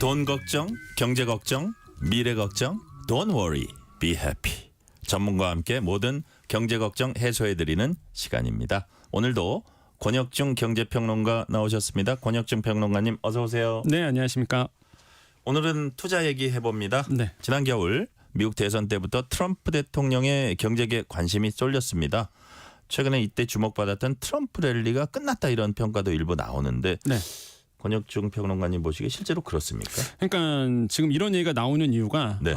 돈 걱정, 경제 걱정, 미래 걱정, don't worry, be happy. 전문가와 함께 모든 경제 걱정 해소해드리는 시간입니다. 오늘도 권혁중 경제평론가 나오셨습니다. 권혁중 평론가님 어서 오세요. 네, 안녕하십니까. 오늘은 투자 얘기 해봅니다. 네. 지난 겨울 미국 대선 때부터 트럼프 대통령의 경제에 관심이 쏠렸습니다. 최근에 이때 주목받았던 트럼프 랠리가 끝났다 이런 평가도 일부 나오는데 네. 권혁중 평론가님 보시기에 실제로 그렇습니까? 그러니까 지금 이런 얘기가 나오는 이유가 네.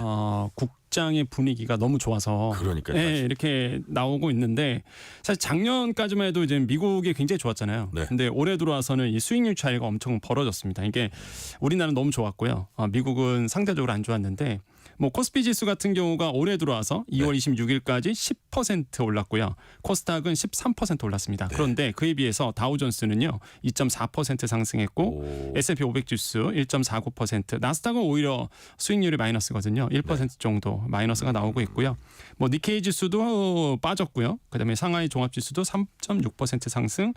국장의 분위기가 너무 좋아서 그러니까요. 네, 이렇게 나오고 있는데 사실 작년까지만 해도 이제 미국이 굉장히 좋았잖아요. 네. 근데 올해 들어와서는 이 수익률 차이가 엄청 벌어졌습니다. 이게 우리나라는 너무 좋았고요. 미국은 상대적으로 안 좋았는데 뭐 코스피 지수 같은 경우가 올해 들어와서 2월 26일까지 10% 올랐고요. 코스닥은 13% 올랐습니다. 네. 그런데 그에 비해서 다우존스는요 2.4% 상승했고 S&P 500 지수 1.49%, 나스닥은 오히려 수익률이 마이너스거든요. 1% 정도 마이너스가 나오고 있고요. 뭐 니케이 지수도 빠졌고요. 그다음에 상하이 종합 지수도 3.6% 상승,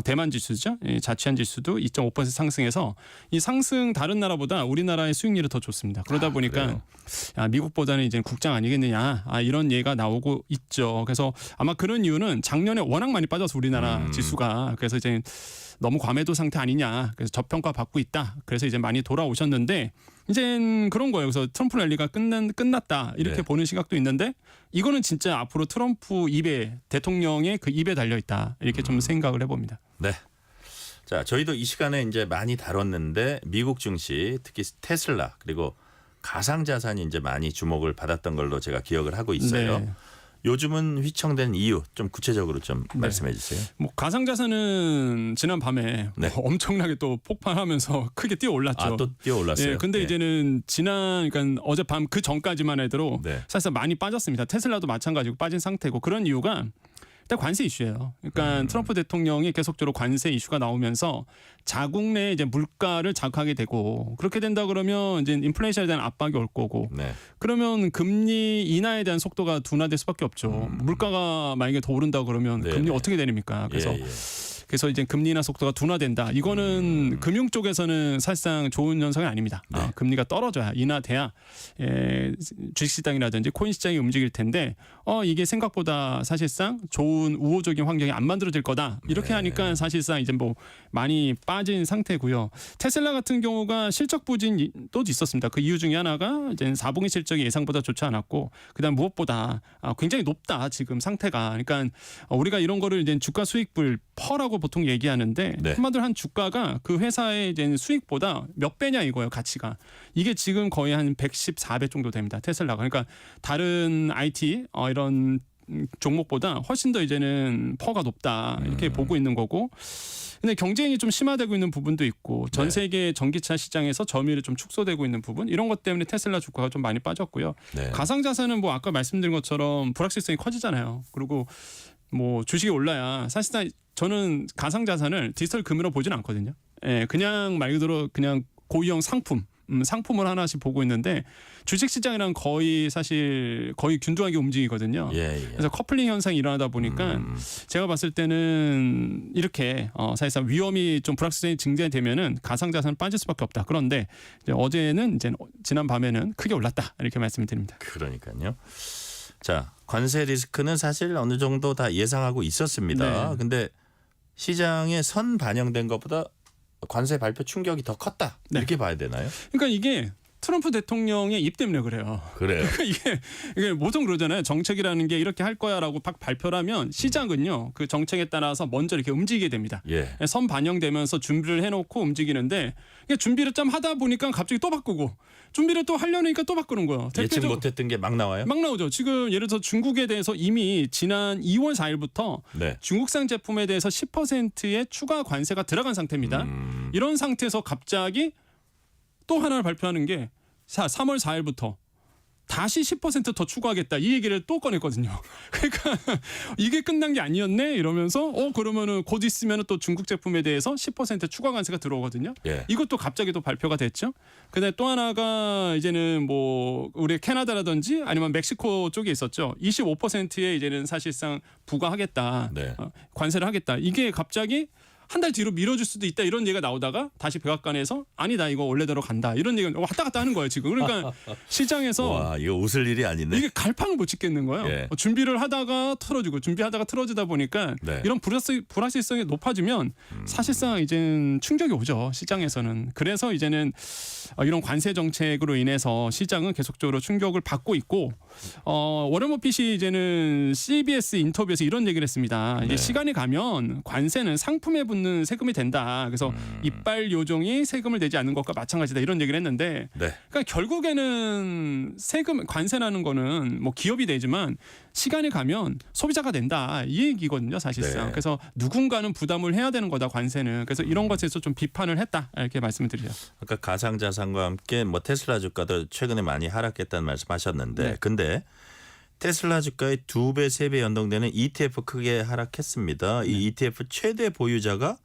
대만 지수죠. 자치안 지수도 2.5% 상승해서 이 상승 다른 나라보다 우리나라의 수익률이 더 좋습니다. 그러다 보니까 그래요? 미국보다는 이제 국장 아니겠느냐 이런 얘기가 나오고 있죠. 그래서 아마 그런 이유는 작년에 워낙 많이 빠져서 우리나라 지수가 그래서 이제 너무 과매도 상태 아니냐. 그래서 저평가 받고 있다. 그래서 이제 많이 돌아오셨는데 이제 그런 거예요. 그래서 트럼프 랠리가 끝났다 이렇게 네. 보는 시각도 있는데 이거는 진짜 앞으로 트럼프 입에 대통령의 그 입에 달려 있다 이렇게 좀 생각을 해봅니다. 네. 자, 저희도 이 시간에 이제 많이 다뤘는데 미국 증시 특히 테슬라 그리고 가상자산이 이제 많이 주목을 받았던 걸로 제가 기억을 하고 있어요. 네. 요즘은 휘청된 이유 좀 구체적으로 좀 네. 말씀해 주세요. 뭐 가상자산은 지난 밤에 네. 엄청나게 또 폭발하면서 크게 뛰어 올랐죠. 또 뛰어 올랐어요. 예, 근데 네. 이제는 그러니까 어젯밤 그 전까지만 해도 네. 사실 많이 빠졌습니다. 테슬라도 마찬가지고 빠진 상태고 그런 이유가 일단 관세 이슈예요. 그러니까 트럼프 대통령이 계속적으로 관세 이슈가 나오면서 자국 내 이제 물가를 자극하게 되고 그렇게 된다 그러면 이제 인플레이션에 대한 압박이 올 거고 네. 그러면 금리 인하에 대한 속도가 둔화될 수밖에 없죠. 물가가 만약에 더 오른다 그러면 네, 금리 네. 어떻게 되립니까? 그래서 예, 예. 그래서 이제 금리 인하 속도가 둔화된다. 이거는 금융 쪽에서는 사실상 좋은 현상이 아닙니다. 네. 금리가 떨어져야 인하돼야 주식시장이라든지 코인 시장이 움직일 텐데 이게 생각보다 사실상 좋은 우호적인 환경이 안 만들어질 거다. 이렇게 하니까 사실상 이제 뭐 많이 빠진 상태고요. 테슬라 같은 경우가 실적 부진도 있었습니다. 그 이유 중에 하나가 이제 4분기 실적이 예상보다 좋지 않았고, 그다음 무엇보다 굉장히 높다 지금 상태가. 그러니까 우리가 이런 거를 이제 주가 수익불 퍼라고 보통 얘기하는데 네. 한마디로 한 주가가 그 회사의 이제 수익보다 몇 배냐 이거예요, 가치가. 이게 지금 거의 한 114배 정도 됩니다, 테슬라가. 그러니까 다른 IT 이런 종목보다 훨씬 더 이제는 퍼가 높다 이렇게 보고 있는 거고. 근데 경쟁이 좀 심화되고 있는 부분도 있고, 전 세계 전기차 시장에서 점유율이 좀 축소되고 있는 부분, 이런 것 때문에 테슬라 주가가 좀 많이 빠졌고요. 네. 가상자산은 뭐 아까 말씀드린 것처럼 불확실성이 커지잖아요. 그리고 뭐 주식이 올라야 사실상 저는 가상자산을 디지털 금으로 보지는 않거든요. 예, 그냥 말 그대로 그냥 고유형 상품을 하나씩 보고 있는데, 주식 시장이랑 사실 거의 균등하게 움직이거든요. 그래서 커플링 현상이 일어나다 보니까 제가 봤을 때는 이렇게 사실상 위험이 좀 불확실성이 증대되면은 가상자산은 빠질 수밖에 없다. 그런데 이제 어제는 이제 지난 밤에는 크게 올랐다 이렇게 말씀을 드립니다. 그러니까요. 자, 관세 리스크는 사실 어느 정도 다 예상하고 있었습니다. 네. 근데 시장에 선 반영된 것보다 관세 발표 충격이 더 컸다. 이렇게 봐야 되나요? 그러니까 이게 트럼프 대통령의 입 때문에 그래요. 그래요. 이게 보통 그러잖아요. 정책이라는 게 이렇게 할 거야라고 발표를 하면 시장은요, 그 정책에 따라서 먼저 이렇게 움직이게 됩니다. 선 반영되면서 준비를 해놓고 움직이는데, 이게 준비를 좀 하다 보니까 갑자기 또 바꾸고, 준비를 또 하려니까 또 바꾸는 거예요. 예측 못했던 게 막 나와요? 막 나오죠. 지금 예를 들어서 중국에 대해서 이미 지난 2월 4일부터 중국산 제품에 대해서 10%의 추가 관세가 들어간 상태입니다. 이런 상태에서 갑자기 또 하나를 발표하는 게 3월 4일부터 다시 10% 더 추가하겠다, 이 얘기를 또 꺼냈거든요. 그러니까 이게 끝난 게 아니었네 이러면서 그러면은 곧 있으면 또 중국 제품에 대해서 10% 추가 관세가 들어오거든요. 이것도 갑자기 또 발표가 됐죠. 근데 또 하나가 이제는 뭐 우리 캐나다라든지 아니면 멕시코 쪽에 있었죠. 25%의 이제는 사실상 부과하겠다, 관세를 하겠다. 이게 갑자기 한 달 뒤로 미뤄줄 수도 있다, 이런 얘기가 나오다가 다시 백악관에서 아니다, 이거 원래대로 간다, 이런 얘기가 왔다 갔다 하는 거예요 지금. 그러니까 시장에서 와, 이거 웃을 일이 아니네. 이게 갈팡을 못 찍겠는 거예요. 준비를 하다가 틀어지고 준비하다가 틀어지다 보니까 이런 불확실성이 높아지면 사실상 이제는 충격이 오죠, 시장에서는. 그래서 이제는 이런 관세 정책으로 인해서 시장은 계속적으로 충격을 받고 있고, 워런 버핏이 이제는 CBS 인터뷰에서 이런 얘기를 했습니다. 이제 시간이 가면 관세는 상품에 붙는 세금이 된다. 그래서 이빨 요정이 세금을 내지 않는 것과 마찬가지다, 이런 얘기를 했는데, 그러니까 결국에는 관세라는 거는 뭐 기업이 내지만 시간이 가면 소비자가 낸다, 이 얘기거든요, 사실상. 그래서 누군가는 부담을 해야 되는 거다, 관세는. 그래서 이런 것에서 좀 비판을 했다, 이렇게 말씀을 드려요. 아까 가상자산과 함께 뭐 테슬라 주가도 최근에 많이 하락했다는 말씀하셨는데, 근데 테슬라 주가의 2배, 3배 연동되는 ETF 크게 하락했습니다. 이 ETF 최대 보유자가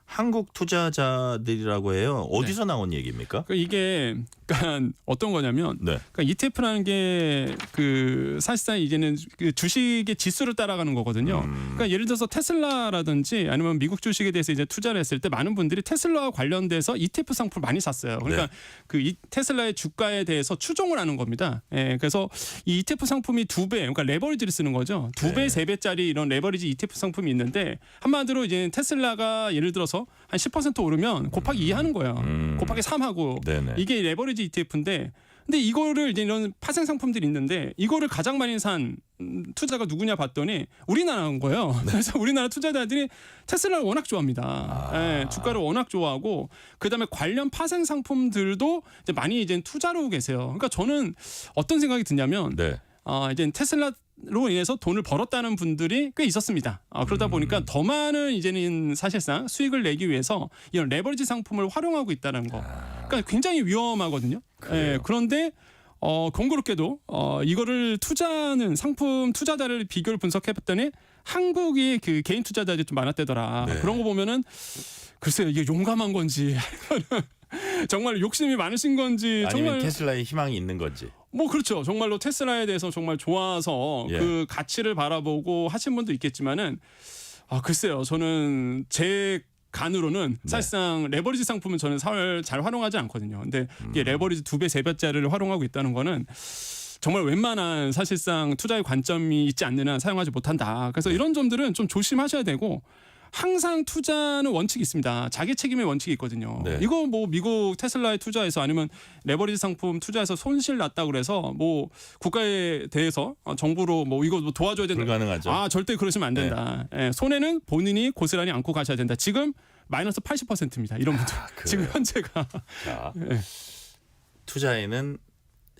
한국 투자자들이라고 해요. 어디서 나온 얘기입니까? 이게 그러니까 어떤 거냐면, 그러니까 ETF라는 게 그 사실상 이제는 그 주식의 지수를 따라가는 거거든요. 그러니까 예를 들어서 테슬라라든지 아니면 미국 주식에 대해서 이제 투자를 했을 때 많은 분들이 테슬라와 관련돼서 ETF 상품을 많이 샀어요. 그러니까 그 테슬라의 주가에 대해서 추종을 하는 겁니다. 그래서 이 ETF 상품이 2배, 그러니까 레버리지를 쓰는 거죠. 2배, 3배짜리 이런 레버리지 ETF 상품이 있는데, 한마디로 이제 테슬라가 예를 들어서 한 10% 오르면 곱하기 2 하는 거예요. 곱하기 3하고. 이게 레버리지 ETF인데, 근데 이거를 이제 이런 파생 상품들이 있는데, 이거를 가장 많이 산 투자가 누구냐 봤더니 우리나라인 거예요. 그래서 우리나라 투자자들이 테슬라를 워낙 좋아합니다. 주가를 워낙 좋아하고, 그다음에 관련 파생 상품들도 이제 많이 이제 투자로 계세요. 그러니까 저는 어떤 생각이 드냐면, 이제 테슬라로 인해서 돈을 벌었다는 분들이 꽤 있었습니다. 그러다 보니까 더 많은 이제는 사실상 수익을 내기 위해서 이런 레버리지 상품을 활용하고 있다는 거. 그러니까 굉장히 위험하거든요. 그런데 공교롭게도 이거를 투자하는 상품 투자자를 비교를 분석해봤더니 한국이 그 개인 투자자들이 좀 많았대더라. 그런 거 보면은 글쎄요, 이게 용감한 건지 정말 욕심이 많으신 건지, 아니면 정말 테슬라에 희망이 있는 건지. 뭐 그렇죠. 정말로 테슬라에 대해서 정말 좋아서 그 가치를 바라보고 하신 분도 있겠지만은 글쎄요. 저는 제 간으로는 네. 사실상 레버리지 상품은 저는 잘 활용하지 않거든요. 근데 이게 레버리지 2배, 3배짜리를 활용하고 있다는 거는 정말 웬만한 사실상 투자의 관점이 있지 않는 한 사용하지 못한다. 그래서 이런 점들은 좀 조심하셔야 되고 항상 투자는 원칙이 있습니다. 자기 책임의 원칙이 있거든요. 네. 이거 뭐 미국 테슬라에 투자해서 아니면 레버리지 상품 투자해서 손실 났다 그래서 뭐 국가에 대해서 정부로 뭐 이거 뭐 도와줘야 된다. 불가능하죠. 절대 그러시면 안 된다. 예, 손해는 본인이 고스란히 안고 가셔야 된다. 지금 마이너스 80%입니다. 이런 분들. 지금 현재가. 자, 예. 투자에는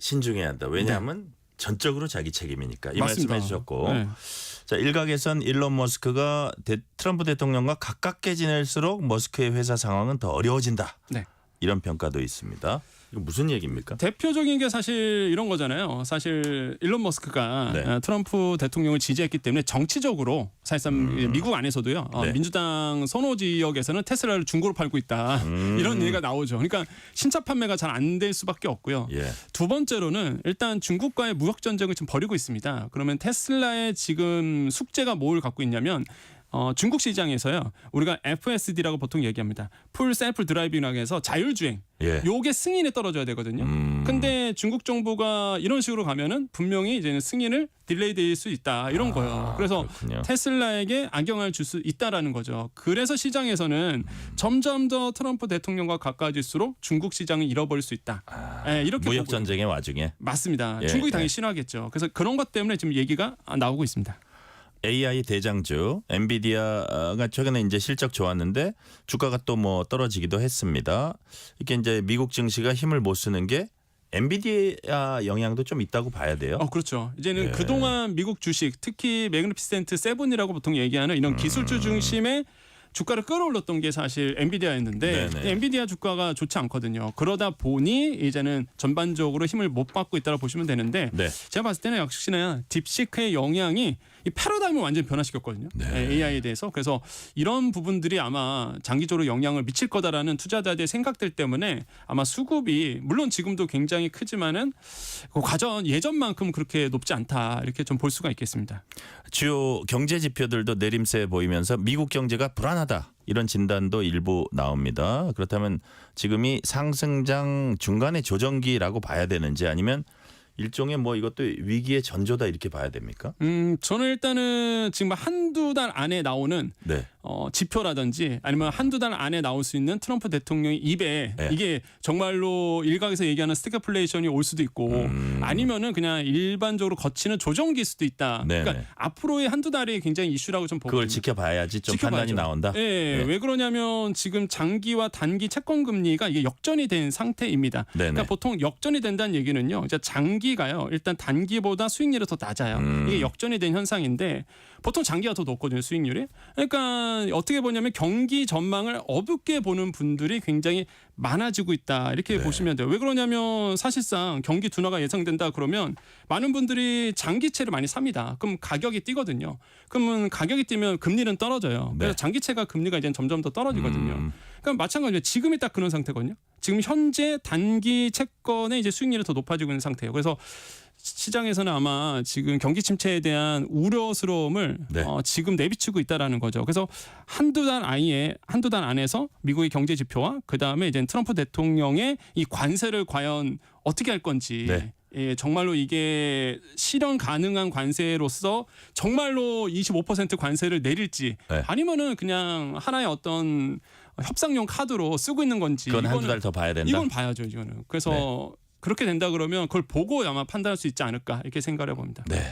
신중해야 한다. 왜냐하면 전적으로 자기 책임이니까. 이 맞습니다. 말씀해 주셨고. 네. 자, 일각에선 일론 머스크가 트럼프 대통령과 가깝게 지낼수록 머스크의 회사 상황은 더 어려워진다. 네. 이런 평가도 있습니다. 이거 무슨 얘기입니까? 대표적인 게 사실 이런 거잖아요. 사실 일론 머스크가 네. 트럼프 대통령을 지지했기 때문에 정치적으로 사실상 미국 안에서도요. 네. 민주당 선호 지역에서는 테슬라를 중고로 팔고 있다. 이런 얘기가 나오죠. 그러니까 신차 판매가 잘 안 될 수밖에 없고요. 예. 두 번째로는 일단 중국과의 무역 전쟁을 지금 벌이고 있습니다. 그러면 테슬라의 지금 숙제가 뭘 갖고 있냐면 중국 시장에서요. 우리가 FSD라고 보통 얘기합니다. 풀 셀프 드라이빙이라고 해서 자율주행. 예. 요게 승인에 떨어져야 되거든요. 근데 중국 정부가 이런 식으로 가면은 분명히 이제는 승인을 딜레이 될 수 있다. 이런 거예요. 그래서 그렇군요. 테슬라에게 악영향을 줄 수 있다라는 거죠. 그래서 시장에서는 점점 더 트럼프 대통령과 가까워질수록 중국 시장을 잃어버릴 수 있다. 이렇게 무역 보고 전쟁의 와중에 맞습니다. 예, 중국이 예. 당연히 싫어하겠죠. 그래서 그런 것 때문에 지금 얘기가 나오고 있습니다. AI 대장주 엔비디아가 최근에 이제 실적 좋았는데 주가가 또 뭐 떨어지기도 했습니다. 이게 이제 미국 증시가 힘을 못 쓰는 게 엔비디아 영향도 좀 있다고 봐야 돼요. 그렇죠. 이제는 예. 그동안 미국 주식, 특히 매그니피센트 세븐이라고 보통 얘기하는 이런 기술주 중심의 주가를 끌어올렸던 게 사실 엔비디아였는데 네네. 엔비디아 주가가 좋지 않거든요. 그러다 보니 이제는 전반적으로 힘을 못 받고 있다고 보시면 되는데 네. 제가 봤을 때는 역시나 딥시크의 영향이 이 패러다임을 완전히 변화시켰거든요. 네. AI에 대해서. 그래서 이런 부분들이 아마 장기적으로 영향을 미칠 거다라는 투자자들의 생각들 때문에 아마 수급이 물론 지금도 굉장히 크지만은 그 과전 예전만큼 그렇게 높지 않다 이렇게 좀 볼 수가 있겠습니다. 주요 경제 지표들도 내림세 보이면서 미국 경제가 불안하다. 이런 진단도 일부 나옵니다. 그렇다면 지금이 상승장 중간의 조정기라고 봐야 되는지 아니면 일종의 뭐 이것도 위기의 전조다 이렇게 봐야 됩니까? 저는 일단은 지금 한두 달 안에 나오는 네. 지표라든지 아니면 한두 달 안에 나올 수 있는 트럼프 대통령의 입에 네. 이게 정말로 일각에서 얘기하는 스태그플레이션이 올 수도 있고 아니면은 그냥 일반적으로 거치는 조정기일 수도 있다. 네네. 그러니까 앞으로의 한두 달이 굉장히 이슈라고 좀 보거든요. 그걸 지켜봐야지 좀 지켜봐야죠. 판단이 나온다. 네. 네. 왜 그러냐면 지금 장기와 단기 채권 금리가 이게 역전이 된 상태입니다. 네네. 그러니까 보통 역전이 된다는 얘기는요. 이제 장기가요. 일단 단기보다 수익률이 더 낮아요. 이게 역전이 된 현상인데 보통 장기가 더 높거든요. 수익률이. 그러니까 어떻게 보냐면 경기 전망을 어둡게 보는 분들이 굉장히 많아지고 있다. 이렇게 보시면 돼요. 왜 그러냐면 사실상 경기 둔화가 예상된다 그러면 많은 분들이 장기채를 많이 삽니다. 그럼 가격이 뛰거든요. 그러면 가격이 뛰면 금리는 떨어져요. 그래서 네. 장기채가 금리가 이제 점점 더 떨어지거든요. 그러니까 마찬가지로 지금이 딱 그런 상태거든요. 지금 현재 단기 채권의 이제 수익률이 더 높아지고 있는 상태예요. 그래서 시장에서는 아마 지금 경기 침체에 대한 우려스러움을 네. 지금 내비치고 있다라는 거죠. 그래서 한두 달 안에서 미국의 경제 지표와 그 다음에 이제 트럼프 대통령의 이 관세를 과연 어떻게 할 건지. 네. 예, 정말로 이게 실현 가능한 관세로서 정말로 25% 관세를 내릴지 네. 아니면은 그냥 하나의 어떤 협상용 카드로 쓰고 있는 건지 그건 한두 달 더 봐야 된다. 이건 봐야죠, 이거는. 그래서 네. 그렇게 된다 그러면 그걸 보고 아마 판단할 수 있지 않을까 이렇게 생각을 해봅니다. 네.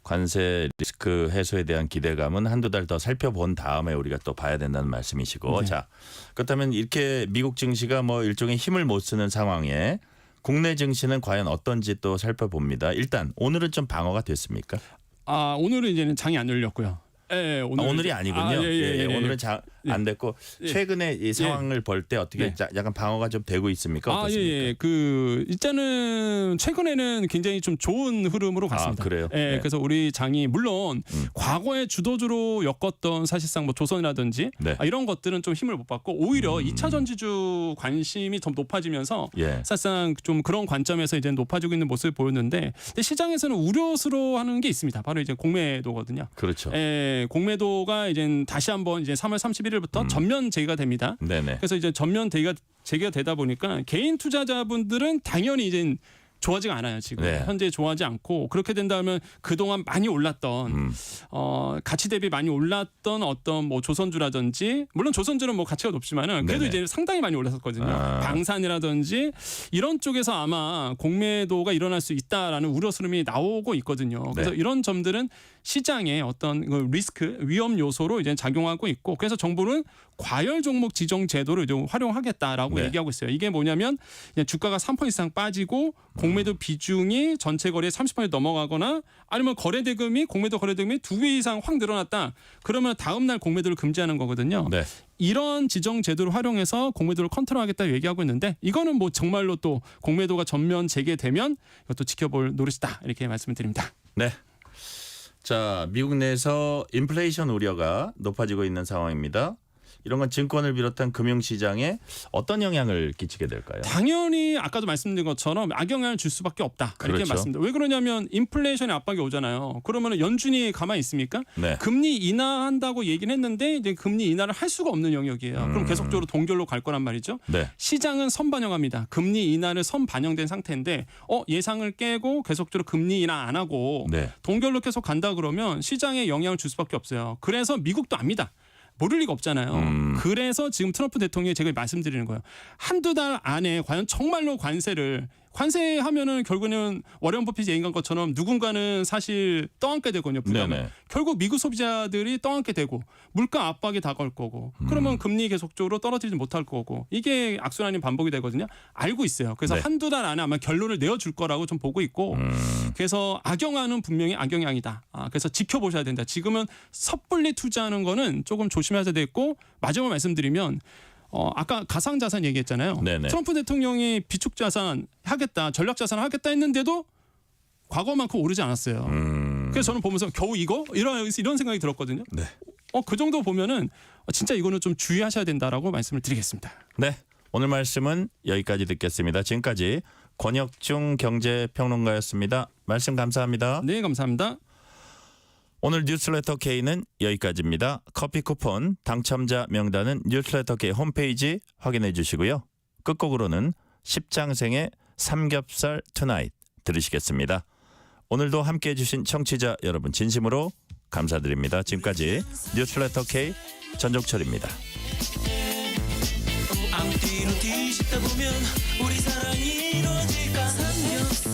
관세 리스크 해소에 대한 기대감은 한두 달 더 살펴본 다음에 우리가 또 봐야 된다는 말씀이시고. 네. 자, 그렇다면 이렇게 미국 증시가 뭐 일종의 힘을 못 쓰는 상황에 국내 증시는 과연 어떤지 또 살펴봅니다. 일단 오늘은 좀 방어가 됐습니까? 오늘은 이제는 장이 안 열렸고요. 예, 오늘이 아니군요. 예. 오늘은 안 됐고 예. 최근에 이 상황을 볼 때 어떻게 네. 약간 방어가 좀 되고 있습니까? 어떻습니까? 일단은 최근에는 굉장히 좀 좋은 흐름으로 갔습니다. 그래요? 예, 네. 그래서 우리 장이 물론 과거에 주도주로 엮었던 사실상 뭐 조선이라든지 네. 이런 것들은 좀 힘을 못 받고 오히려 2차 전지주 관심이 좀 높아지면서 예. 사실상 좀 그런 관점에서 이제 높아지고 있는 모습을 보였는데 근데 시장에서는 우려스러워하는 게 있습니다. 바로 이제 공매도거든요. 그렇죠. 예, 이제 공매도가 이제 다시 한번 이제 3월 31일부터 전면 재개가 됩니다. 네네. 그래서 이제 전면 재개가 되다 보니까 개인 투자자분들은 당연히 이제 좋아지가 않아요. 지금 네. 현재 좋아하지 않고 그렇게 된다면 그동안 많이 올랐던 가치 대비 많이 올랐던 어떤 뭐 조선주라든지 물론 조선주는 뭐 가치가 높지만은 그래도 네네. 이제 상당히 많이 올랐었거든요. 아. 방산이라든지 이런 쪽에서 아마 공매도가 일어날 수 있다라는 우려 수렴이 나오고 있거든요. 그래서 네. 이런 점들은 시장의 어떤 그 리스크 위험 요소로 이제 작용하고 있고 그래서 정부는 과열 종목 지정 제도를 좀 활용하겠다라고 네. 얘기하고 있어요. 이게 뭐냐면 그냥 주가가 3% 이상 빠지고 공매도 비중이 전체 거래의 30% 넘어가거나 아니면 거래대금이 공매도 거래대금이 2배 이상 확 늘어났다. 그러면 다음 날 공매도를 금지하는 거거든요. 네. 이런 지정 제도를 활용해서 공매도를 컨트롤하겠다 얘기하고 있는데 이거는 뭐 정말로 또 공매도가 전면 재개되면 이것도 지켜볼 노릇이다 이렇게 말씀을 드립니다. 네. 자, 미국 내에서 인플레이션 우려가 높아지고 있는 상황입니다. 이런 건 증권을 비롯한 금융시장에 어떤 영향을 끼치게 될까요? 당연히 아까도 말씀드린 것처럼 악영향을 줄 수밖에 없다. 이렇게 그렇죠. 말씀드립니다. 왜 그러냐면 인플레이션의 압박이 오잖아요. 그러면 연준이 가만히 있습니까? 네. 금리 인하한다고 얘기는 했는데 이제 금리 인하를 할 수가 없는 영역이에요. 그럼 계속적으로 동결로 갈 거란 말이죠. 네. 시장은 선반영합니다. 금리 인하를 선반영된 상태인데 예상을 깨고 계속적으로 금리 인하 안 하고 네. 동결로 계속 간다 그러면 시장에 영향을 줄 수밖에 없어요. 그래서 미국도 압니다. 모를 리가 없잖아요. 그래서 지금 트럼프 대통령이 제가 말씀드리는 거예요. 한두 달 안에 과연 정말로 관세하면은 결국에는 워렌 버핏이 얘기한 것처럼 누군가는 사실 떠안게 되거든요. 부담을. 네네. 결국 미국 소비자들이 떠안게 되고 물가 압박이 다가올 거고 그러면 금리 계속적으로 떨어지지 못할 거고 이게 악순환이 반복이 되거든요. 알고 있어요. 그래서 네. 한두 달 안에 아마 결론을 내어줄 거라고 좀 보고 있고 그래서 악영향은 분명히 악영향이다. 그래서 지켜보셔야 된다. 지금은 섣불리 투자하는 거는 조금 조심해야 되겠고 마지막으로 말씀드리면 아까 가상자산 얘기했잖아요. 네네. 트럼프 대통령이 비축자산 하겠다, 전략자산 하겠다 했는데도 과거만큼 오르지 않았어요. 그래서 저는 보면서 겨우 이런 생각이 들었거든요. 네. 그 정도 보면은 진짜 이거는 좀 주의하셔야 된다라고 말씀을 드리겠습니다. 네. 오늘 말씀은 여기까지 듣겠습니다. 지금까지 권혁중 경제평론가였습니다. 말씀 감사합니다. 네, 감사합니다. 오늘 뉴스레터 K는 여기까지입니다. 커피 쿠폰 당첨자 명단은 뉴스레터 K 홈페이지 확인해 주시고요. 끝곡으로는 십장생의 삼겹살 투나잇 들으시겠습니다. 오늘도 함께해 주신 청취자 여러분 진심으로 감사드립니다. 지금까지 뉴스레터 K 전종철입니다. 앞뒤로 뒤집다 보면 우리 사랑이 이루어질까